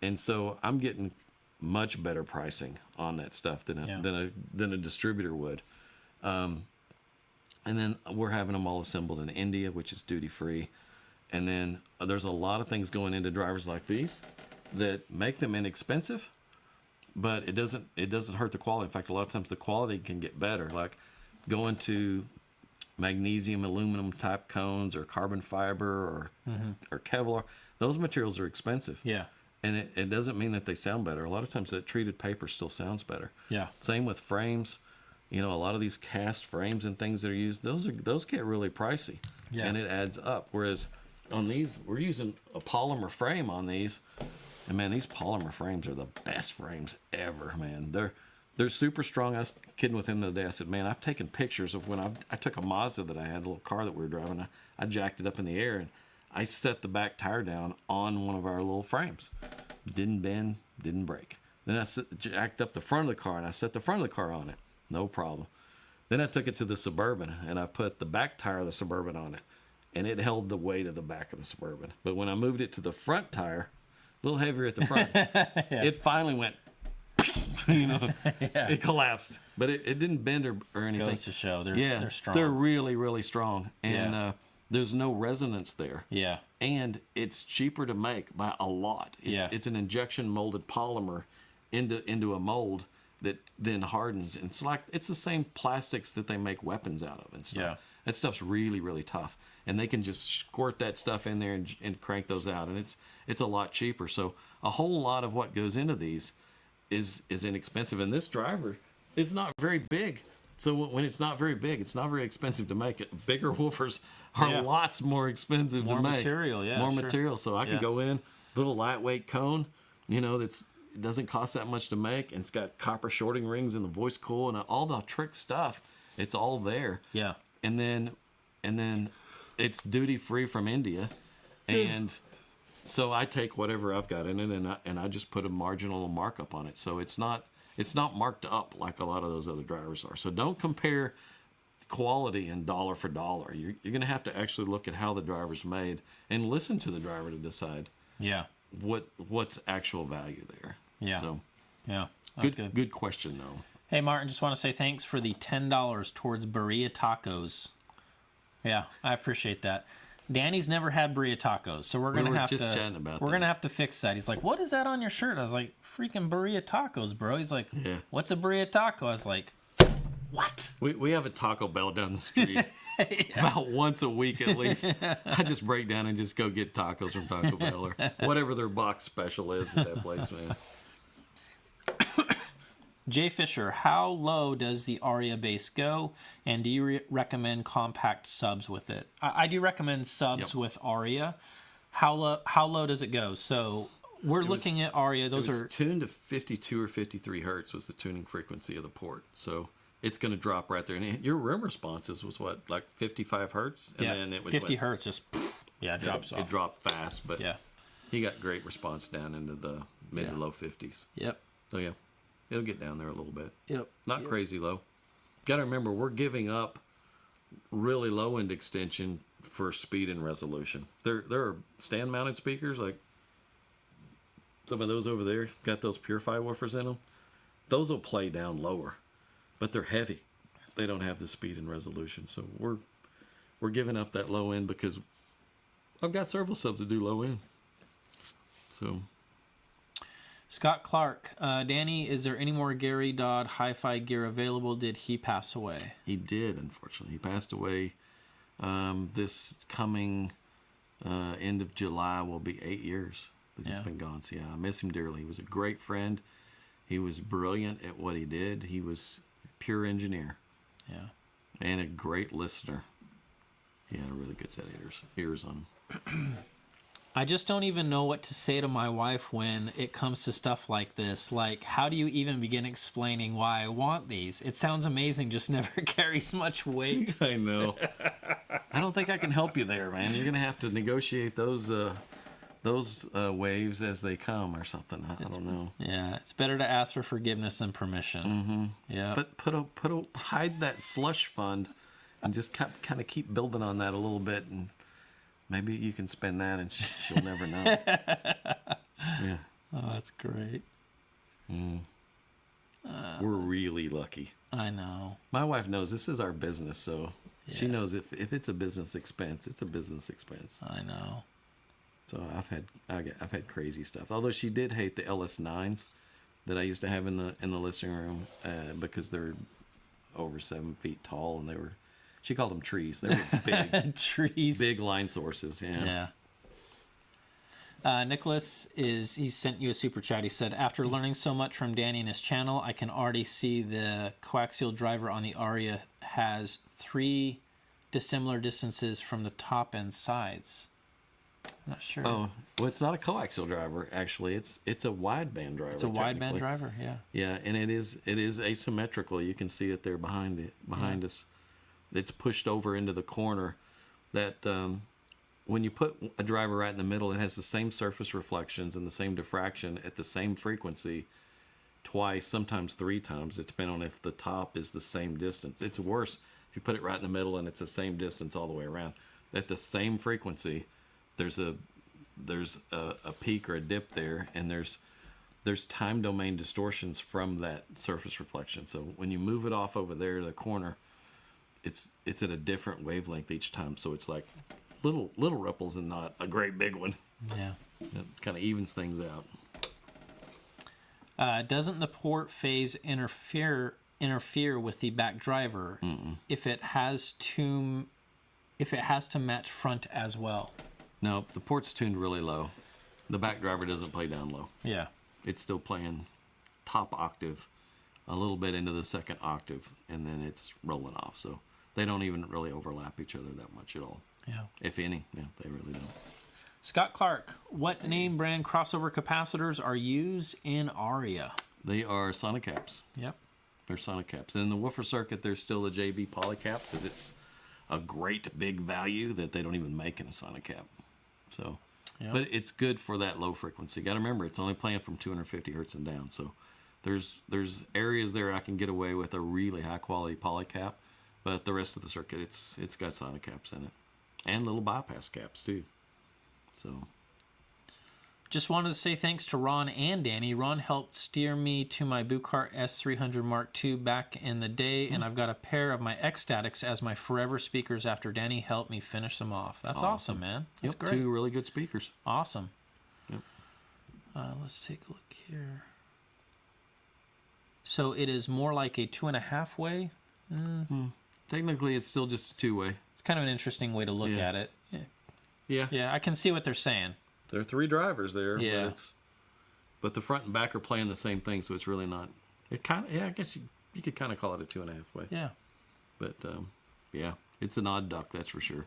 And so I'm getting much better pricing on that stuff than a distributor would. And then we're having them all assembled in India, which is duty free. And then there's a lot of things going into drivers like these that make them inexpensive, but it doesn't hurt the quality. In fact, a lot of times the quality can get better, like going to magnesium, aluminum type cones or carbon fiber or Kevlar. Those materials are expensive. Yeah. And it doesn't mean that they sound better. A lot of times that treated paper still sounds better. Yeah. Same with frames. A lot of these cast frames and things that are used, those get really pricey. Yeah. And it adds up. Whereas on these, we're using a polymer frame on these. And man, these polymer frames are the best frames ever, man. They're super strong. I was kidding with him the other day. I said, man, I've taken pictures of when I took a Mazda that I had, a little car that we were driving. I jacked it up in the air and I set the back tire down on one of our little frames. Didn't bend, didn't break. Then I jacked up the front of the car and I set the front of the car on it. No problem. Then I took it to the Suburban and I put the back tire of the Suburban on it. And it held the weight of the back of the Suburban. But when I moved it to the front tire, a little heavier at the front, it finally went, it collapsed. But it didn't bend or anything. Goes to show they're strong. They're really, really strong. And there's no resonance there. Yeah. And it's cheaper to make by a lot. It's an injection molded polymer into a mold that then hardens. And it's the same plastics that they make weapons out of and stuff. Yeah. That stuff's really, really tough. And they can just squirt that stuff in there and crank those out. And it's a lot cheaper. So a whole lot of what goes into these is inexpensive. And this driver is not very big. So when it's not very big, it's not very expensive to make it. Bigger woofers are lots more expensive to make. More material, More material. So I can go in, little lightweight cone, it doesn't cost that much to make, and it's got copper shorting rings in the voice coil and all the trick stuff. It's all there. Yeah. And then it's duty free from India, and So I take whatever I've got in it, and I just put a marginal markup on it. So it's not marked up like a lot of those other drivers are. So don't compare quality and dollar for dollar. You're going to have to actually look at how the driver's made and listen to the driver to decide. Yeah. What's actual value there. Yeah. So yeah. Good question though. Hey Martin, just want to say thanks for the $10 towards burrito tacos. Yeah, I appreciate that. Danny's never had burrito tacos, so we're gonna have to fix that. He's like, "What is that on your shirt?" I was like, "Freaking burrito tacos, bro." He's like, yeah. "What's a burrito taco?" I was like, "What?" We have a Taco Bell down the street about once a week at least. I just break down and just go get tacos from Taco Bell or whatever their box special is at that place, man. Jay Fisher, how low does the Aria bass go, and do you recommend compact subs with it? I do recommend subs with Aria. How low does it go? So we're looking at Aria. Those are tuned to 52 or 53 hertz was the tuning frequency of the port. So it's going to drop right there. And your room responses was what, like 55 hertz? And then it was 50 hertz. Just it drops off. It dropped fast, but yeah, he got great response down into the mid to low 50s. Yep. So yeah. It'll get down there a little bit. Yep. Not crazy low. Got to remember, we're giving up really low end extension for speed and resolution. There are stand mounted speakers, like some of those over there, got those Purify woofers in them. Those will play down lower, but they're heavy. They don't have the speed and resolution. So we're giving up that low end because I've got several subs that do low end. So. Scott Clark, Danny, is there any more Gary Dodd hi-fi gear available? Did he pass away? He did, unfortunately. He passed away this coming end of July will be 8 years that he's been gone. So yeah, I miss him dearly. He was a great friend. He was brilliant at what he did. He was a pure engineer. Yeah. And a great listener. He had a really good set of ears on him. I just don't even know what to say to my wife when it comes to stuff like this. Like, how do you even begin explaining why I want these? It sounds amazing, just never carries much weight. I know. I don't think I can help you there, man. You're going to have to negotiate those waves as they come or something. I don't know. Yeah, it's better to ask for forgiveness than permission. Mm-hmm. Yeah. But hide that slush fund and just kind of keep building on that a little bit, and maybe you can spend that and she'll never know. Yeah. Oh, that's great. We're really lucky. I know. My wife knows this is our business, so she knows if it's a business expense, it's a business expense. I know. So I've had crazy stuff. Although she did hate the LS9s that I used to have in the listening room because they're over 7 feet tall, and she called them trees. They were big trees, big line sources. Yeah. Nicholas he sent you a super chat. He said, after learning so much from Danny and his channel, I can already see the coaxial driver on the Aria has 3 dissimilar distances from the top and sides. I'm not sure. Oh, well, it's not a coaxial driver, actually. It's a wideband driver. It's a wideband driver, yeah. Yeah, and it is asymmetrical. You can see it there behind us. It's pushed over into the corner. That when you put a driver right in the middle, it has the same surface reflections and the same diffraction at the same frequency twice, sometimes 3 times. It depends on if the top is the same distance. It's worse if you put it right in the middle and it's the same distance all the way around. At the same frequency, there's a peak or a dip there, and there's time domain distortions from that surface reflection. So when you move it off over there to the corner, it's at a different wavelength each time. So it's like little ripples and not a great big one. Yeah. It kind of evens things out. Doesn't the port phase interfere with the back driver if it has to match front as well? No, the port's tuned really low. The back driver doesn't play down low. Yeah. It's still playing top octave, a little bit into the second octave, and then it's rolling off. So they don't even really overlap each other that much at all. Yeah. If any. Yeah, they really don't. Scott Clark, what name brand crossover capacitors are used in Aria? They are Sonicaps. Yep. They're Sonicaps. And in the woofer circuit, there's still a JB Polycap because it's a great big value that they don't even make in a Sonicap. So Yep. But it's good for that low frequency. Got to remember, it's only playing from 250 hertz and down. So there's areas there I can get away with a really high quality polycap, but the rest of the circuit, it's got sonic caps in it, and little bypass caps too. So. Just wanted to say thanks to Ron and Danny. Ron helped steer me to my Buchart S300 Mark II back in the day, and I've got a pair of my Ecstatics as my forever speakers after Danny helped me finish them off. That's awesome, man. That's great. 2 really good speakers. Awesome. Yep. Let's take a look here. So it is more like a 2.5 way? Technically, it's still just a 2-way. It's kind of an interesting way to look at it. Yeah. Yeah, I can see what they're saying. There are 3 drivers there. Yeah. But the front and back are playing the same thing, so it's really not. It kind of, I guess you could kind of call it a 2.5 way. Yeah. But yeah, it's an odd duck, that's for sure.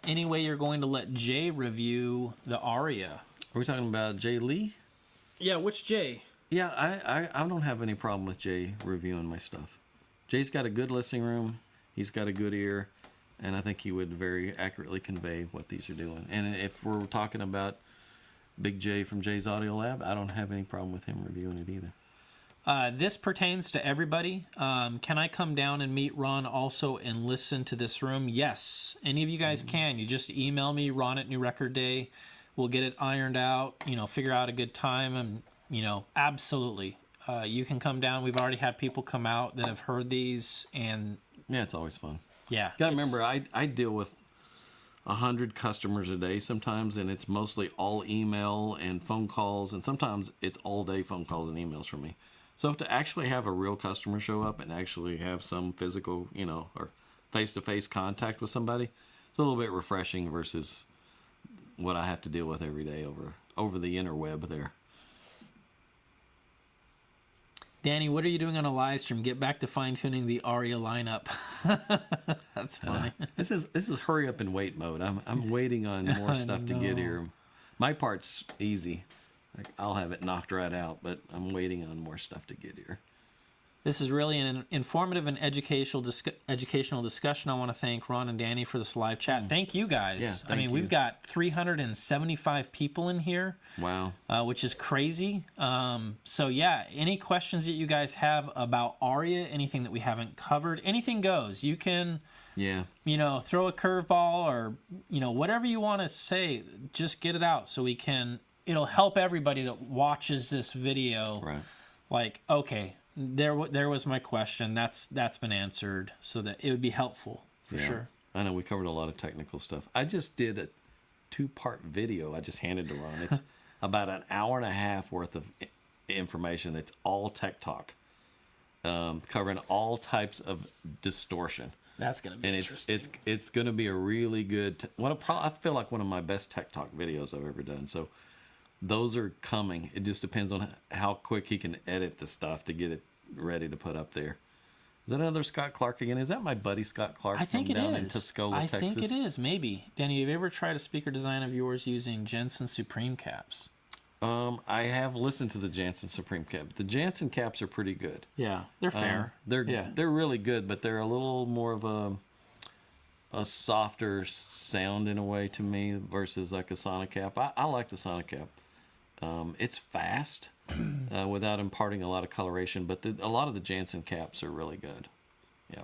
Anyway, you're going to let Jay review the Aria. Are we talking about Jay Lee? Yeah, which Jay? Yeah, I don't have any problem with Jay reviewing my stuff. Jay's got a good listening room. He's got a good ear. And I think he would very accurately convey what these are doing. And if we're talking about Big J from Jay's Audio Lab, I don't have any problem with him reviewing it either. This pertains to everybody. Can I come down and meet Ron also and listen to this room? Yes. Any of you guys can. You just email me, Ron at New Record Day. We'll get it ironed out, figure out a good time. And, absolutely. You can come down. We've already had people come out that have heard these. And yeah, it's always fun. Yeah. Got to remember, I deal with 100 customers a day sometimes, and it's mostly all email and phone calls, and sometimes it's all day phone calls and emails from me. So to actually have a real customer show up and actually have some physical, or face-to-face contact with somebody, it's a little bit refreshing versus what I have to deal with every day over the interweb there. Danny, what are you doing on a live stream? Get back to fine-tuning the Aria lineup. That's funny. This is hurry up and wait mode. I'm waiting on more stuff to get here. My part's easy. I'll have it knocked right out, but I'm waiting on more stuff to get here. This is really an informative and educational discussion. I want to thank Ron and Danny for this live chat. Thank you guys. Yeah, thank you. We've got 375 people in here. Wow. Which is crazy. So yeah, any questions that you guys have about Aria, anything that we haven't covered, anything goes. You can, throw a curveball or, whatever you want to say, just get it out so it'll help everybody that watches this video. Right. Like, okay, there was my question. That's been answered, so that it would be helpful for sure. I know we covered a lot of technical stuff. I just did a 2-part video I just handed to Ron. It's about an hour and a half worth of information. It's all tech talk, covering all types of distortion. That's gonna be interesting. It's gonna be a really good. I feel like one of my best tech talk videos I've ever done. So those are coming. It just depends on how quick he can edit the stuff to get it ready to put up there. Is that another Scott Clark again? Is that my buddy Scott Clark? I think from it down is. in Tuscola, Texas? I think it is. Maybe. Danny, have you ever tried a speaker design of yours using Jensen Supreme caps? I have listened to the Jansen Supreme cap. The Jansen caps are pretty good. Yeah, they're fair. They're really good, but they're a little more of a softer sound in a way to me versus like a Sonic cap. I like the Sonic cap. It's fast without imparting a lot of coloration, but a lot of the Jansen caps are really good. Yeah.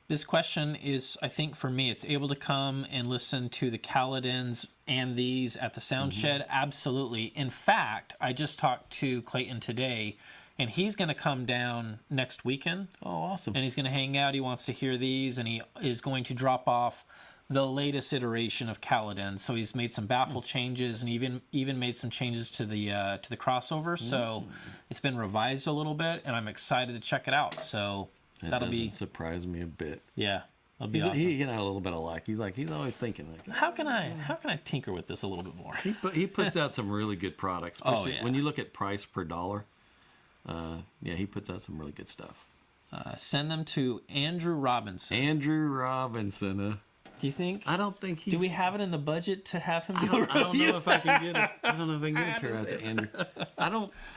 This question is, I think for me, it's able to come and listen to the Caledons and these at the Sound Shed. Absolutely. In fact, I just talked to Clayton today, and he's going to come down next weekend. Oh, awesome. And he's going to hang out. He wants to hear these, and he is going to drop off the latest iteration of Caledon. So he's made some baffle changes and even made some changes to the crossover. So it's been revised a little bit, and I'm excited to check it out. So that'll be surprise me a bit. Yeah, that'll be awesome. He got a little bit of luck. He's always thinking like, how can I tinker with this a little bit more? He puts out some really good products. When you look at price per dollar, he puts out some really good stuff. Send them to Andrew Robinson. Andrew Robinson. Do you think? I don't think he's... Do we have it in the budget to have him do I don't know if I can get it. I don't know if I can get a pair out to Andrew.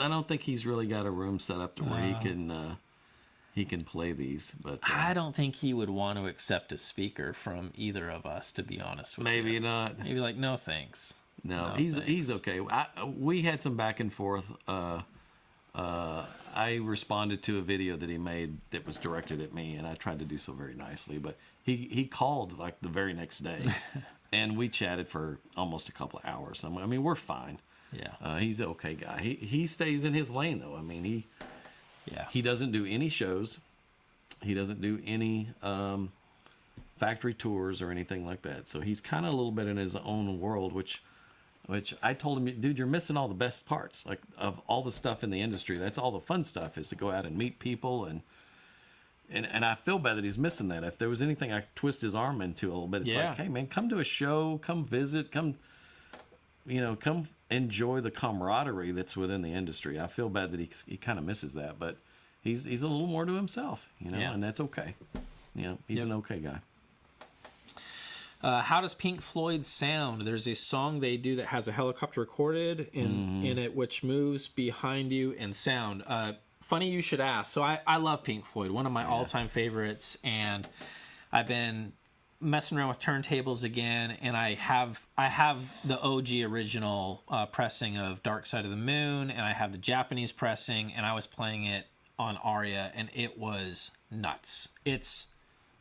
I don't think he's really got a room set up to where he can he can play these. But I don't think he would want to accept a speaker from either of us, to be honest with you. Maybe not. He'd be like, no thanks. No, he's okay. We had some back and forth. I responded to a video that he made that was directed at me, and I tried to do so very nicely. But he called like the very next day, and we chatted for almost a couple of hours. I mean, we're fine. Yeah. He's an okay guy. He stays in his lane though. I mean, he doesn't do any shows. He doesn't do any factory tours or anything like that. So he's kind of a little bit in his own world, which I told him, dude, you're missing all the best parts, like of all the stuff in the industry. That's all the fun stuff, is to go out and meet people, and I feel bad that he's missing that. If there was anything I could twist his arm into a little bit, it's like, hey man, come to a show, come visit, come enjoy the camaraderie that's within the industry. I feel bad that he kind of misses that, but he's a little more to himself, and that's okay. He's an okay guy. How does Pink Floyd sound? There's a song they do that has a helicopter recorded in it, which moves behind you and sound. Funny you should ask. So I love Pink Floyd, one of my all-time favorites, and I've been messing around with turntables again, and I have the OG original pressing of Dark Side of the Moon, and I have the Japanese pressing, and I was playing it on Aria, and it was nuts.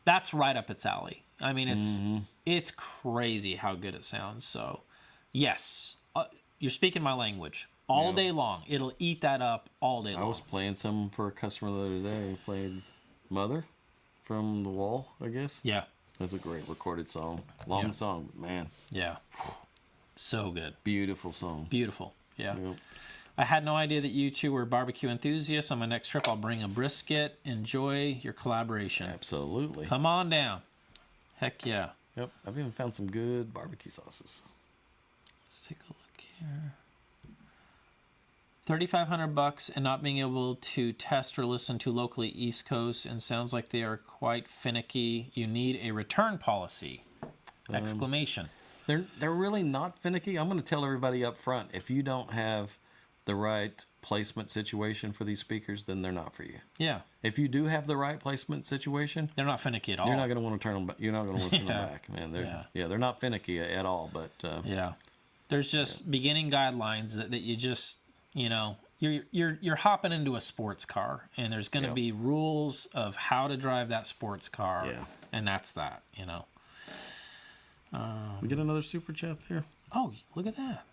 That's right up its alley. I mean, it's crazy how good it sounds. So, yes, you're speaking my language all day long. It'll eat that up all day long. I was playing some for a customer the other day. I played Mother from The Wall, I guess. Yeah. That's a great recorded song. Long song, man. Yeah. So good. Beautiful song. Beautiful. Yeah. Yep. I had no idea that you two were barbecue enthusiasts. On my next trip, I'll bring a brisket. Enjoy your collaboration. Absolutely. Come on down. Heck yeah. Yep. I've even found some good barbecue sauces. Let's take a look here. $3,500 and not being able to test or listen to locally East Coast, and sounds like they are quite finicky. You need a return policy! Exclamation. They're really not finicky. I'm going to tell everybody up front, if you don't have the right placement situation for these speakers, then they're not for you. Yeah. If you do have the right placement situation, they're not finicky at all. You're not going to want to turn them back. You're not going to listen to them back, man. They're not finicky at all. But there's just beginning guidelines that you just you're hopping into a sports car, and there's going to be rules of how to drive that sports car, and that's that. We get another super chat there. Oh, look at that.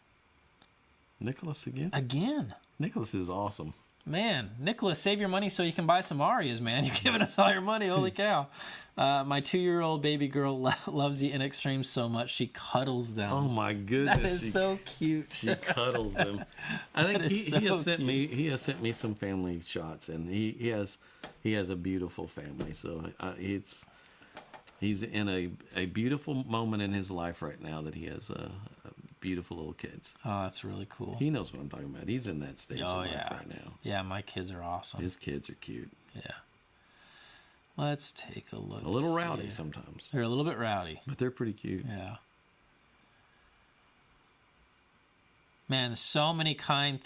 Nicholas again? Again. Nicholas is awesome. Man, Nicholas, save your money so you can buy some Arias, man. You're giving us all your money. Holy cow. My 2-year-old baby girl loves the In-Extremes so much, she cuddles them. Oh, my goodness. That is so cute. She cuddles them. I think he has sent me some family shots, and he has a beautiful family. So he's in a beautiful moment in his life right now that he has beautiful little kids. Oh, that's really cool. He knows what I'm talking about. He's in that stage of life right now. Yeah, my kids are awesome. His kids are cute. Yeah. Let's take a look. A little rowdy sometimes. They're a little bit rowdy. But they're pretty cute. Yeah. Man, so many kind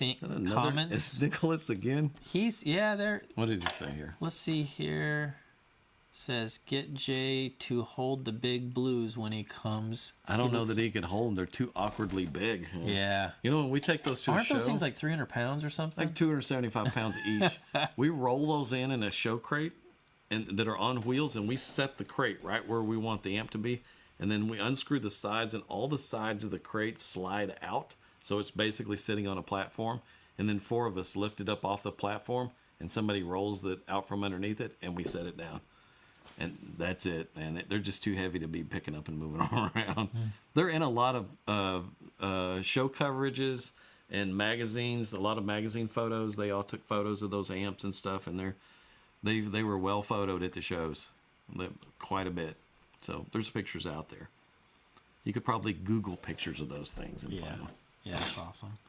comments. It's Nicholas again? They're... What did he say here? Let's see here. Says, get Jay to hold the big blues when he comes. I don't know that he could hold them. They're too awkwardly big. Yeah. When we take those to a show... Aren't those things like 300 pounds or something? Like 275 pounds each. We roll those in a show crate that are on wheels, and we set the crate right where we want the amp to be, and then we unscrew the sides, and all the sides of the crate slide out, so it's basically sitting on a platform, and then 4 of us lift it up off the platform, and somebody rolls it out from underneath it, and we set it down. And that's it, and they're just too heavy to be picking up and moving around. They're in a lot of show coverages and magazines, a lot of magazine photos. They all took photos of those amps and stuff, and they were well photoed at the shows, quite a bit. So there's pictures out there. You could probably Google pictures of those things and find them. Yeah, that's awesome.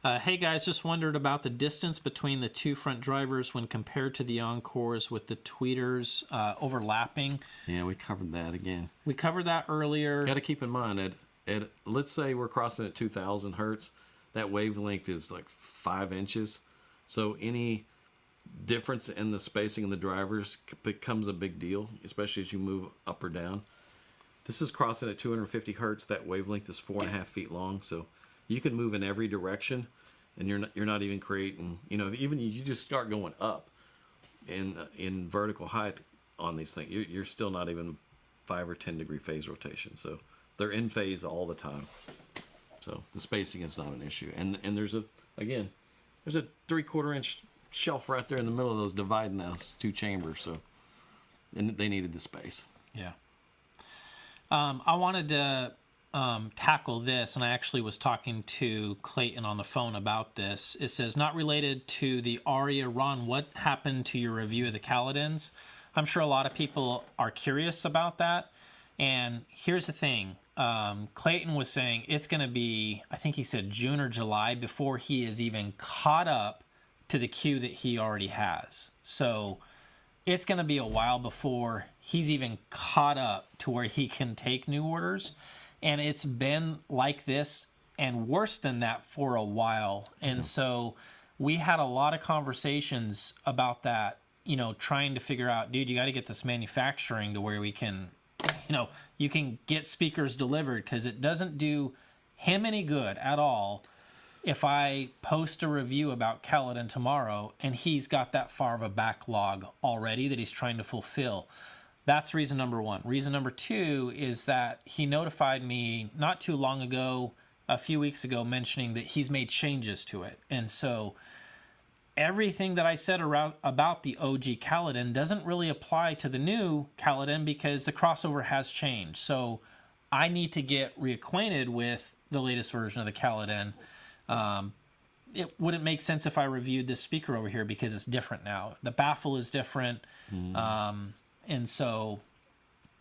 Hey guys, just wondered about the distance between the 2 front drivers when compared to the Encores with the tweeters overlapping. Yeah, we covered that again. We covered that earlier. Got to keep in mind that let's say we're crossing at 2,000 hertz, that wavelength is like 5 inches. So any difference in the spacing of the drivers becomes a big deal, especially as you move up or down. This is crossing at 250 hertz. That wavelength is 4.5 feet long, so you can move in every direction, and you're not even creating. Even you just start going up in vertical height on these things, you're still not even 5 or 10 degree phase rotation. So they're in phase all the time. So the spacing is not an issue. And there's a 3/4 inch shelf right there in the middle of those dividing those two chambers. So, and they needed the space. Yeah. I wanted to tackle this, and I actually was talking to Clayton on the phone about this. It says, not related to the Aria. Ron, what happened to your review of the Kaladins? I'm sure a lot of people are curious about that. And here's the thing. Clayton was saying it's going to be, I think he said June or July before he is even caught up to the queue that he already has. So it's going to be a while before he's even caught up to where he can take new orders. And it's been like this and worse than that for a while. And so we had a lot of conversations about that, trying to figure out, dude, you got to get this manufacturing to where we can, you can get speakers delivered, because it doesn't do him any good at all if I post a review about Kaladin tomorrow and he's got that far of a backlog already that he's trying to fulfill. That's reason number one. Reason number two is that he notified me not too long ago, a few weeks ago, mentioning that he's made changes to it. And so everything that I said about the OG Kaladin doesn't really apply to the new Kaladin, because the crossover has changed. So I need to get reacquainted with the latest version of the Kaladin. It wouldn't make sense if I reviewed this speaker over here, because it's different now. The baffle is different. And so,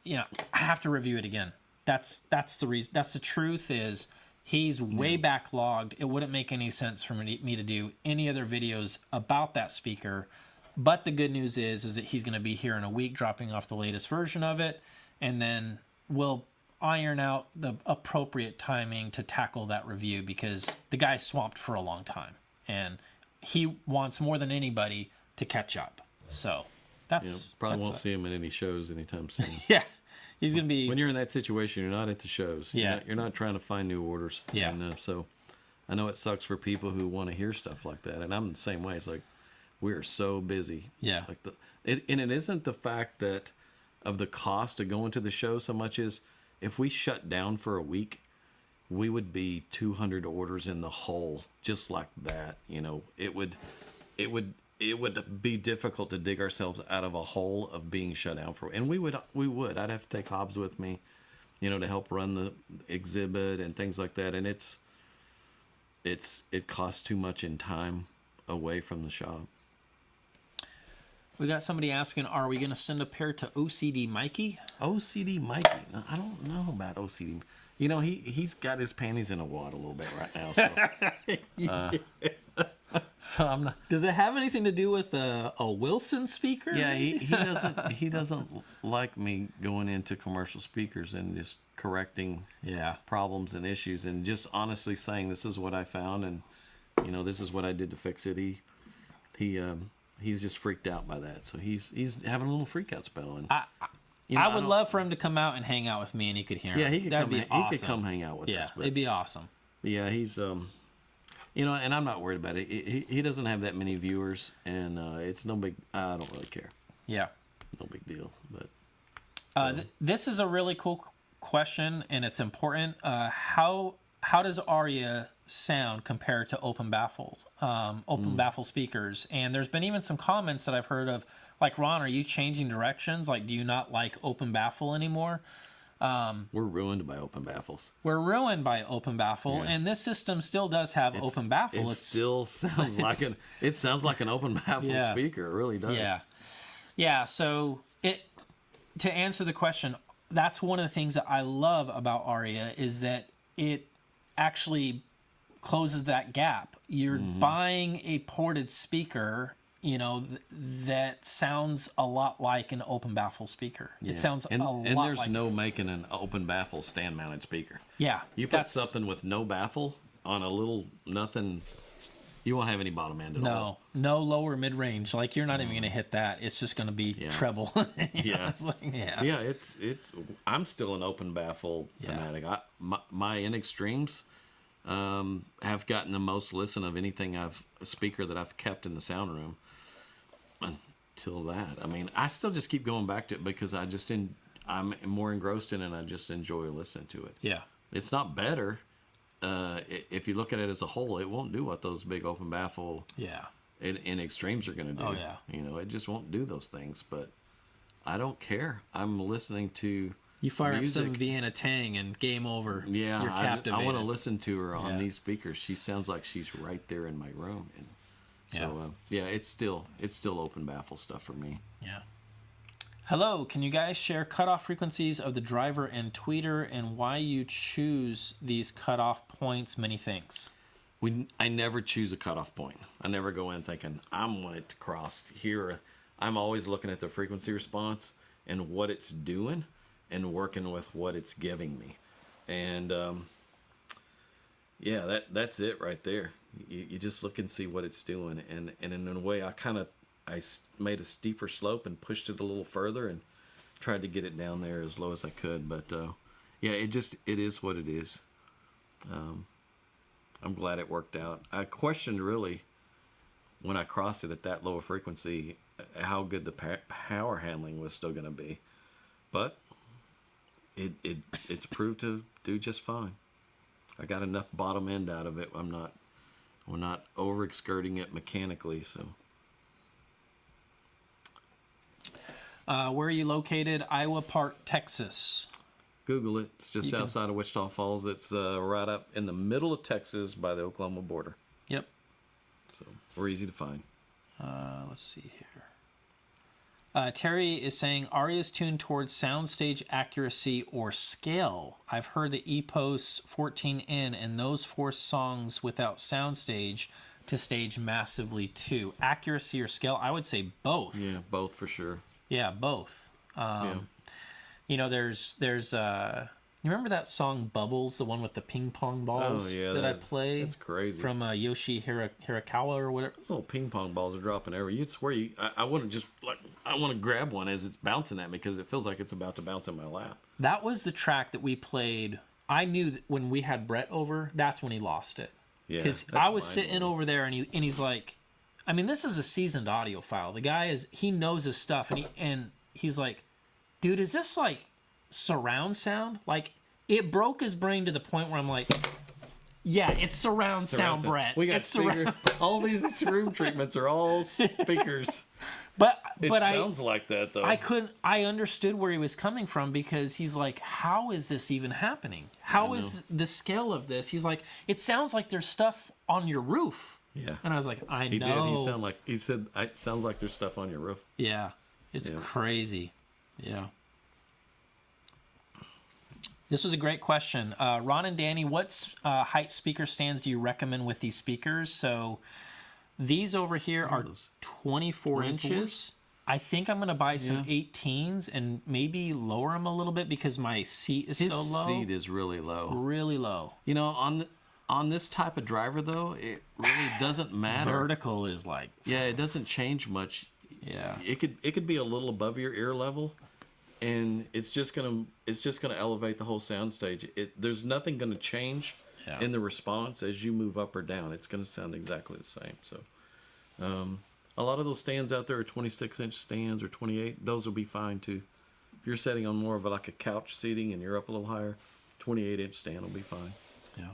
I have to review it again. That's the reason. That's the truth. Is he's way backlogged. It wouldn't make any sense for me to do any other videos about that speaker. But the good news is that he's going to be here in a week, dropping off the latest version of it, and then we'll iron out the appropriate timing to tackle that review, because the guy's swamped for a long time, and he wants more than anybody to catch up. So that's probably won't see him in any shows anytime soon. Yeah, he's gonna be. When you're in that situation, you're not at the shows. Yeah, you're not trying to find new orders. Yeah, and, so I know it sucks for people who want to hear stuff like that, and I'm the same way. It's like we're so busy. Yeah, like and it isn't the fact that of the cost of going to the show so much as if we shut down for a week, we would be 200 orders in the hole, just like that. It would be difficult to dig ourselves out of a hole of being shut down for. And we would. I'd have to take Hobbs with me, to help run the exhibit and things like that. And it costs too much in time away from the shop. We got somebody asking, are we going to send a pair to OCD Mikey? OCD Mikey? No, I don't know about OCD. He's got his panties in a wad a little bit right now. So, so I'm not. Does it have anything to do with a Wilson speaker? Yeah, he doesn't like me going into commercial speakers and just correcting problems and issues, and just honestly saying this is what I found, and this is what I did to fix it. He's just freaked out by that, so he's having a little freak out spell. And I would love for him to come out and hang out with me, and he could hear him. Yeah, he could That'd come. be awesome. He could come hang out with us. Yeah, it'd be awesome. Yeah, he's and I'm not worried about it. He doesn't have that many viewers, and it's no big. I don't really care. Yeah, no big deal. But this is a really cool question, and it's important. How does Aria sound compared to open baffles, baffle speakers? And there's been even some comments that I've heard of, like, Ron, are you changing directions? Like, do you not like open baffle anymore? We're ruined by open baffles. We're ruined by open baffle, and this system still does have open baffle. It still sounds like an open baffle speaker. It really does. Yeah. So to answer the question, that's one of the things that I love about Aria, is that it actually closes that gap. You're buying a ported speaker, that sounds a lot like an open baffle speaker. Yeah. It sounds a lot like... And there's no making an open baffle stand-mounted speaker. Yeah. You put something with no baffle on a little nothing, You won't have any bottom end at all. No lower mid range. Like you're not even going to hit that. It's just going to be treble. Yeah. Yeah. It's. I'm still an open baffle fanatic. My in extremes have gotten the most listen of anything a speaker that I've kept in the sound room until that. I mean, I still just keep going back to it because I'm more engrossed in it and I just enjoy listening to it. Yeah. It's not better. If you look at it as a whole, it won't do what those big open baffle in extremes are going to do. Oh, yeah. You know, it just won't do those things. But I don't care. I'm listening to You fire music. up some Vienna Tang and game over. Yeah, You're captivated. I want to listen to her on these speakers. She sounds like she's right there in my room. And so, it's still open baffle stuff for me. Yeah. Hello, can you guys share cutoff frequencies of the driver and tweeter and why you choose these cutoff points? Many thanks. I never choose a cutoff point. I never go in thinking, I want it to cross here. I'm always looking at the frequency response and what it's doing and working with what it's giving me. And, that's it right there. You just look and see what it's doing. And in a way, I made a steeper slope and pushed it a little further and tried to get it down there as low as I could. But, it is what it is. I'm glad it worked out. I questioned really when I crossed it at that lower frequency how good the power handling was still going to be. But it's proved to do just fine. I got enough bottom end out of it. We're not overexerting it mechanically, so... Where are you located? Iowa Park, Texas. Google it. It's just outside of Wichita Falls. It's right up in the middle of Texas by the Oklahoma border. Yep. So we're easy to find. Let's see here. Terry is saying Aria's tuned towards soundstage accuracy or scale. I've heard the EPOS 14N and those 4 songs without soundstage to stage massively too. Accuracy or scale? I would say both. Yeah, both for sure. Yeah, both. You know, there's you remember that song Bubbles, the one with the ping pong balls that I played? That's crazy. From Yoshi Hirakawa or whatever. Little ping pong balls are dropping everywhere. You'd swear I want to grab one as it's bouncing at me because it feels like it's about to bounce in my lap. That was the track that we played. I knew that when we had Brett over, that's when he lost it. Yeah. Because I was sitting over there and he's like, I mean, this is a seasoned audiophile. The guy he knows his stuff, and he's like, dude, is this like surround sound? Like, it broke his brain to the point where I'm like, yeah, it's surround sound, Brett. We got all these room treatments are all speakers. But it sounds like that though. I understood where he was coming from because he's like, how is this even happening? How is the scale of this? He's like, it sounds like there's stuff on your roof. Yeah. And I was like, I know. He did. He said, it sounds like there's stuff on your roof. Yeah. It's crazy. Yeah. This was a great question. Ron and Danny, what height speaker stands do you recommend with these speakers? So these over here are 24 inches. I think I'm going to buy some 18s and maybe lower them a little bit because my seat is so low. His seat is really low. Really low. You know, on this type of driver, though, it really doesn't matter. Vertical is like... Yeah, it doesn't change much. Yeah. It could be a little above your ear level, and it's just gonna elevate the whole soundstage. There's nothing gonna change in the response as you move up or down. It's gonna sound exactly the same. So, a lot of those stands out there are 26-inch stands or 28. Those will be fine too. If you're setting on more of like a couch seating and you're up a little higher, 28-inch stand will be fine. Yeah.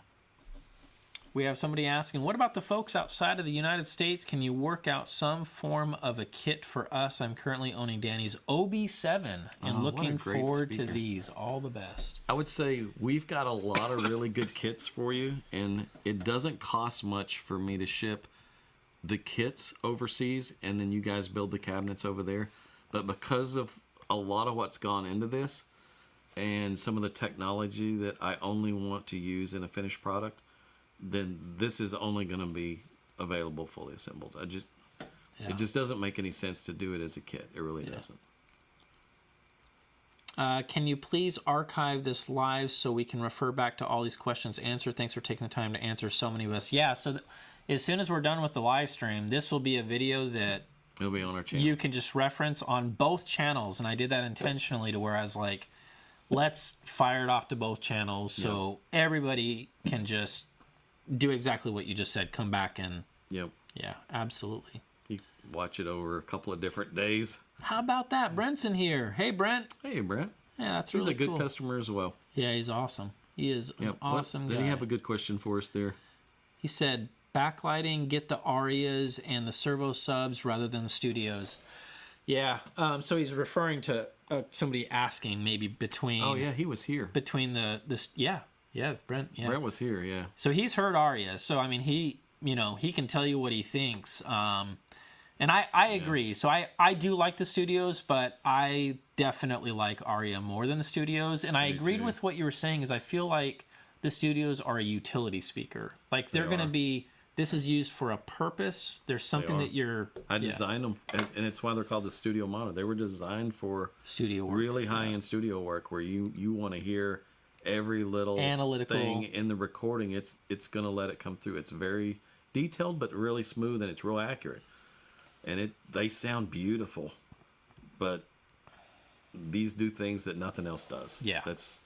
We have somebody asking, what about the folks outside of the United States? Can you work out some form of a kit for us? I'm currently owning Danny's OB7 and looking forward to these. All the best. I would say we've got a lot of really good kits for you, and it doesn't cost much for me to ship the kits overseas, and then you guys build the cabinets over there. But because of a lot of what's gone into this and some of the technology that I only want to use in a finished product, then this is only going to be available fully assembled. It just doesn't make any sense to do it as a kit. It really doesn't. Can you please archive this live so we can refer back to all these questions answered? Thanks for taking the time to answer so many of us. Yeah, so as soon as we're done with the live stream, this will be a video that it'll be on our channel. You can just reference on both channels, and I did that intentionally to where I was like, let's fire it off to both channels so everybody can just do exactly what you just said. Come back and... Yep. Yeah, absolutely. You watch it over a couple of different days. How about that? Brent's in here. Hey, Brent. Hey, Brent. Yeah, that's really cool. He's a good customer as well. Yeah, he's awesome. He is an awesome guy. Did he have a good question for us there? He said, backlighting, get the Arias and the servo subs rather than the studios. Yeah, so he's referring to somebody asking maybe between... Oh, yeah, he was here. Between yeah, Brent. Yeah. Brent was here, yeah. So he's heard Aria. So, I mean, he can tell you what he thinks. And I agree. So I do like the studios, but I definitely like Aria more than the studios. And I agreed with what you were saying is I feel like the studios are a utility speaker. Like they're going to be, this is used for a purpose. There's something that you're... I designed them, and it's why they're called the studio mono. They were designed for studio work, really high-end studio work where you want to hear every little analytical thing in the recording. It's going to let it come through. It's very detailed, but really smooth, and it's real accurate. And they sound beautiful, but these do things that nothing else does. Yeah, that's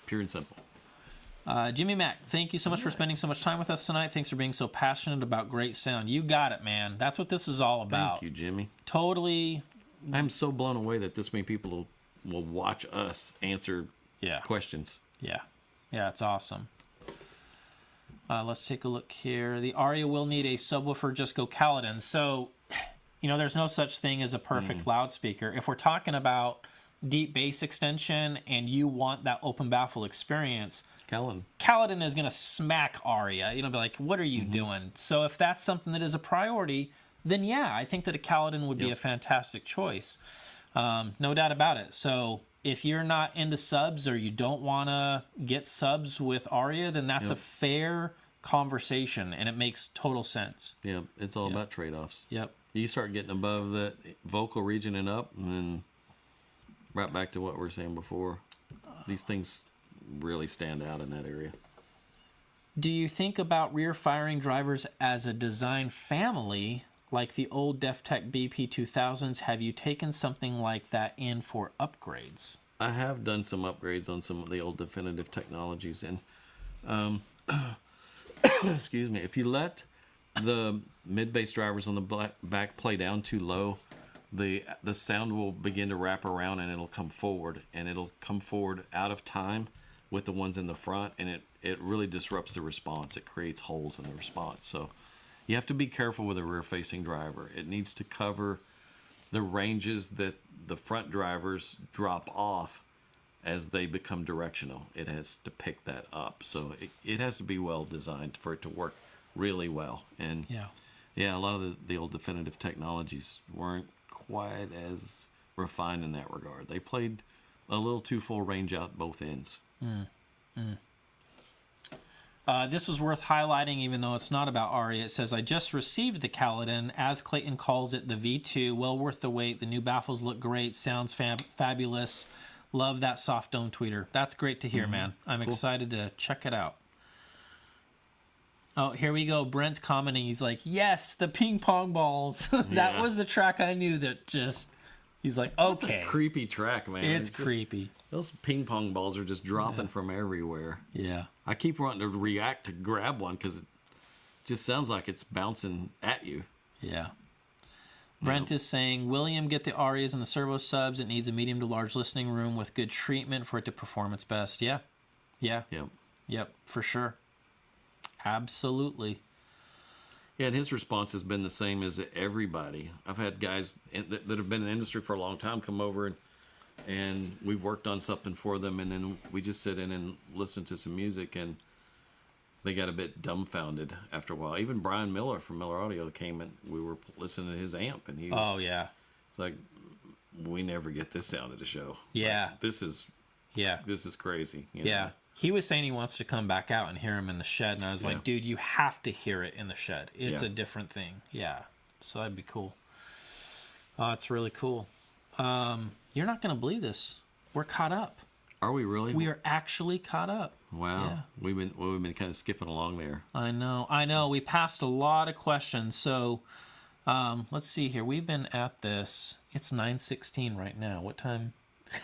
pure and simple. Jimmy Mack, thank you so much for spending so much time with us tonight. Thanks for being so passionate about great sound. You got it, man. That's what this is all about. Thank you, Jimmy. Totally. I'm so blown away that this many people will watch us answer questions. Yeah, it's awesome. Let's take a look here. The Aria will need a subwoofer, just go Caledon. So, there's no such thing as a perfect loudspeaker. If we're talking about deep bass extension and you want that open baffle experience, Caledon is going to smack Aria. Be like, what are you doing? So if that's something that is a priority, then yeah, I think that a Caledon would be a fantastic choice. No doubt about it. So if you're not into subs or you don't want to get subs with Aria, then that's a fair conversation, and it makes total sense. Yeah, it's all about trade-offs. Yep. You start getting above that vocal region and up, and then right back to what we were saying before. These things really stand out in that area. Do you think about rear firing drivers as a design family like the old DefTech BP2000s? Have you taken something like that in for upgrades? I have done some upgrades on some of the old Definitive technologies, and excuse me, if you let the mid-bass drivers on the back play down too low, the sound will begin to wrap around and it'll come forward, and it'll come forward out of time with the ones in the front, and it really disrupts the response. It creates holes in the response. So you have to be careful with a rear-facing driver. It needs to cover the ranges that the front drivers drop off as they become directional. It has to pick that up. So it has to be well designed for it to work really well. And a lot of the old Definitive technologies weren't quite as refined in that regard. They played a little too full range out both ends. This was worth highlighting, even though it's not about Aria. It says, I just received the Caledon, as Clayton calls it, the V2. Well worth the wait. The new baffles look great. Sounds fabulous. Love that soft dome tweeter. That's great to hear, man. I'm excited to check it out. Oh, here we go. Brent's commenting. He's like, yes, the ping pong balls. That was the track I knew that just... He's like, okay. It's a creepy track, man. It's creepy. Those ping pong balls are just dropping from everywhere. Yeah. I keep wanting to react to grab one because it just sounds like it's bouncing at you. Yeah. Brent is saying, William, get the Arias and the servo subs. It needs a medium to large listening room with good treatment for it to perform its best. Yeah. Yep, for sure. Absolutely. Yeah, and his response has been the same as everybody. I've had guys that have been in the industry for a long time come over and we've worked on something for them, and then we just sit in and listen to some music, and they got a bit dumbfounded after a while. Even Brian Miller from Miller Audio came and we were listening to his amp, and he was, it's like, we never get this sound at a show. Yeah. Like, this is crazy. You know? He was saying he wants to come back out and hear him in the shed, and I was like, dude, you have to hear it in the shed. It's a different thing. Yeah. So that'd be cool. It's really cool. You're not going to believe this. We're caught up. Are we really? We are actually caught up. Wow. Yeah. We've been kind of skipping along there. I know. We passed a lot of questions. So let's see here. We've been at this. It's 9:16 right now. What time?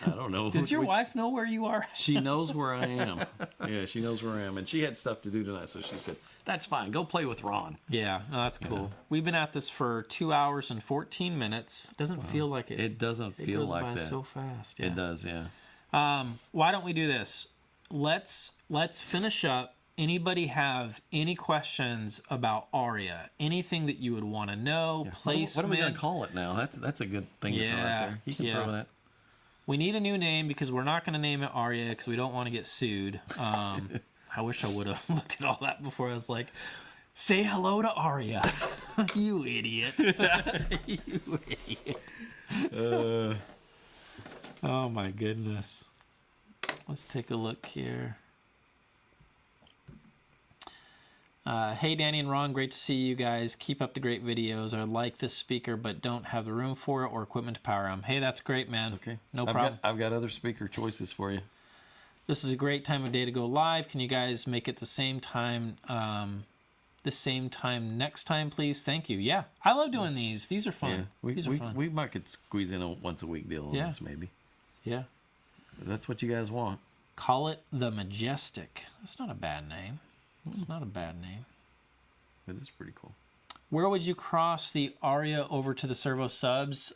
I don't know. Does your wife know where you are? She knows where I am. Yeah, she knows where I am. And she had stuff to do tonight, so she said, that's fine. Go play with Ron. Yeah, no, that's cool. Yeah. We've been at this for 2 hours and 14 minutes. Doesn't feel like it. It doesn't feel like that. It goes by so fast. Yeah. It does, yeah. Why don't we do this? Let's finish up. Anybody have any questions about Aria? Anything that you would want to know? Yeah. Placement? What are we going to call it now? That's a good thing to throw out there. You can throw that. We need a new name because we're not going to name it Aria because we don't want to get sued. I wish I would have looked at all that before. I was like, say hello to Aria. You idiot. You idiot. Oh, my goodness. Let's take a look here. Hey, Danny and Ron, great to see you guys. Keep up the great videos. I like this speaker, but don't have the room for it or equipment to power them. Hey, that's great, man. Okay. No problem. I've got other speaker choices for you. This is a great time of day to go live. Can you guys make it the same time next time, please? Thank you. Yeah, I love doing these. These are fun. Yeah, these are fun. We might could squeeze in a once-a-week deal on this, maybe. Yeah. That's what you guys want. Call it the Majestic. That's not a bad name. It's not a bad name. It is pretty cool. Where would you cross the Aria over to the servo subs?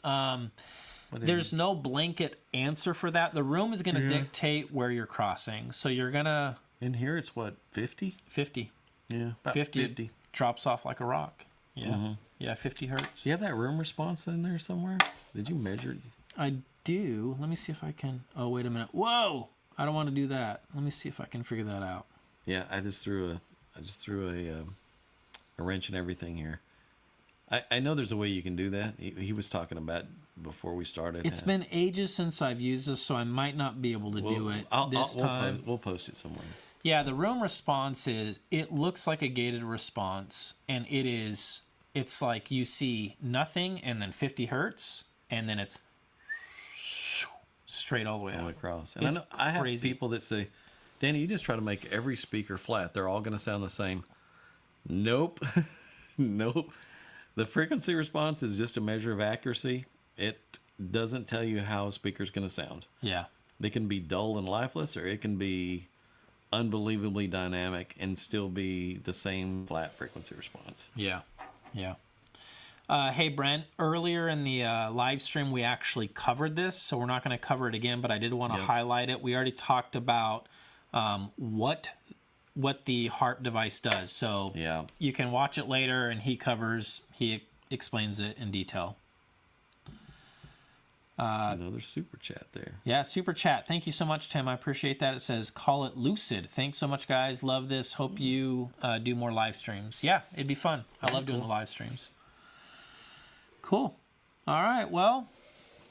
There's no blanket answer for that. The room is going to dictate where you're crossing. So you're going to... In here, it's what, 50? 50. Yeah, about 50. Drops off like a rock. Yeah. Mm-hmm. Yeah, 50 hertz. Do you have that room response in there somewhere? Did you measure it? I do. Let me see if I can... Oh, wait a minute. Whoa! I don't want to do that. Let me see if I can figure that out. Yeah, I just threw a wrench and everything here. I know there's a way you can do that. He was talking about before we started. It's been ages since I've used this, so I might not be able to do it this time. We'll post it somewhere. Yeah, the room response it looks like a gated response, and it's like you see nothing and then 50 hertz, and then it's straight all the way across. And I have people that say, Danny, you just try to make every speaker flat. They're all going to sound the same. Nope. Nope. The frequency response is just a measure of accuracy. It doesn't tell you how a speaker's going to sound. Yeah. It can be dull and lifeless, or it can be unbelievably dynamic and still be the same flat frequency response. Yeah. Yeah. Hey, Brent, earlier in the live stream, we actually covered this, so we're not going to cover it again, but I did want to highlight it. We already talked about what the HARP device does. So you can watch it later, and he explains it in detail. Another super chat there. Yeah, super chat. Thank you so much, Tim. I appreciate that. It says, call it lucid. Thanks so much, guys. Love this. Hope you do more live streams. Yeah, it'd be fun. I love doing the live streams. Cool. All right. Well,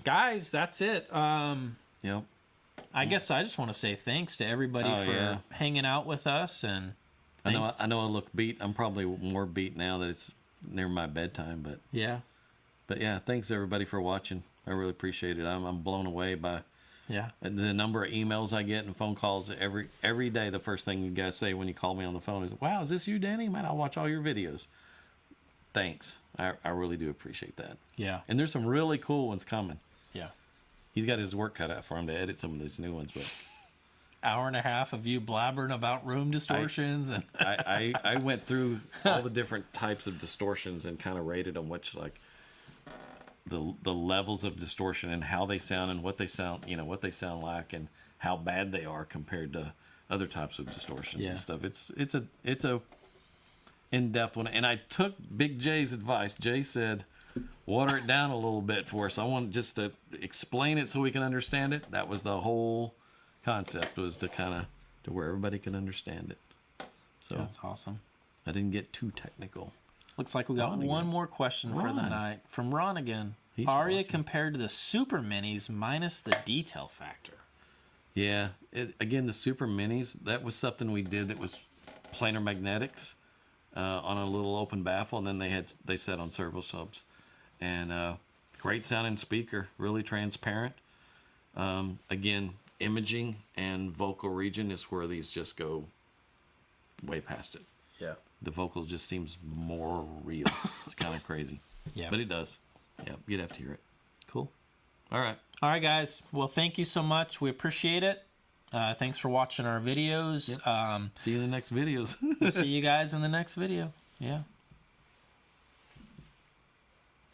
guys, that's it. Yep. I guess I just want to say thanks to everybody for hanging out with us. And I know I look beat. I'm probably more beat now that it's near my bedtime. But yeah, thanks everybody for watching. I really appreciate it. I'm blown away by the number of emails I get and phone calls every day. The first thing you guys say when you call me on the phone is, "Wow, is this you, Danny? Man, I'll watch all your videos." Thanks. I really do appreciate that. Yeah. And there's some really cool ones coming. Yeah. He's got his work cut out for him to edit some of these new ones, but hour and a half of you blabbering about room distortions. I went through all the different types of distortions and kind of rated them, which like the levels of distortion and how they sound and what they sound like and how bad they are compared to other types of distortions and stuff. It's a in-depth one, and I took Big J's advice. Jay said, water it down a little bit for us. I want just to explain it so we can understand it. That was the whole concept, was to kind of to where everybody can understand it. So that's awesome. I didn't get too technical. Looks like we got one more question for the night from Ron again. Aria compared to the Super Minis minus the detail factor. Yeah, again, the Super Minis, that was something we did that was planar magnetics on a little open baffle, and then they set on servo subs. And great sounding speaker, really transparent. Again, imaging and vocal region is where these just go way past it. Yeah. The vocal just seems more real. It's kind of crazy. Yeah. But it does. Yeah, you'd have to hear it. Cool. All right. All right, guys. Well, thank you so much. We appreciate it. Thanks for watching our videos. Yep. See you in the next videos. We'll see you guys in the next video. Yeah.